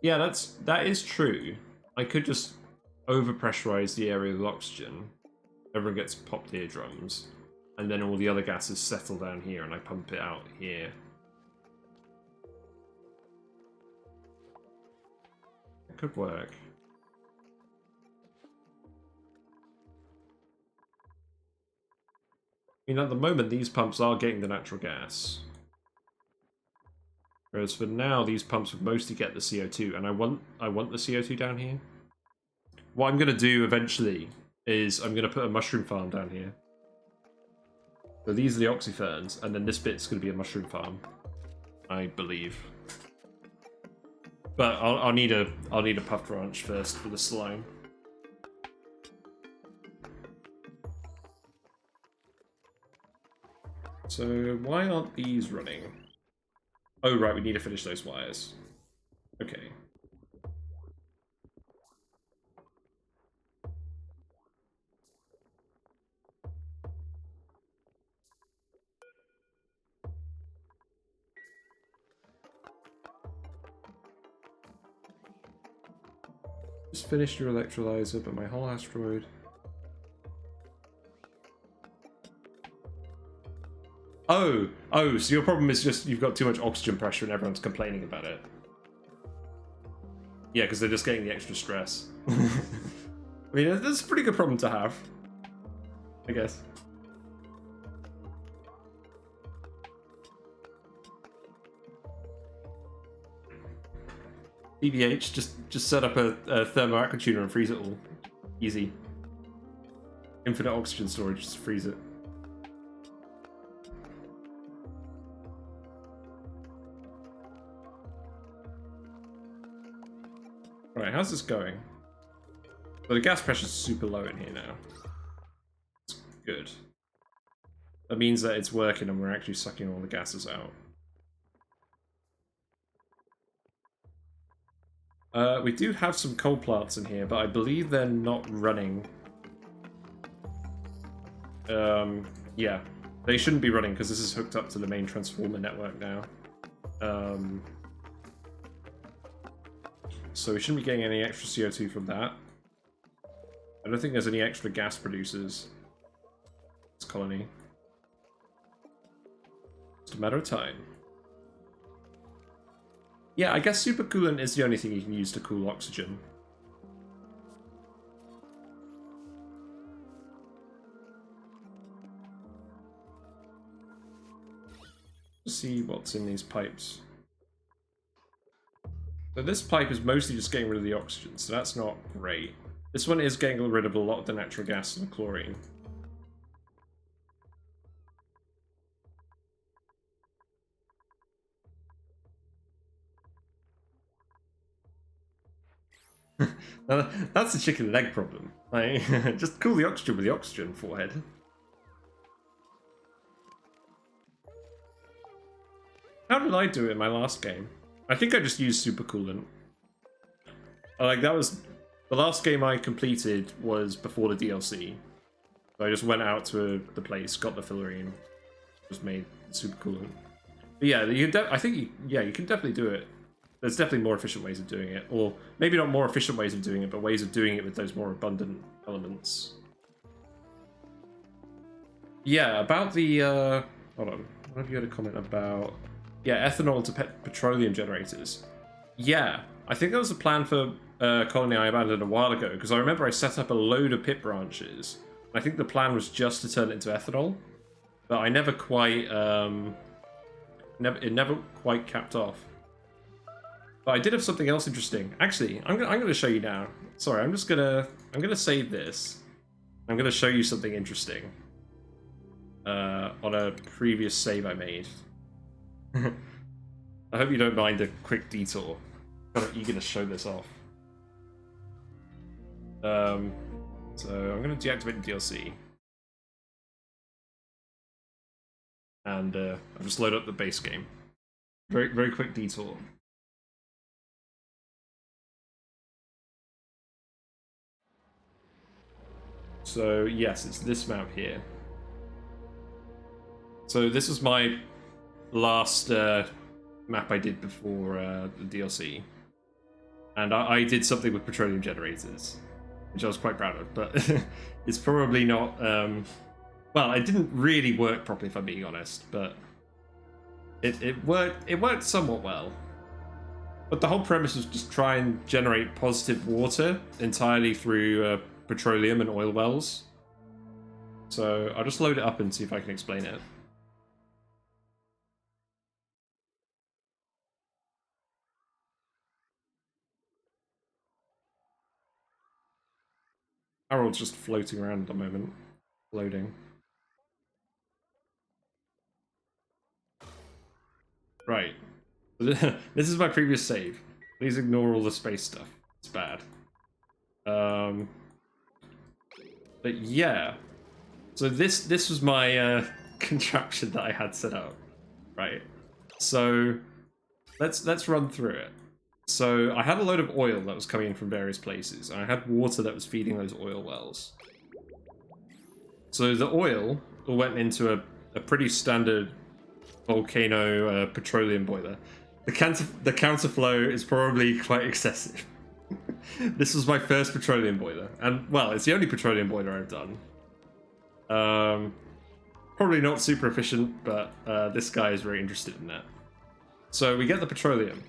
Yeah, that is true. I could just overpressurize the area with oxygen. Everyone gets popped eardrums, and then all the other gases settle down here, and I pump it out here. could work. I mean, at the moment, these pumps are getting the natural gas. Whereas for now, these pumps would mostly get the CO2, and I want the CO2 down here. What I'm going to do eventually is I'm going to put a mushroom farm down here. So these are the oxyferns, and then this bit's going to be a mushroom farm, I believe. But I'll need a puffed ranch first for the slime. So why aren't these running? Oh right, we need to finish those wires. Okay. Just finished your electrolyzer, but my whole asteroid. Oh, so your problem is just you've got too much oxygen pressure and everyone's complaining about it. Yeah, because they're just getting the extra stress. I mean, that's a pretty good problem to have, I guess. BBH, just set up a thermoacrid tuner and freeze it all. Easy. Infinite oxygen storage, just freeze it. Alright, how's this going? Well, the gas pressure's super low in here now. It's good. That means that it's working and we're actually sucking all the gases out. We do have some coal plants in here, but I believe they're not running. Yeah. They shouldn't be running because this is hooked up to the main transformer network now. So we shouldn't be getting any extra CO2 from that. I don't think there's any extra gas producers. This colony. It's a matter of time. Yeah, I guess supercoolant is the only thing you can use to cool oxygen. Let's see what's in these pipes. So this pipe is mostly just getting rid of the oxygen, so that's not great. This one is getting rid of a lot of the natural gas and the chlorine. That's the chicken and egg problem. Like, just cool the oxygen with the oxygen forehead. How did I do it in my last game? I think I just used supercoolant. Like, that was... The last game I completed was before the DLC. So I just went out to the place, got the fillerine, just made supercoolant. But yeah, I think you can definitely do it. There's definitely more efficient ways of doing it. Or maybe not more efficient ways of doing it, but ways of doing it with those more abundant elements. Yeah, about the... hold on. What have you had a comment about? Yeah, ethanol to petroleum generators. Yeah, I think that was a plan for Colony I abandoned a while ago, because I remember I set up a load of pit branches. I think the plan was just to turn it into ethanol, but I never quite... it never quite capped off. But I did have something else interesting. Actually, I'm gonna show you now. Sorry, I'm gonna save this. I'm gonna show you something interesting. On a previous save I made. I hope you don't mind a quick detour. I'm eager to show this off. So I'm gonna deactivate the DLC. And I'll just load up the base game. Very quick detour. So yes, it's this map here. So this was my last map I did before the DLC. And I did something with petroleum generators, which I was quite proud of, but it's probably not... well, it didn't really work properly, if I'm being honest, but it worked somewhat well. But the whole premise was just try and generate positive water entirely through petroleum and oil wells. So I'll just load it up and see if I can explain it. Harold's just floating around at the moment, loading. Right. This is my previous save. Please ignore all the space stuff. It's bad. But yeah. So this was my contraption that I had set up. Right. So let's run through it. So I had a load of oil that was coming in from various places, and I had water that was feeding those oil wells. So the oil all went into a pretty standard volcano petroleum boiler. The counterflow is probably quite excessive. This was my first petroleum boiler, and well, it's the only petroleum boiler I've done. Probably not super efficient, but this guy is very interested in that. So we get the petroleum.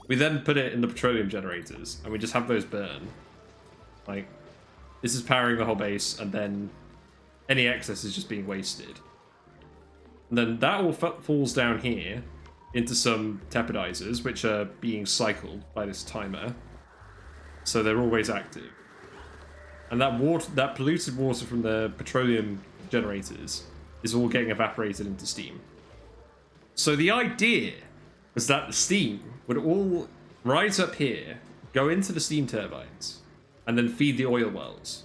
We then put it in the petroleum generators, and we just have those burn. Like, this is powering the whole base, and then any excess is just being wasted. And then that all falls down here into some tepidizers, which are being cycled by this timer. So they're always active. And that polluted water from the petroleum generators is all getting evaporated into steam. So the idea was that the steam would all rise up here, go into the steam turbines, and then feed the oil wells.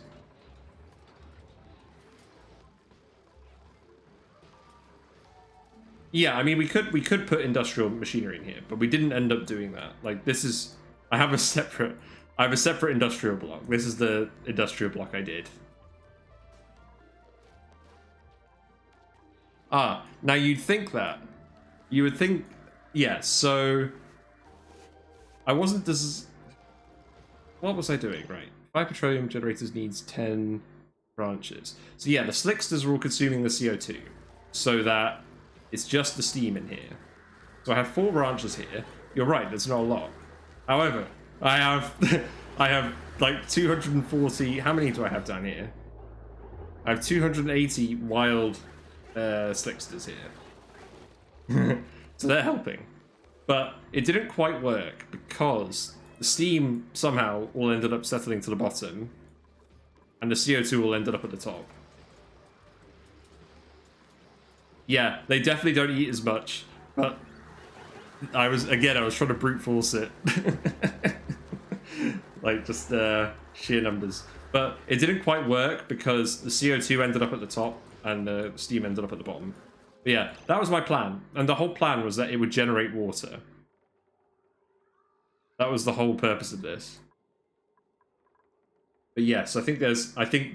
Yeah, I mean, we could put industrial machinery in here, but we didn't end up doing that. Like, this is... I have a separate industrial block. This is the industrial block I did. Ah, now you'd think that. You would think... Yeah, so... I wasn't... What was I doing? Right. 5 petroleum generators needs 10 branches. So yeah, the slicksters are all consuming the CO2. So that it's just the steam in here. So I have 4 branches here. You're right, there's not a lot. However, I have like 240... How many do I have down here? I have 280 wild slicksters here. So they're helping. But it didn't quite work because the steam somehow all ended up settling to the bottom, and the CO2 all ended up at the top. Yeah, they definitely don't eat as much, but I was trying to brute force it. Like, just sheer numbers. But it didn't quite work because the CO2 ended up at the top and the steam ended up at the bottom. But yeah, that was my plan. And the whole plan was that it would generate water. That was the whole purpose of this. But yes,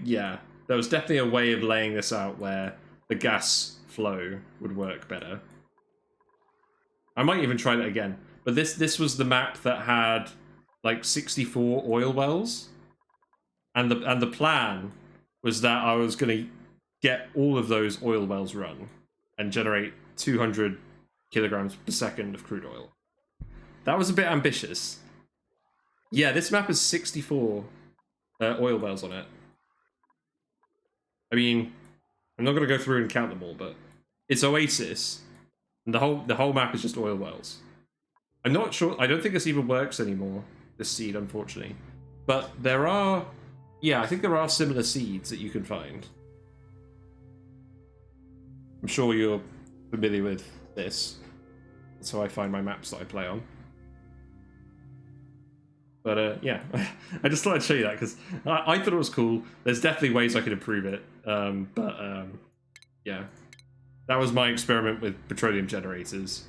yeah, there was definitely a way of laying this out where the gas flow would work better. I might even try that again. But this was the map that had like 64 oil wells. And the plan was that I was gonna get all of those oil wells run and generate 200 kilograms per second of crude oil. That was a bit ambitious. Yeah, this map has 64 oil wells on it. I mean, I'm not going to go through and count them all, but it's Oasis, and the whole map is just oil wells. I'm not sure. I don't think this even works anymore, this seed, unfortunately. But there are... Yeah, I think there are similar seeds that you can find. I'm sure you're familiar with this. That's how I find my maps that I play on. But yeah, I just thought I'd show you that because I thought it was cool. There's definitely ways I could improve it. Yeah, that was my experiment with petroleum generators.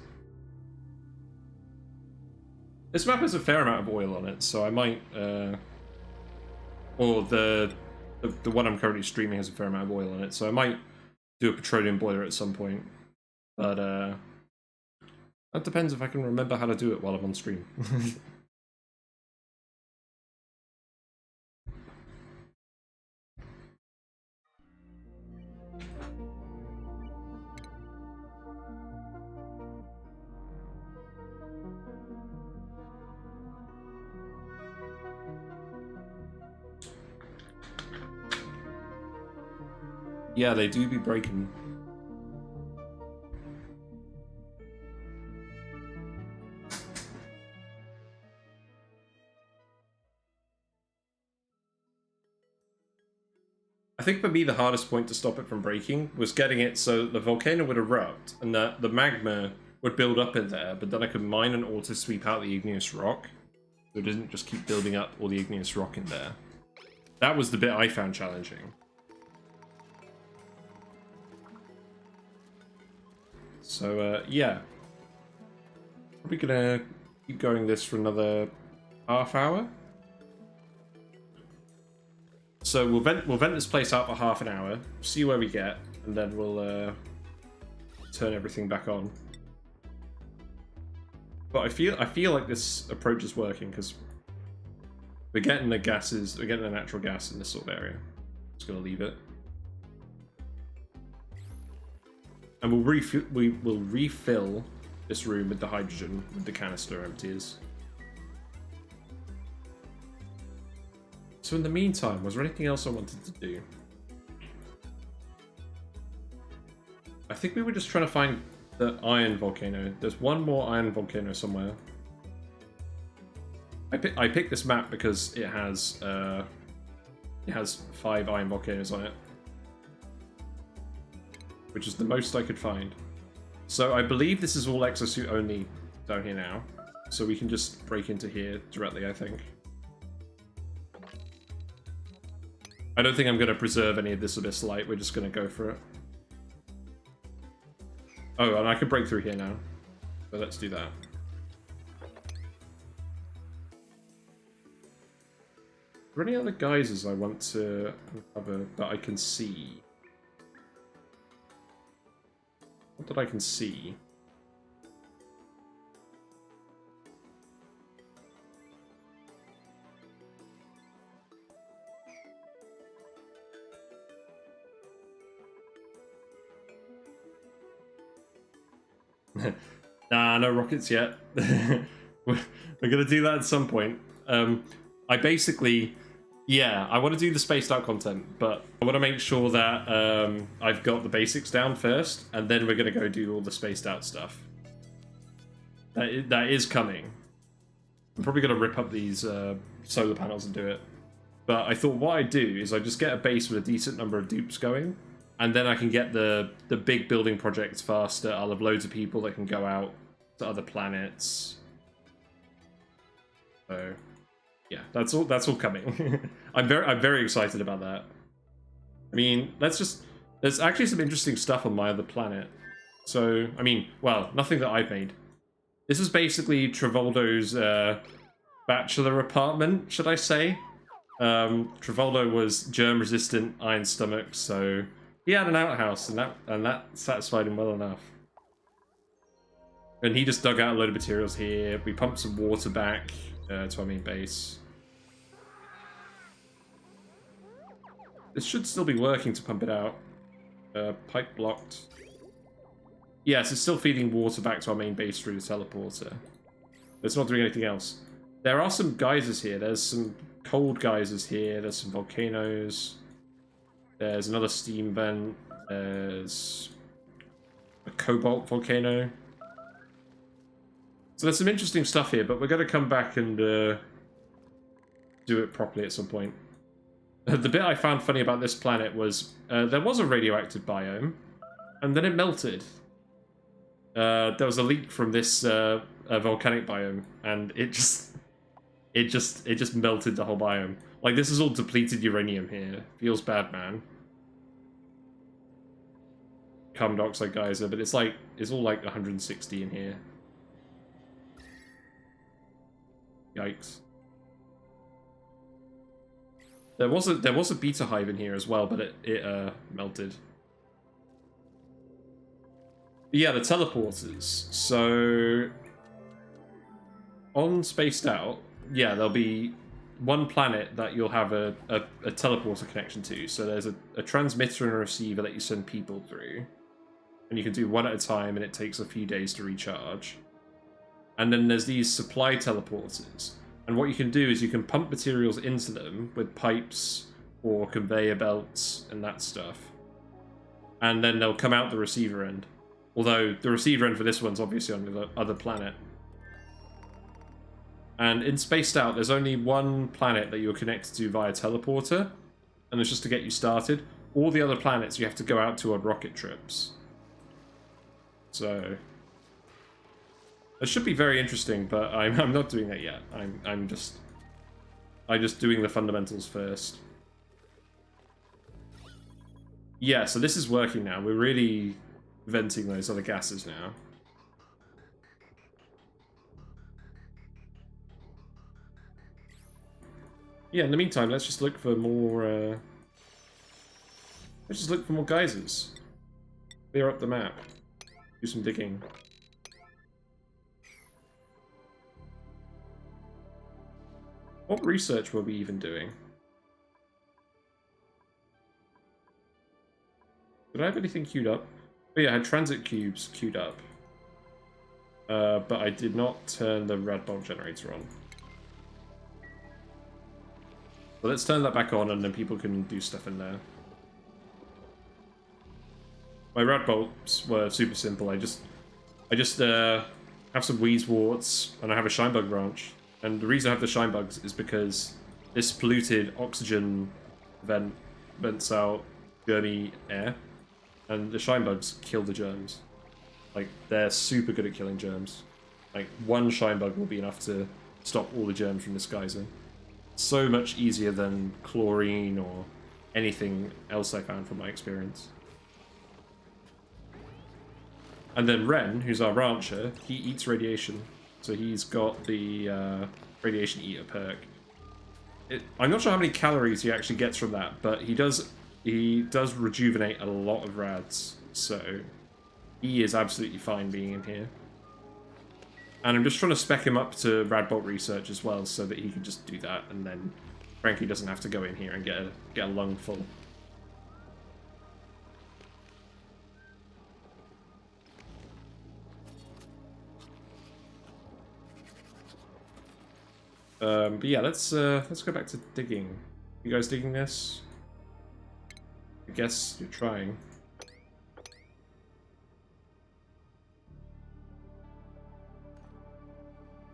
This map has a fair amount of oil on it, so I might... or the one I'm currently streaming has a fair amount of oil on it, so I might do a petroleum boiler at some point. But that depends if I can remember how to do it while I'm on stream. Yeah, they do be breaking. I think for me the hardest point to stop it from breaking was getting it so the volcano would erupt and that the magma would build up in there, but then I could mine and auto sweep out the igneous rock, so it doesn't just keep building up all the igneous rock in there. That was the bit I found challenging. So yeah, probably gonna keep going this for another half hour. So we'll vent this place out for half an hour, see where we get, and then we'll turn everything back on. But I feel like this approach is working because we're getting the gases, we're getting the natural gas in this sort of area. Just gonna leave it, and we'll refill this room with the hydrogen with the canister empties. So in the meantime, was there anything else I wanted to do? I think we were just trying to find the iron volcano. There's one more iron volcano somewhere. I picked this map because it has 5 iron volcanoes on it, which is the most I could find. So I believe this is all exosuit only down here now, so we can just break into here directly, I think. I don't think I'm going to preserve any of this abyss light, we're just going to go for it. Oh, and I can break through here now, so let's do that. Are there any other geysers I want to uncover that I can see? What that I can see? Nah, no rockets yet. We're gonna do that at some point. I basically, yeah, I want to do the spaced out content, but I want to make sure that I've got the basics down first, and then we're gonna go do all the spaced out stuff. That is coming. I'm probably gonna rip up these solar panels and do it. But I thought what I'd do is I just get a base with a decent number of dupes going, and then I can get the big building projects faster. I'll have loads of people that can go out to other planets. So yeah, that's all coming. I'm very excited about that. I mean, there's actually some interesting stuff on my other planet. So I mean, well, nothing that I've made. This is basically Travoldo's bachelor apartment, should I say? Travoldo was germ-resistant, iron stomach, so he had an outhouse, and that satisfied him well enough. And he just dug out a load of materials here. We pumped some water back to our main base. This should still be working to pump it out. Pipe blocked. Yes, it's still feeding water back to our main base through the teleporter. It's not doing anything else. There are some geysers here. There's some cold geysers here. There's some volcanoes. There's another steam vent. There's a cobalt volcano. So there's some interesting stuff here, but we're going to come back and do it properly at some point. The bit I found funny about this planet was there was a radioactive biome, and then it melted. There was a leak from this volcanic biome, and it just melted the whole biome. Like, this is all depleted uranium here. Feels bad, man. Carbon dioxide geyser, but it's all like 160 in here. Yikes. There was a beta hive in here as well, but it melted. But yeah, the teleporters. So on Spaced Out, yeah, there'll be one planet that you'll have a teleporter connection to. So there's a transmitter and a receiver that you send people through. And you can do one at a time, and it takes a few days to recharge. And then there's these supply teleporters. And what you can do is you can pump materials into them with pipes or conveyor belts and that stuff. and then they'll come out the receiver end. Although the receiver end for this one's obviously on the other planet. And in Spaced Out, there's only one planet that you're connected to via teleporter, and it's just to get you started. All the other planets you have to go out to on rocket trips. So it should be very interesting, but I'm not doing that yet. I'm just doing the fundamentals first. Yeah, so this is working now. We're really venting those other gases now. Yeah, in the meantime, let's just look for more, let's just look for more geysers. Clear up the map. Do some digging. What research were we even doing? Did I have anything queued up? Oh yeah, I had transit cubes queued up. But I did not turn the rad bolt generator on. So let's turn that back on and then people can do stuff in there. My rad bolts were super simple. I just have some Wheezeworts and I have a Shinebug branch. And the reason I have the Shinebugs is because this polluted oxygen vents out germy air. And the Shinebugs kill the germs. Like, they're super good at killing germs. Like, one Shinebug will be enough to stop all the germs from this geyser. So much easier than chlorine or anything else I found from my experience. And then Ren, who's our rancher, he eats radiation. So he's got the radiation eater perk. I'm not sure how many calories he actually gets from that, but he does rejuvenate a lot of rads, so he is absolutely fine being in here. And I'm just trying to spec him up to Radbolt research as well, so that he can just do that, and then Frankie doesn't have to go in here and get a lung full. But yeah, let's go back to digging. You guys digging this? I guess you're trying.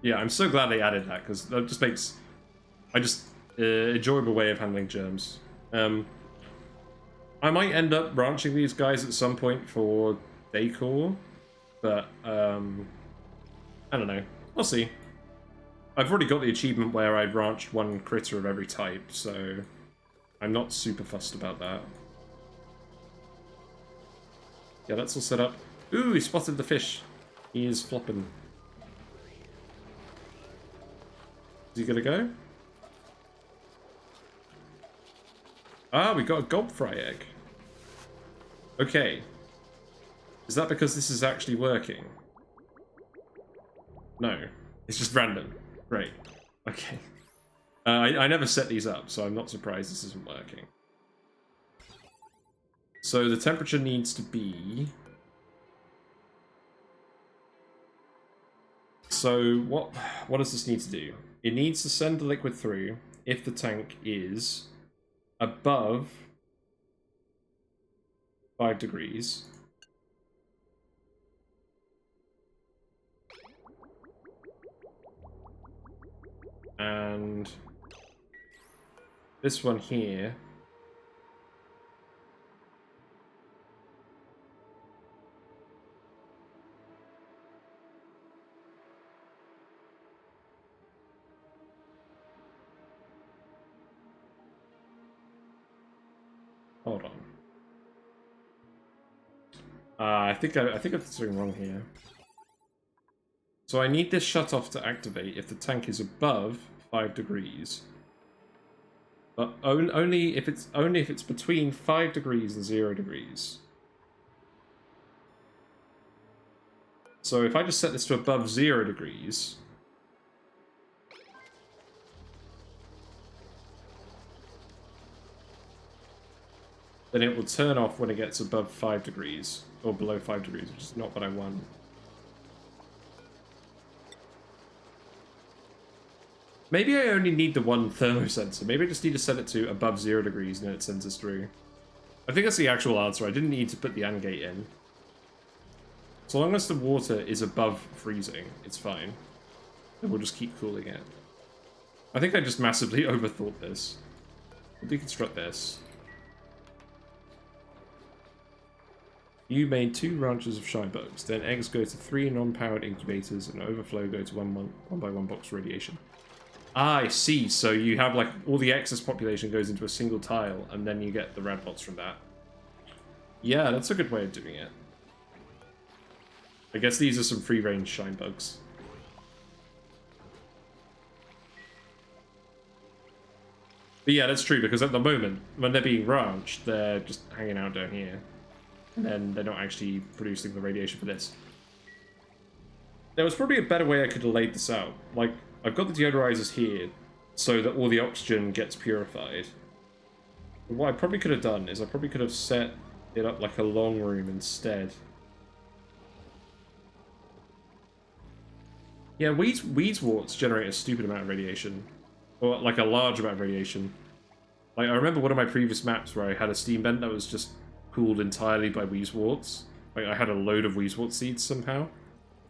Yeah, I'm so glad they added that, because that just makes enjoyable way of handling germs. I might end up branching these guys at some point for decor, but I don't know. We'll see. I've already got the achievement where I branched one critter of every type, so I'm not super fussed about that. Yeah, that's all set up. Ooh, he spotted the fish. He is flopping. Is he gonna go? Ah, we got a goldfry egg. Okay. Is that because this is actually working? No. It's just random. Great. Okay. I never set these up, so I'm not surprised this isn't working. So the temperature needs to be... So what does this need to do? It needs to send the liquid through if the tank is above 5 degrees. And this one here hold on. I think I'm doing wrong here. So I need this shutoff to activate if the tank is above 5 degrees. But only if it's between 5 degrees and 0 degrees. So if I just set this to above 0 degrees, then it will turn off when it gets above 5 degrees, or below 5 degrees, which is not what I want. Maybe I only need the one thermosensor. Maybe I just need to set it to above 0 degrees and then it sends us through. I think that's the actual answer. I didn't need to put the AND gate in. So long as the water is above freezing, it's fine. And we'll just keep cooling it. I think I just massively overthought this. We'll deconstruct this. You made 2 ranches of shy bugs. Then eggs go to 3 non-powered incubators and overflow go to 1 by 1 box radiation. Ah, I see. So you have like all the excess population goes into a single tile and then you get the radbots from that. Yeah, that's a good way of doing it. I guess these are some free-range shine bugs. But yeah, that's true, because at the moment, when they're being ranched, they're just hanging out down here. And then they're not actually producing the radiation for this. There was probably a better way I could have laid this out. Like, I've got the deodorizers here, so that all the oxygen gets purified. But what I probably could have done is I probably could have set it up like a long room instead. Yeah, weedsworts generate a stupid amount of radiation. Or, like, a large amount of radiation. Like, I remember one of my previous maps where I had a steam vent that was just cooled entirely by weedsworts. Like, I had a load of weedswort seeds somehow.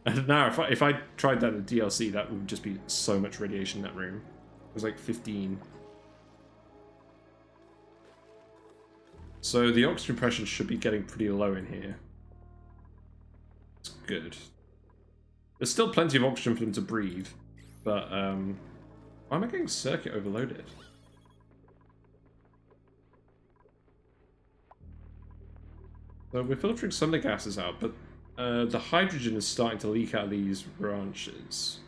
And now, if I tried that in DLC, that would just be so much radiation in that room. It was like 15. So the oxygen pressure should be getting pretty low in here. It's good. There's still plenty of oxygen for them to breathe, but why am I getting circuit overloaded? So we're filtering some of the gases out, but the hydrogen is starting to leak out of these branches.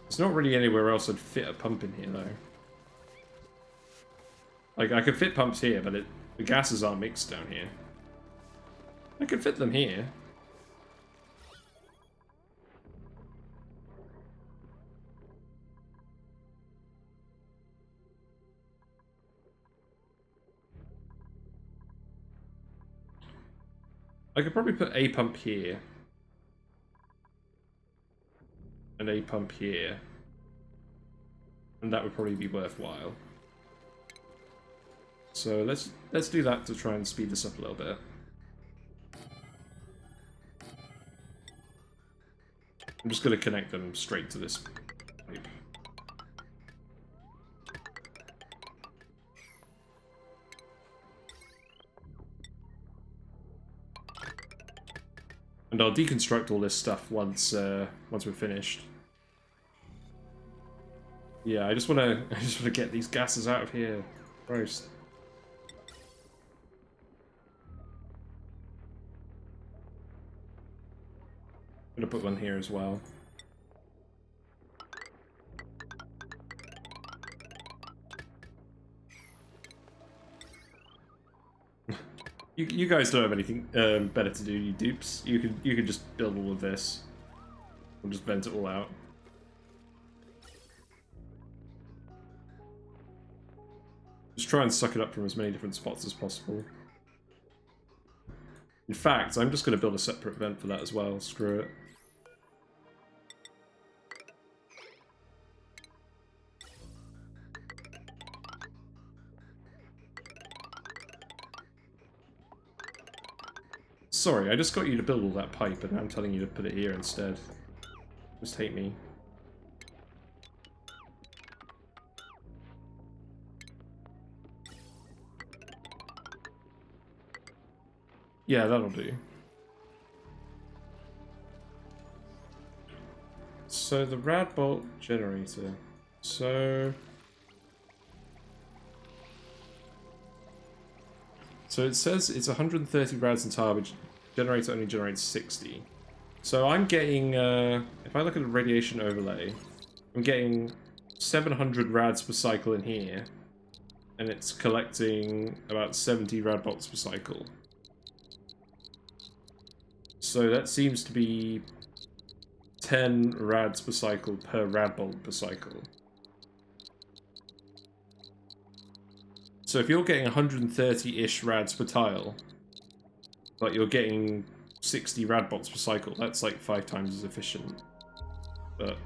There's not really anywhere else I'd fit a pump in here, though. Like, I could fit pumps here, but the gases aren't mixed down here. I could fit them here. I could probably put a pump here. And a pump here. And that would probably be worthwhile. So let's do that to try and speed this up a little bit. I'm just going to connect them straight to this pipe. And I'll deconstruct all this stuff once we're finished. Yeah, I just want to get these gases out of here. Christ. I'm gonna put one here as well. You guys don't have anything better to do, you dupes. You could just build all of this. We'll just vent it all out. Just try and suck it up from as many different spots as possible. In fact, I'm just going to build a separate vent for that as well. Screw it. Sorry, I just got you to build all that pipe, and I'm telling you to put it here instead. Just hate me. Yeah, that'll do. So the rad bolt generator. So it says it's 130 rads in tile, which generator only generates 60. So I'm getting, if I look at the radiation overlay, I'm getting 700 rads per cycle in here, and it's collecting about 70 rad bolts per cycle. So that seems to be 10 rads per cycle per rad bolt per cycle. So if you're getting 130-ish rads per tile, but you're getting 60 radbots per cycle. That's like 5 times as efficient. But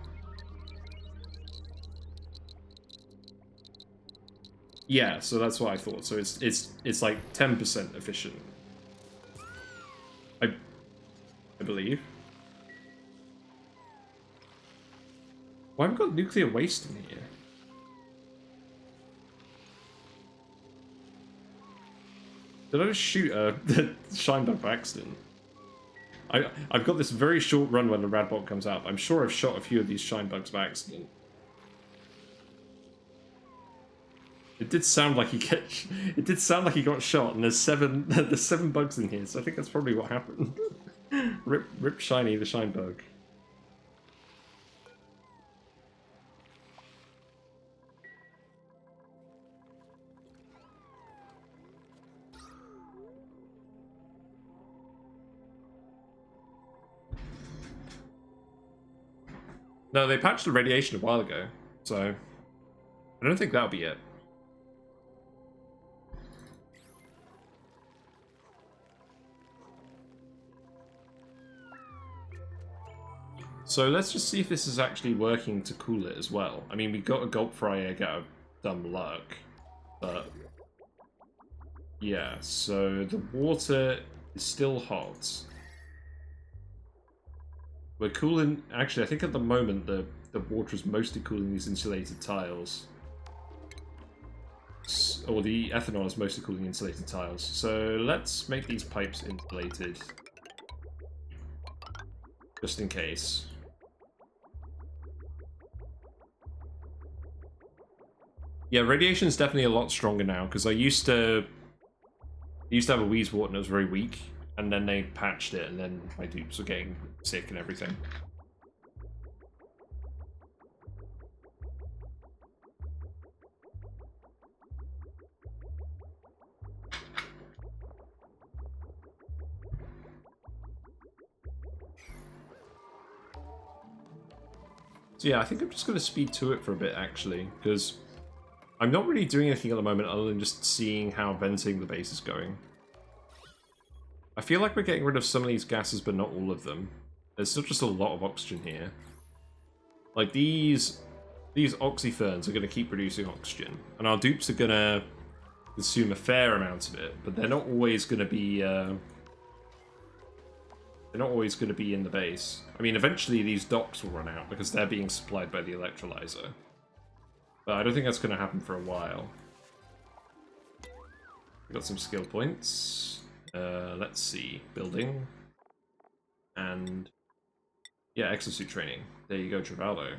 yeah, so that's what I thought. So it's like 10% efficient. I believe. Why have we got nuclear waste in here? Did I just shoot the Shinebug by accident? I've got this very short run when the Radbot comes out. I'm sure I've shot a few of these Shinebugs by accident. It did sound like he got shot, and there's 7 bugs in here, so I think that's probably what happened. Rip Shiny the Shinebug. No, they patched the radiation a while ago, so I don't think that'll be it. So let's just see if this is actually working to cool it as well. I mean, we got a Gulp Fry egg out of dumb luck, but yeah, so the water is still hot. We're cooling... Actually, I think at the moment the water is mostly cooling these insulated tiles. Or the ethanol is mostly cooling insulated tiles. So let's make these pipes insulated. Just in case. Yeah, radiation is definitely a lot stronger now, because I used to have a Wheezewort and it was very weak. And then they patched it, and then my dupes were getting sick and everything. So yeah, I think I'm just going to speed to it for a bit, actually, because I'm not really doing anything at the moment other than just seeing how venting the base is going. I feel like we're getting rid of some of these gases, but not all of them. There's still just a lot of oxygen here. Like, these oxyferns are going to keep producing oxygen, and our dupes are going to consume a fair amount of it, but they're not always going to be... they're not always going to be in the base. I mean, eventually these docks will run out, because they're being supplied by the electrolyzer. But I don't think that's going to happen for a while. We got some skill points. Let's see. Building. And... yeah, exosuit training. There you go, Travaldo.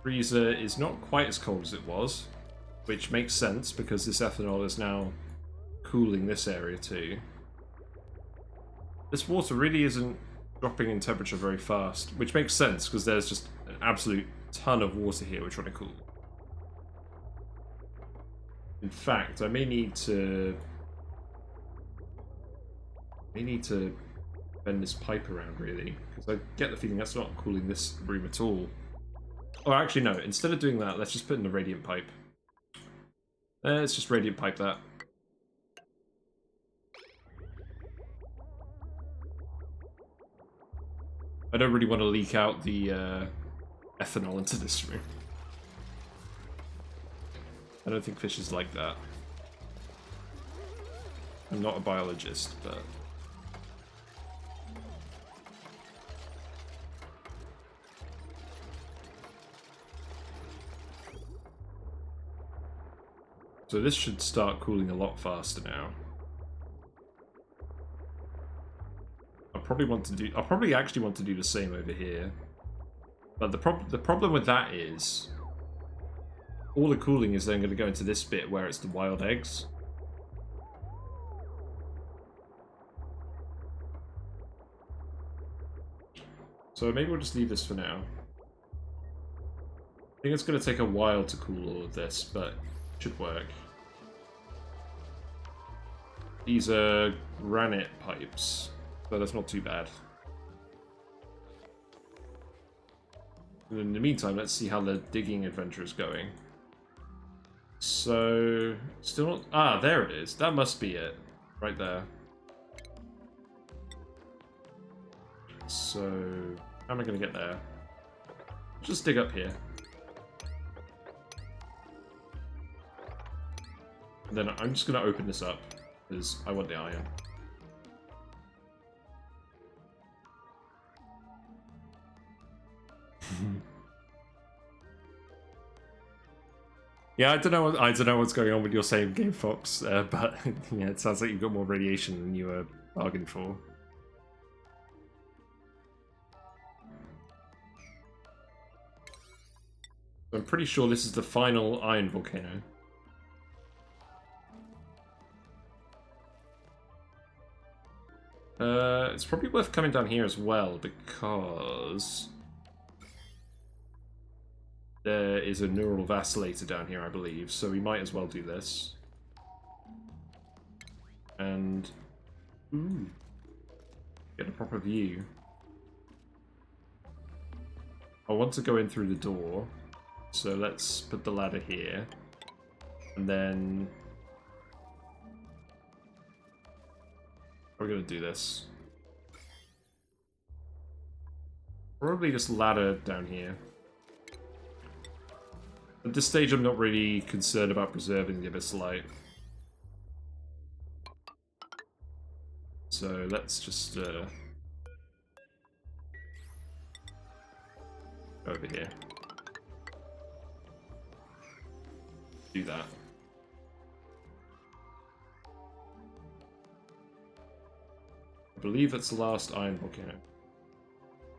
Freezer is not quite as cold as it was, which makes sense because this ethanol is now cooling this area too. This water really isn't dropping in temperature very fast, which makes sense because there's just an absolute ton of water here we're trying to cool. In fact, I may need to bend this pipe around, really, because I get the feeling that's not cooling this room at all. Or actually, no, instead of doing that, let's just put in the radiant pipe. Let's just radiant pipe that. I don't really want to leak out the ethanol into this room. I don't think fish is like that. I'm not a biologist, but... so this should start cooling a lot faster now. I'll probably actually want to do the same over here. But the problem with that is all the cooling is then going to go into this bit where it's the wild eggs. So maybe we'll just leave this for now. I think it's going to take a while to cool all of this, but it should work. These are granite pipes, so that's not too bad. And in the meantime, let's see how the digging adventure is going. So, still not... Ah, there it is. That must be it. Right there. So, how am I going to get there? Just dig up here. And then I'm just going to open this up, because I want the iron. Yeah, I don't know what's going on with your same game, Fox, but yeah, it sounds like you've got more radiation than you were bargained for. I'm pretty sure this is the final iron volcano. It's probably worth coming down here as well, because there is a neural vacillator down here, I believe, so we might as well do this. And get a proper view. I want to go in through the door, so let's put the ladder here, and then we're gonna do this. Probably just ladder down here. At this stage, I'm not really concerned about preserving the abyssalite. So let's just go over here. Do that. I believe that's the last iron volcano.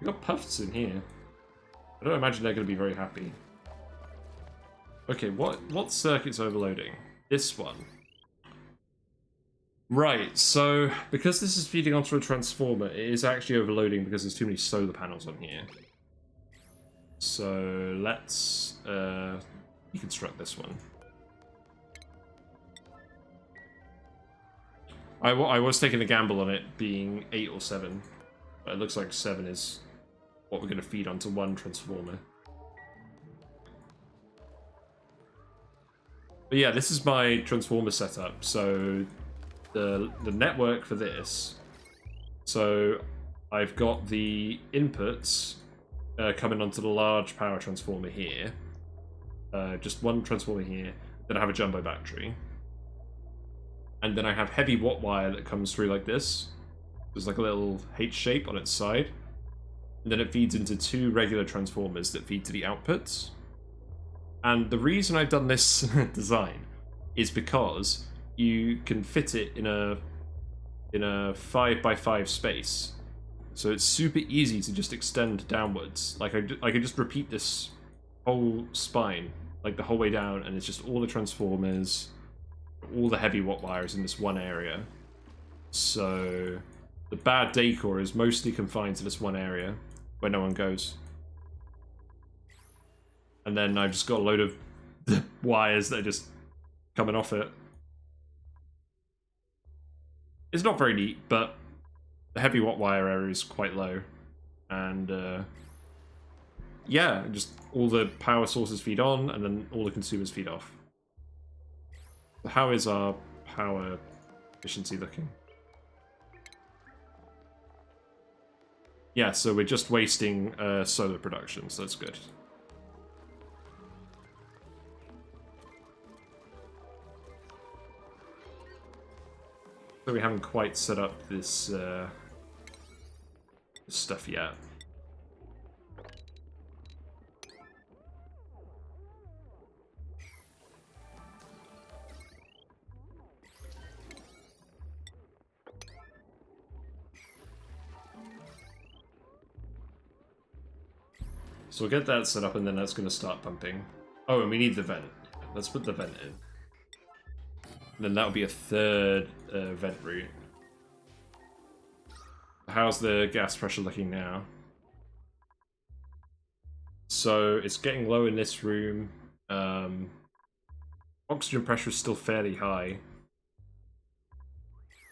We got puffs in here. I don't imagine they're going to be very happy. Okay, what circuit's overloading? This one. Right, so because this is feeding onto a transformer, it is actually overloading because there's too many solar panels on here. So let's deconstruct this one. I was taking a gamble on it being 8 or 7, but it looks like 7 is what we're going to feed onto one transformer. But yeah, this is my transformer setup. So the network for this. So I've got the inputs coming onto the large power transformer here. Just one transformer here. Then I have a jumbo battery. And then I have heavy watt wire that comes through like this. There's like a little H shape on its side. And then it feeds into 2 regular transformers that feed to the outputs. And the reason I've done this design is because you can fit it in a 5x5 space. So it's super easy to just extend downwards. Like I could just repeat this whole spine, like the whole way down, and it's just all the transformers, all the heavy watt wires in this one area. So the bad decor is mostly confined to this one area where no one goes. And then I've just got a load of wires that are just coming off it. It's not very neat, but the heavy watt wire area is quite low. And yeah, just all the power sources feed on, and then all the consumers feed off. So how is our power efficiency looking? Yeah, so we're just wasting solar production, so that's good. So we haven't quite set up this stuff yet. So we'll get that set up, and then that's going to start pumping. Oh, and we need the vent. Let's put the vent in. And then that'll be a 3rd vent route. How's the gas pressure looking now? So it's getting low in this room. Oxygen pressure is still fairly high.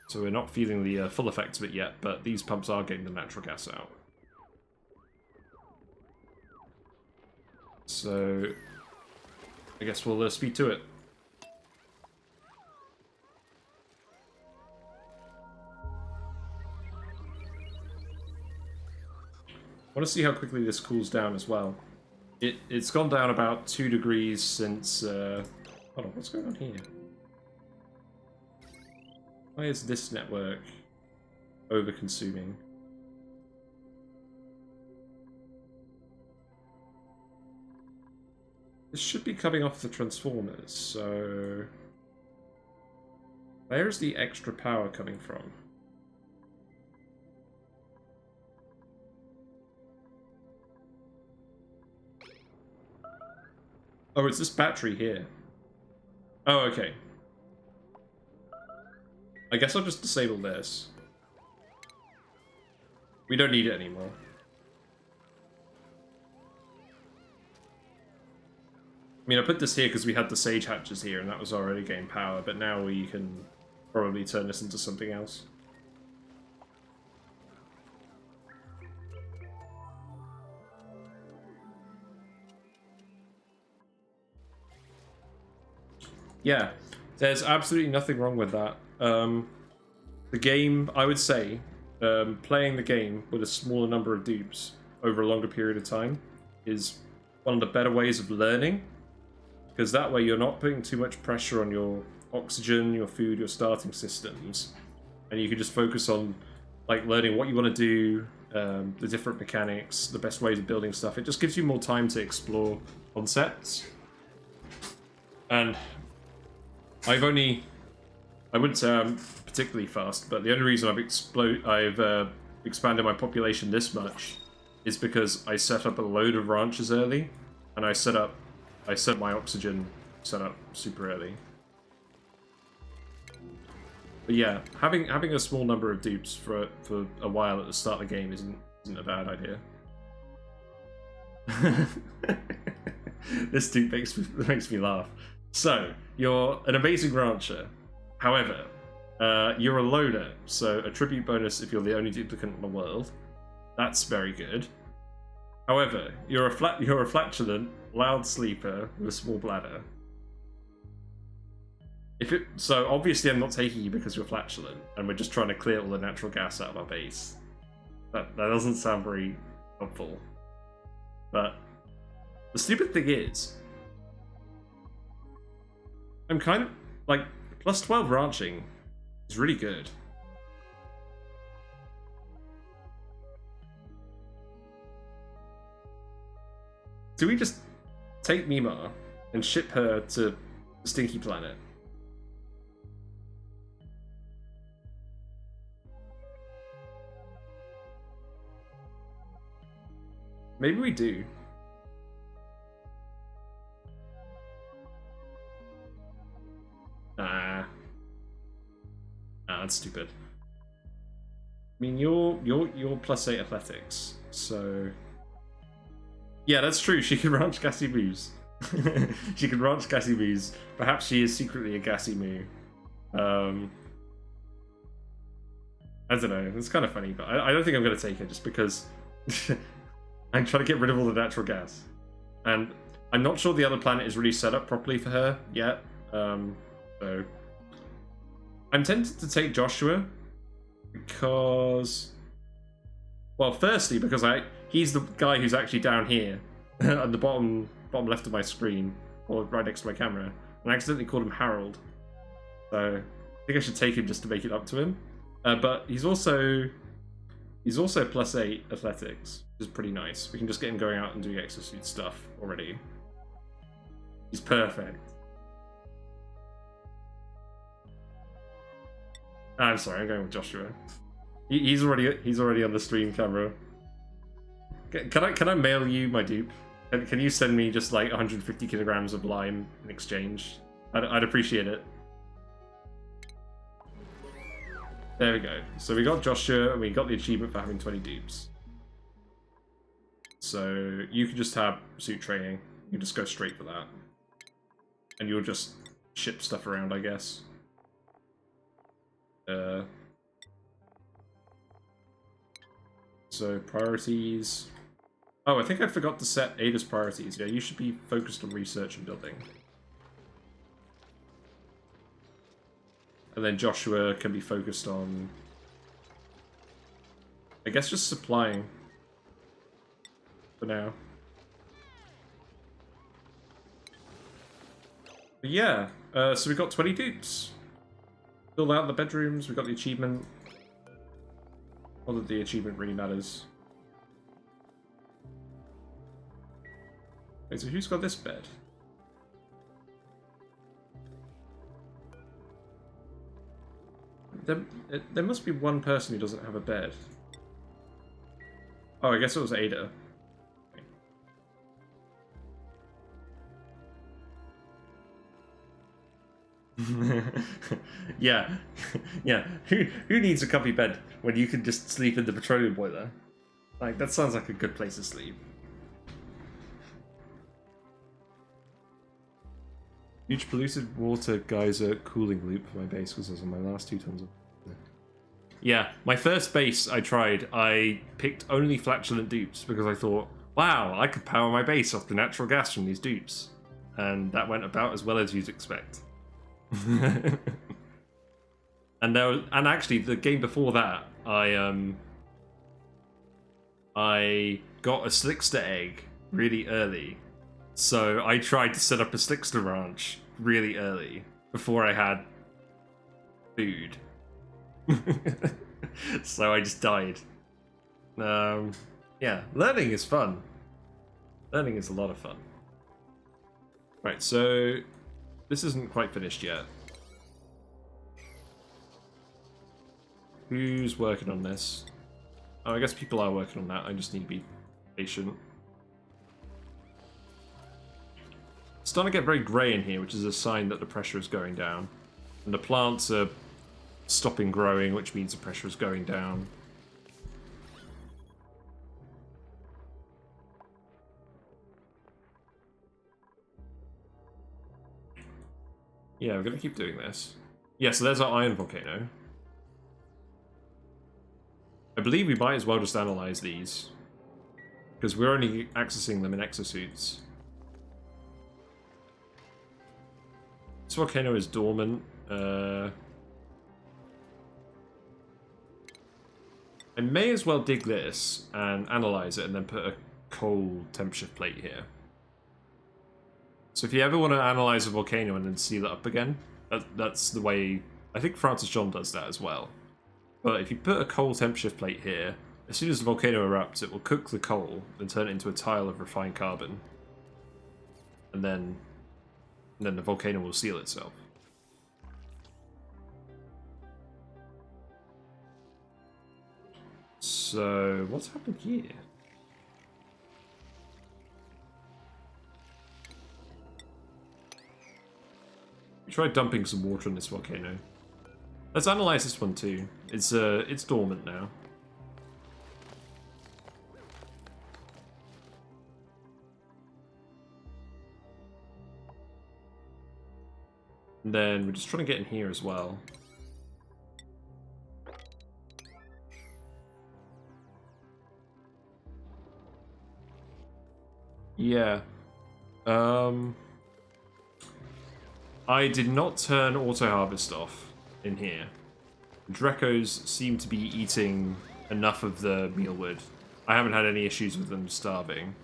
So we're not feeling the full effects of it yet, but these pumps are getting the natural gas out. So I guess we'll speed to it. want to see how quickly this cools down as well. It's gone down about 2 degrees since... hold on, what's going on here? Why is this network over-consuming? This should be coming off the transformers, so... Where's the extra power coming from? Oh, it's this battery here. Oh, okay. I guess I'll just disable this. We don't need it anymore. I mean, I put this here because we had the sage hatches here and that was already getting power, but now we can probably turn this into something else. Yeah, there's absolutely nothing wrong with that. The game, I would say, playing the game with a smaller number of dupes over a longer period of time is one of the better ways of learning, because that way you're not putting too much pressure on your oxygen, your food, your starting systems, and you can just focus on like learning what you want to do, the different mechanics, the best ways of building stuff. It just gives you more time to explore concepts. And I wouldn't say I'm particularly fast, but the only reason I've expanded my population this much is because I set up a load of ranches early, and I set my oxygen setup super early. But yeah, having a small number of dupes for a while at the start of the game isn't a bad idea. This dupe makes me laugh. So, you're an amazing rancher. However, you're a loner, so a tribute bonus if you're the only duplicant in the world. That's very good. However, you're a flatulent, loud sleeper with a small bladder. So obviously I'm not taking you because you're flatulent, and we're just trying to clear all the natural gas out of our base. That doesn't sound very helpful. But the stupid thing is, I'm kind of like plus 12 ranching is really good. Do we just take Mima and ship her to the Stinky Planet? Maybe we do. Nah, that's stupid. I mean, you're +8 athletics, so yeah, that's true. She can ranch gassy moos. She can ranch gassy moos. Perhaps she is secretly a gassy moo. I don't know. It's kind of funny, but I don't think I'm going to take her just because I'm trying to get rid of all the natural gas, and I'm not sure the other planet is really set up properly for her yet. So I'm tempted to take Joshua because, well, firstly because he's the guy who's actually down here at the bottom left of my screen, or right next to my camera, and I accidentally called him Harold. So I think I should take him just to make it up to him. But he's also +8 athletics, which is pretty nice. We can just get him going out and doing exosuit stuff already. He's perfect. I'm sorry, I'm going with Joshua. He's already on the stream camera. Can I mail you my dupe? Can you send me just like 150 kilograms of lime in exchange? I'd appreciate it. There we go. So we got Joshua, and we got the achievement for having 20 dupes. So you can just have suit training. You can just go straight for that. And you'll just ship stuff around, I guess. So priorities. Oh, I think I forgot to set Ada's priorities. Yeah, you should be focused on research and building. And then Joshua can be focused on, I guess, just supplying. for now. But yeah, so we got 20 dupes. Filled out the bedrooms, we got the achievement. Not that the achievement really matters. Wait, so who's got this bed? There must be one person who doesn't have a bed. Oh, I guess it was Ada. Yeah, yeah. Who needs a comfy bed when you can just sleep in the petroleum boiler? Like, that sounds like a good place to sleep. Huge polluted water geyser cooling loop for my base because those are my last 2 tons of. Yeah, my first base I tried, I picked only flatulent dupes because I thought, wow, I could power my base off the natural gas from these dupes. And that went about as well as you'd expect. And actually the game before that, I got a Slickster egg really early. So I tried to set up a Slickster ranch really early before I had food. So I just died. Yeah, learning is fun. Learning is a lot of fun. Right, so this isn't quite finished yet. Who's working on this? Oh, I guess people are working on that. I just need to be patient. It's starting to get very grey in here, which is a sign that the pressure is going down. And the plants are stopping growing, which means the pressure is going down. Yeah, we're going to keep doing this. Yeah, so there's our iron volcano. I believe we might as well just analyze these, because we're only accessing them in exosuits. This volcano is dormant. I may as well dig this and analyze it and then put a cold temperature plate here. So if you ever want to analyze a volcano and then seal it up again, that's the way. I think Francis John does that as well. But if you put a cold temperature plate here, as soon as the volcano erupts, it will cook the coal and turn it into a tile of refined carbon. And then the volcano will seal itself. So, what's happened here? We tried dumping some water on this volcano. Let's analyze this one too. It's dormant now. And then we're just trying to get in here as well. Yeah. I did not turn auto harvest off in here. Drekos seem to be eating enough of the mealwood. I haven't had any issues with them starving.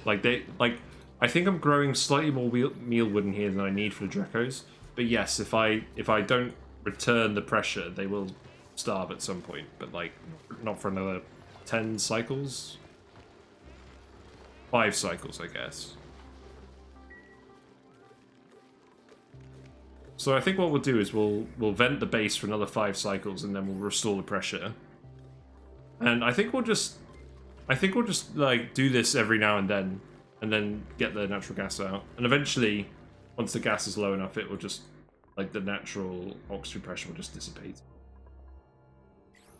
I think I'm growing slightly more mealwood in here than I need for the Drekos. But yes, if I don't return the pressure, they will starve at some point. But like, not for another 10 cycles. 5 cycles, I guess. So I think what we'll do is we'll vent the base for another 5 cycles and then we'll restore the pressure. And I think we'll just like do this every now and then get the natural gas out. And eventually, once the gas is low enough, it will just, like, the natural oxygen pressure will just dissipate.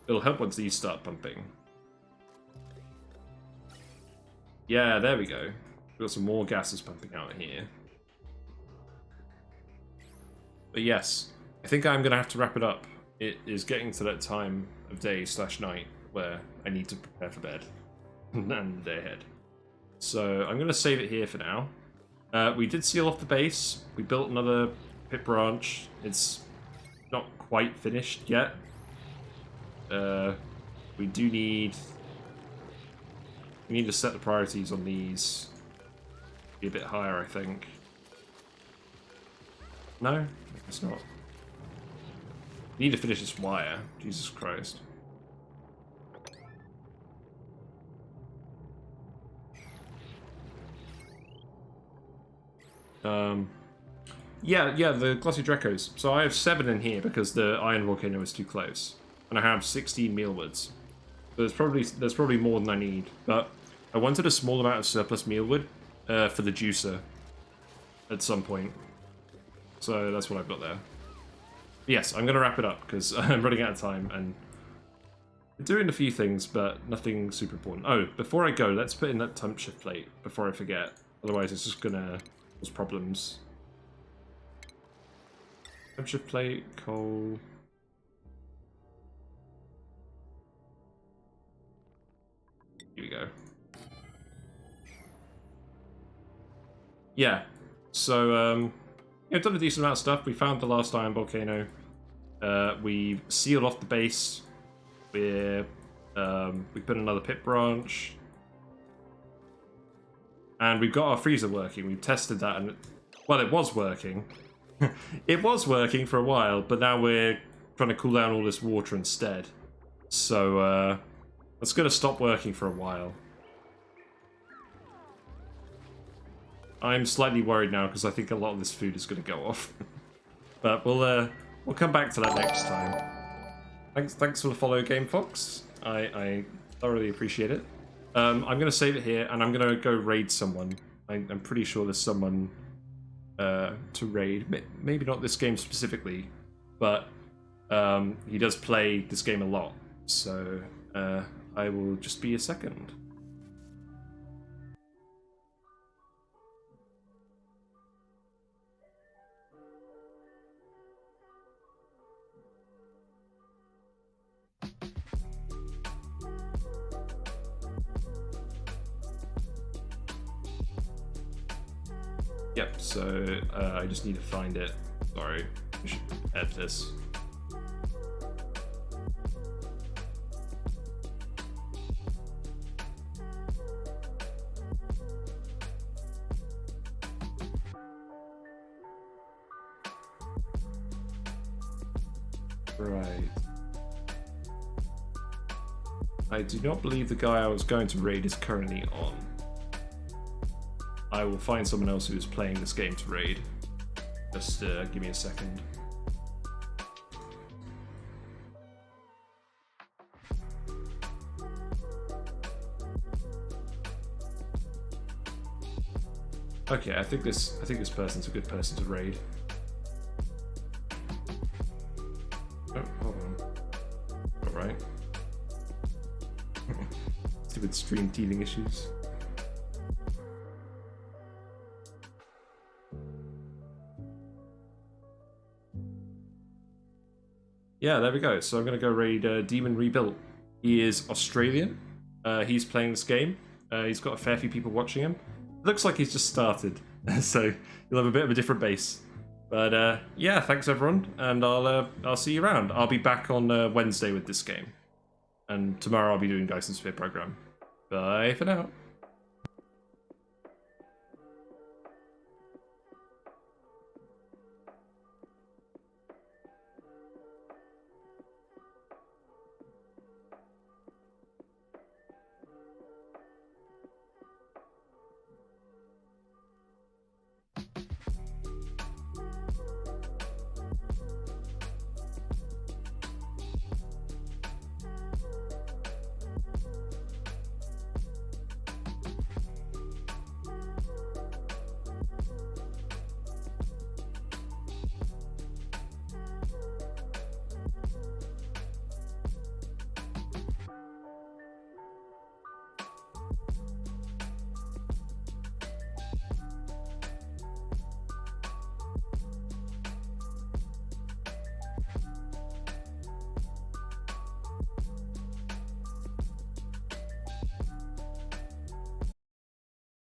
It'll help once these start pumping. Yeah, there we go. We've got some more gases pumping out here. But yes, I think I'm going to have to wrap it up. It is getting to that time of day / night where I need to prepare for bed and the day ahead. So I'm going to save it here for now. We did seal off the base. We built another pit branch. It's not quite finished yet. We do need We need to set the priorities on these. Be a bit higher, I think. No? I guess not. We need to finish this wire. Jesus Christ. Yeah, the Glossy Drecos. So I have 7 in here because the Iron Volcano is too close. And I have 16 mealwoods. So there's probably more than I need. But I wanted a small amount of surplus mealwood for the juicer at some point. So that's what I've got there. Yes, I'm going to wrap it up because I'm running out of time and I'm doing a few things, but nothing super important. Oh, before I go, let's put in that temp shift plate before I forget. Otherwise, it's just going to cause problems. Temp shift plate, coal. Here we go. Yeah, so yeah, done a decent amount of stuff. We found the last iron volcano. We've sealed off the base. We put another pit branch, and we've got our freezer working. We've tested that, and well, it was working. It was working for a while, but now we're trying to cool down all this water instead. So it's going to stop working for a while. I'm slightly worried now because I think a lot of this food is going to go off. But we'll come back to that next time. Thanks for the follow, Game Fox. I thoroughly appreciate it. I'm going to save it here, and I'm going to go raid someone. I'm pretty sure there's someone to raid. Maybe not this game specifically, but he does play this game a lot. So I will just be a second. Yep, so I just need to find it. Sorry, I should add this. Right. I do not believe the guy I was going to raid is currently on. I will find someone else who is playing this game to raid. Just give me a second. Okay, I think this person's a good person to raid. Oh, hold on. Alright. Stupid stream teething issues. Yeah, there we go. So I'm going to go raid Demon Rebuilt. He is Australian. He's playing this game. He's got a fair few people watching him. Looks like he's just started, so you'll have a bit of a different base. But yeah, thanks everyone, and I'll see you around. I'll be back on Wednesday with this game, and tomorrow I'll be doing Dyson's Sphere program. Bye for now.